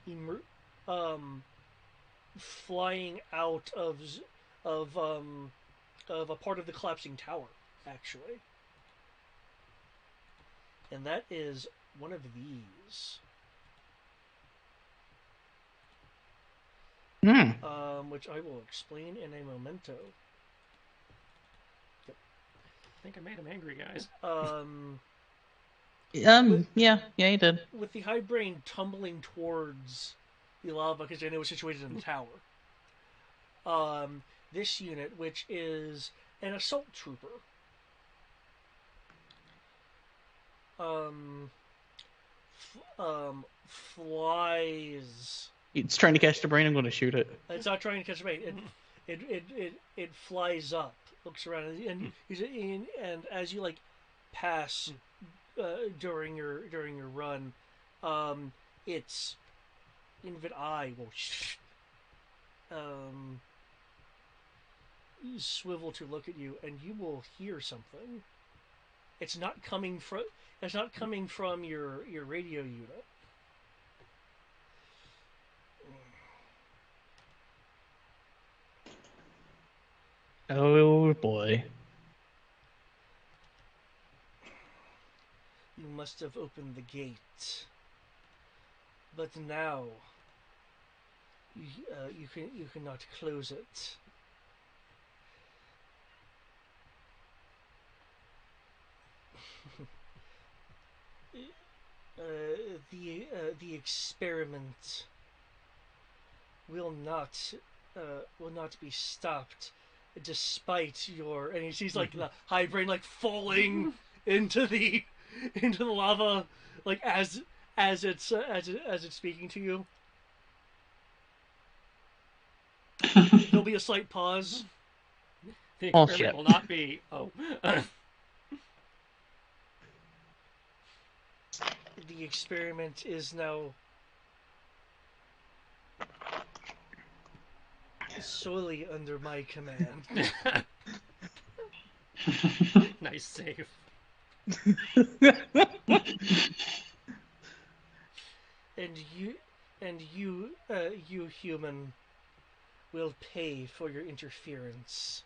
flying out of of a part of the collapsing tower, actually, and that is one of these. Which I will explain in a memento. I think I made him angry, guys. Yeah, you did. With the hive brain tumbling towards the lava because I know it's situated in the tower. This unit, which is an assault trooper, flies. It's trying to catch the brain. I'm going to shoot it. It's not trying to catch the brain. It flies up, looks around, and as you like pass during your run, its invid eye will swivel to look at you, and you will hear something. It's not coming from your radio unit. Oh boy. You must have opened the gate, but now you cannot close it. The experiment will not be stopped, despite your. And he sees like the hive brain like falling into the lava, like as it's speaking to you. There'll be a slight pause. The Oh, experiment shit. will not be. Oh. The experiment is now solely under my command. Nice save. And you human will pay for your interference.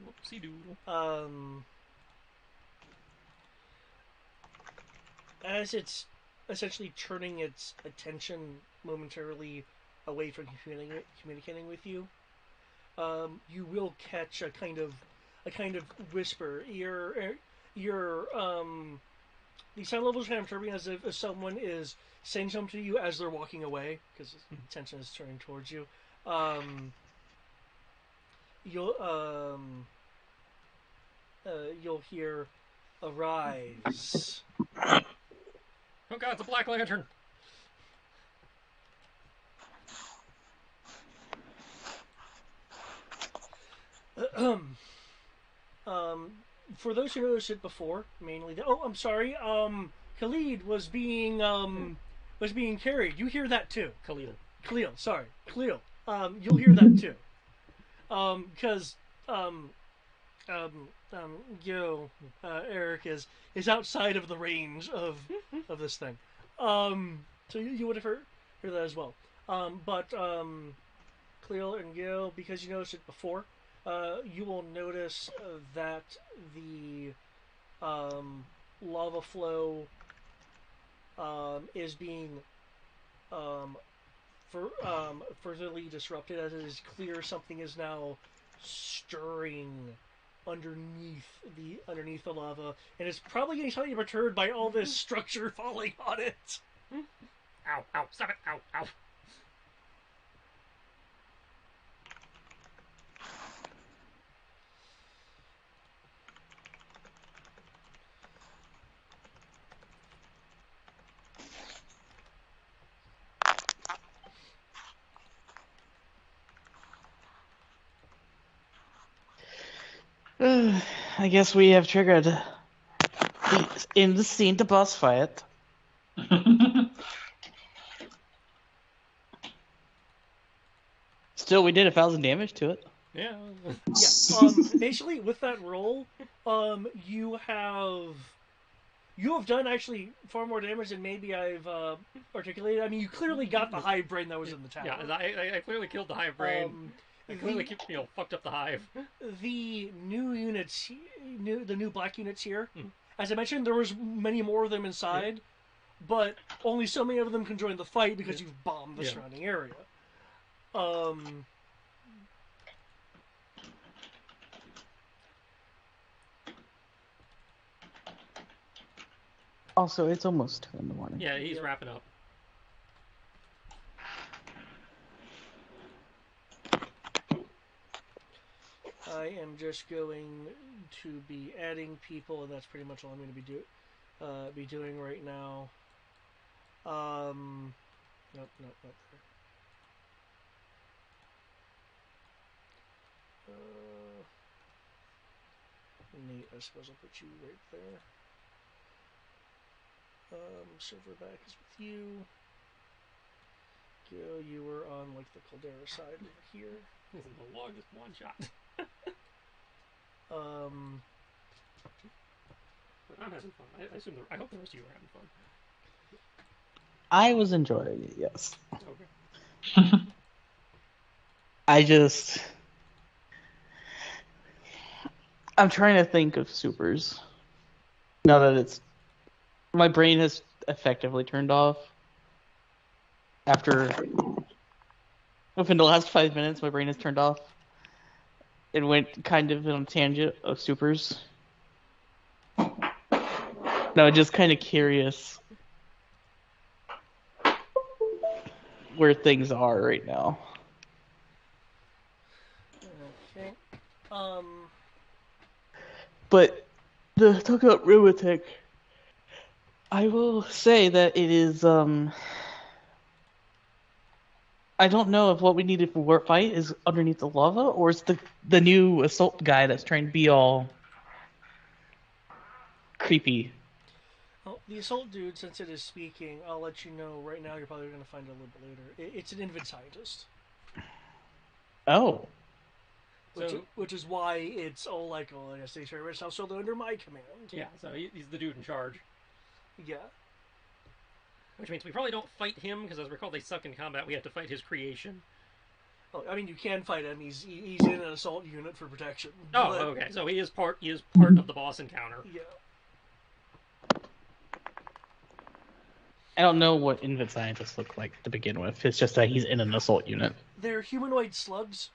Whoopsie doodle. As it's essentially turning its attention momentarily away from communicating with you, you will catch a kind of whisper. The sound levels are kind of disturbing, as if someone is saying something to you as they're walking away, because attention is turning towards you. you'll you'll hear arise. Oh god, it's a Black Lantern. For those who noticed it before, mainly. I'm sorry. Khalid was being carried. You hear that too. Khalil. Sorry, Khalil. You'll hear that too. Because um, yo, Eric is outside of the range of this thing. So you would have heard that as well. But Cleo and Gil, because you noticed it before, you will notice that the lava flow is being um, furtherly disrupted, as it is clear something is now stirring underneath the lava, and it's probably getting slightly perturbed by all this structure falling on it. Ow, ow, stop it, ow, ow. I guess we have triggered the in the scene to boss fight. Still, we did 1,000 damage to it. Yeah. Yeah. Basically, with that roll, you have done actually far more damage than maybe I've articulated. I mean, you clearly got the hive brain that was in the tower. Yeah, I clearly killed the hive brain. I clearly fucked up the hive. The new units, the new black units here. As I mentioned, there was many more of them inside, but only so many of them can join the fight because you've bombed the surrounding area. Also, it's almost 2 in the morning. Yeah, he's wrapping up. I am just going to be adding people, and that's pretty much all I'm going to be doing right now. Nope, not there. Nate, I suppose I'll put you right there. Silverback is with you. Gil, you were on like the Caldera side over here. This is the longest one shot. But I'm having fun. I hope the rest of you are having fun. I was enjoying it, yes. Okay. I'm trying to think of supers. Now that my brain has effectively turned off. Within the last 5 minutes, my brain has turned off. It went kind of on a tangent of supers. No, just kind of curious where things are right now. Okay. But to talk about Robotech, I will say that it is I don't know if what we needed for war fight is underneath the lava, or it's the new assault guy that's trying to be all creepy. Well, the assault dude, since it is speaking, I'll let you know right now. You're probably going to find it a little bit later. It's an invid scientist. Oh. Which is why it's all like, oh, I guess they started now, so they're under my command. Yeah, so he's the dude in charge. Yeah. Which means we probably don't fight him, because as I recall, they suck in combat. We have to fight his creation. Oh, I mean, you can fight him. He's in an assault unit for protection. Oh, okay. So he is part of the boss encounter. Yeah. I don't know what invid scientists look like to begin with. It's just that he's in an assault unit. They're humanoid slugs.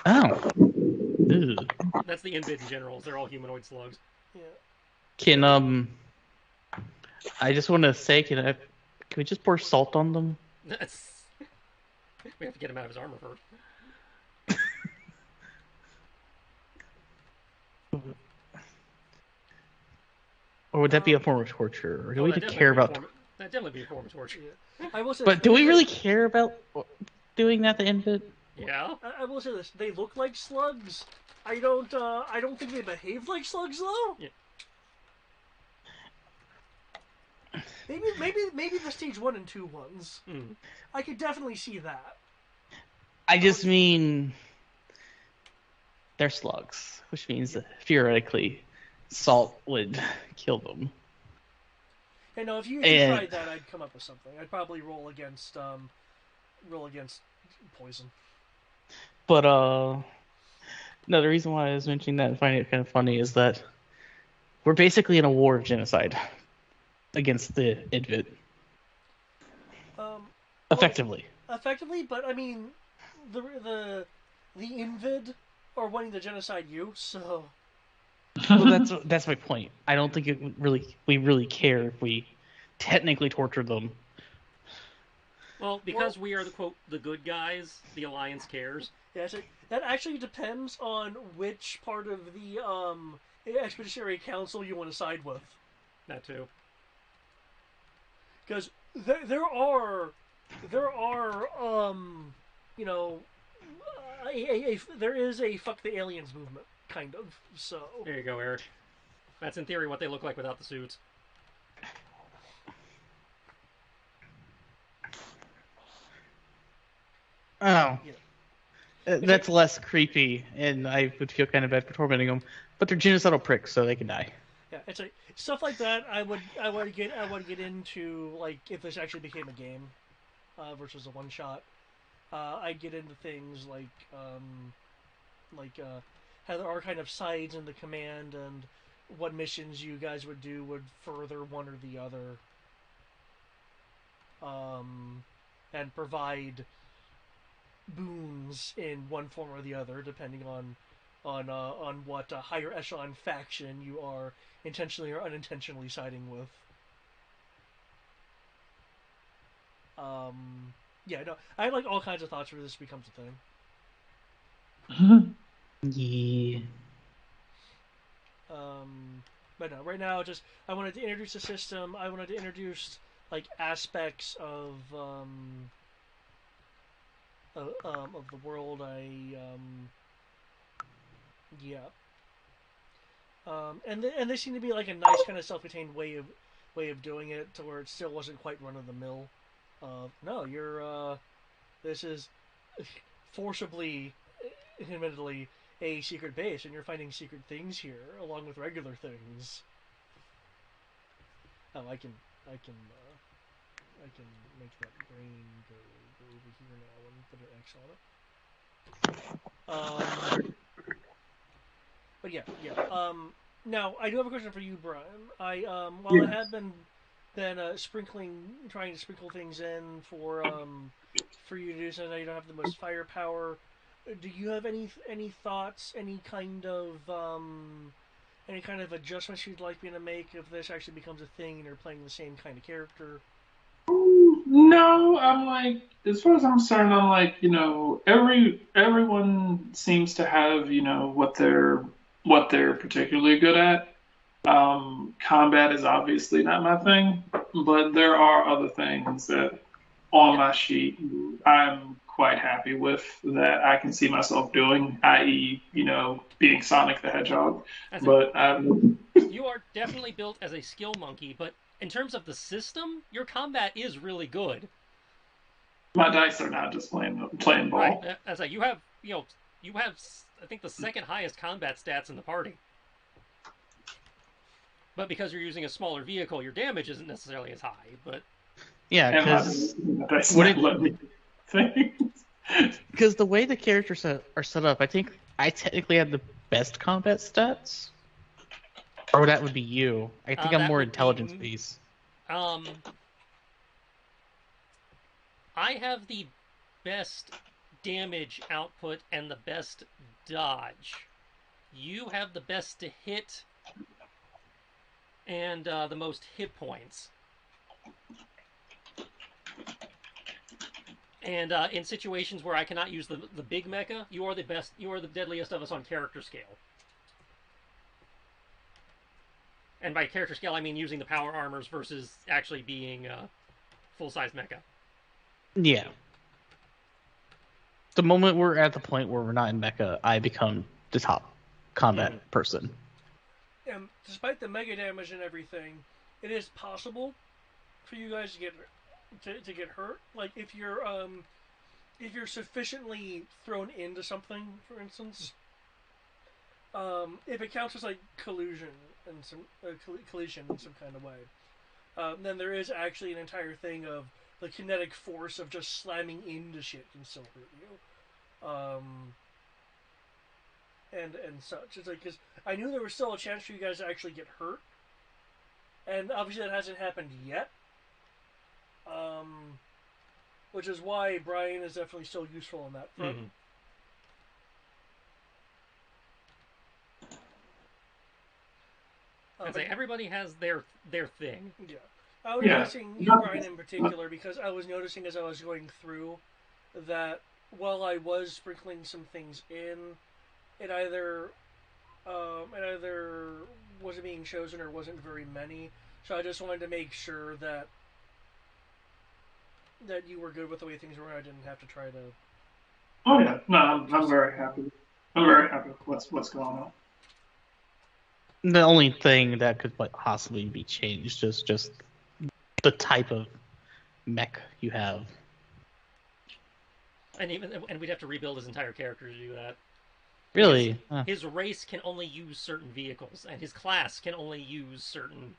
Oh. Ew. That's the invid generals. They're all humanoid slugs. Yeah. Can I just want to say, can we just pour salt on them? We have to get him out of his armor first. Or would that be a form of torture? Or do Oh, we that even definitely care would be a about? form. That definitely be a form of torture. Yeah. I will say But this, do we because really care about doing that to Invid? Yeah. I will say this: they look like slugs. I don't think they behave like slugs though. Yeah. Maybe the stage 1 and 2 ones. Mm. I could definitely see that. I just mean they're slugs, which means that theoretically salt would kill them. And no, if you And tried that, I'd come up with something. I'd probably roll against poison. but no, the reason why I was mentioning that and finding it kind of funny is that we're basically in a war of genocide against the Idvit. Um, Effectively. effectively, but I mean, the Invid are wanting to genocide you, so Well, that's my point. I don't think we really care if we technically torture them. Well, because we are the quote the good guys, the Alliance cares. yeah, so that actually depends on which part of the expeditionary council you want to side with, That too. because there are you know there is a fuck the aliens movement kind of, so There you go, Eric. That's in theory what they look like without the suits. Oh. Yeah. That's less creepy, and I would feel kind of bad for tormenting them. But they're genocidal pricks, so they can die. yeah, it's like stuff like that. I would get into, like, if this actually became a game versus a one shot. I'd get into things like how there are kind of sides in the command, and what missions you guys would do would further one or the other, and provide boons in one form or the other, depending on what higher echelon faction you are intentionally or unintentionally siding with. Yeah, no, I had like all kinds of thoughts where this becomes a thing. Yeah. But no, right now, just I wanted to introduce the system. I wanted to introduce like aspects of the world. Yeah. And they seem to be like a nice kind of self-contained way of doing it, to where it still wasn't quite run of the mill. No, this is forcibly, admittedly, a secret base, and you're finding secret things here along with regular things. Oh, I can make that brain go over here now and put an X on it. But yeah. Now I do have a question for you, Brian. While I have been trying to sprinkle things in for you to do, so I know you don't have the most firepower. Do you have any thoughts, any kind of adjustments you'd like me to make if this actually becomes a thing and you're playing the same kind of character? No, I'm like, as far as I'm concerned, I'm like, everyone seems to have, what they're particularly good at. Combat is obviously not my thing, but there are other things that on my sheet I'm quite happy with, that I can see myself doing, i.e., being Sonic the Hedgehog. That's But You are definitely built as a skill monkey, but in terms of the system, your combat is really good. my dice are not just playing ball. Right. As like you have I think the second highest combat stats in the party. But because you're using a smaller vehicle, your damage isn't necessarily as high. But Yeah, And my dice not let me things. because the way the characters are set up, I think I technically have the best combat stats. Or that would be you. I think I'm that more would be intelligence based. I have the best damage output and the best dodge. You have the best to hit and the most hit points. And in situations where I cannot use the big mecha, you are the best. You are the deadliest of us on character scale. And by character scale, I mean using the power armors versus actually being full-size mecha. Yeah. The moment we're at the point where we're not in mecha, I become the top combat person. And despite the mega damage and everything, it is possible for you guys to get hurt. Like if you're sufficiently thrown into something, for instance, if it counts as like collusion and some collision in some kind of way, then there is actually an entire thing of the kinetic force of just slamming into shit can still hurt you, and such. It's like because I knew there was still a chance for you guys to actually get hurt, and obviously that hasn't happened yet. Which is why Brian is definitely still useful on that front. I'd say everybody has their thing. Yeah. I was noticing you, Brian, in particular, because I was noticing as I was going through that while I was sprinkling some things in, it either wasn't being chosen or wasn't very many. So I just wanted to make sure that you were good with the way things were. I didn't have to try to. Oh yeah, no, I'm very happy. I'm very happy with what's going on. The only thing that could possibly be changed is just the type of mech you have. And we'd have to rebuild his entire character to do that. Really? His race can only use certain vehicles, and his class can only use certain.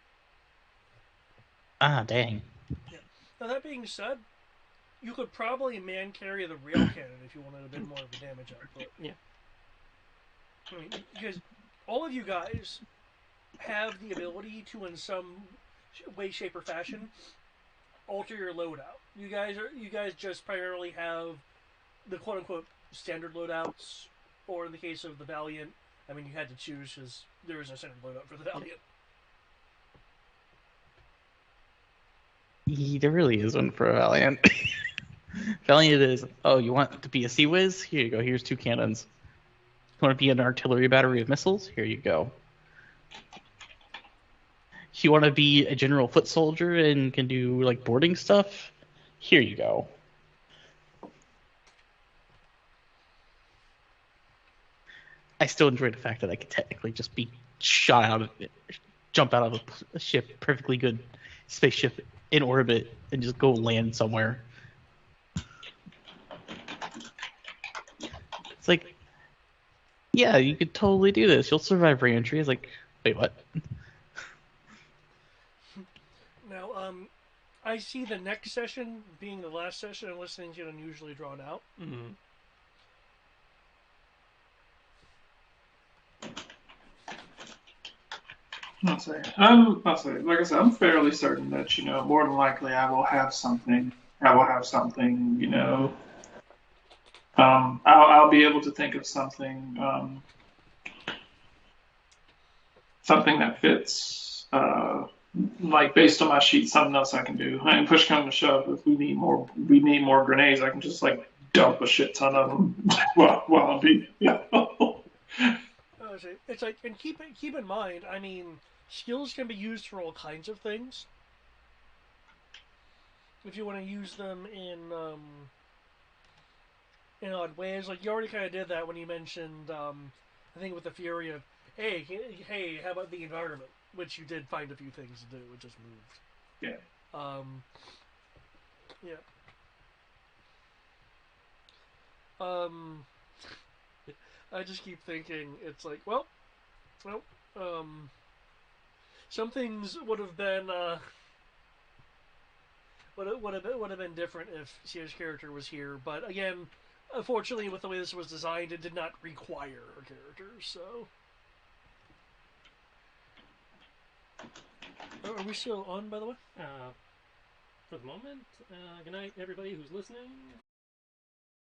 Ah, dang. Yeah. Now that being said, you could probably man carry the rail cannon if you wanted a bit more of a damage output. Yeah. I mean, because all of you guys have the ability to, in some way, shape, or fashion, alter your loadout. You guys just primarily have the quote unquote standard loadouts, or in the case of the Valiant, I mean, you had to choose because there is no standard loadout for the Valiant. There really isn't for a Valiant. Valiant is, oh, you want to be a Sea Whiz? Here you go. Here's 2 cannons. You want to be an artillery battery of missiles? Here you go. You want to be a general foot soldier and can do like boarding stuff? Here you go. I still enjoy the fact that I could technically just be shot out of it, jump out of a ship, perfectly good spaceship in orbit, and just go land somewhere. It's like, yeah, you could totally do this. You'll survive re-entry. It's like, wait, what? Now, I see the next session being the last session unless things get unusually drawn out. Mm-hmm. I'll say, like I said, I'm fairly certain that more than likely I will have something. I'll be able to think of something, something that fits. Like based on my sheet, something else I can do. And push come to shove, if we need more grenades, I can just like dump a shit ton of them while I'm being. It's like, and keep in mind. I mean, skills can be used for all kinds of things. If you want to use them in odd ways, like you already kind of did that when you mentioned, I think with the Fury of, hey, how about the environment? Which you did find a few things to do. It just moved. Yeah. Yeah. I just keep thinking it's like, some things would have been would have been different if Sia's character was here, but again, unfortunately, with the way this was designed, it did not require her character. So, are we still on, by the way? For the moment, good night, everybody who's listening.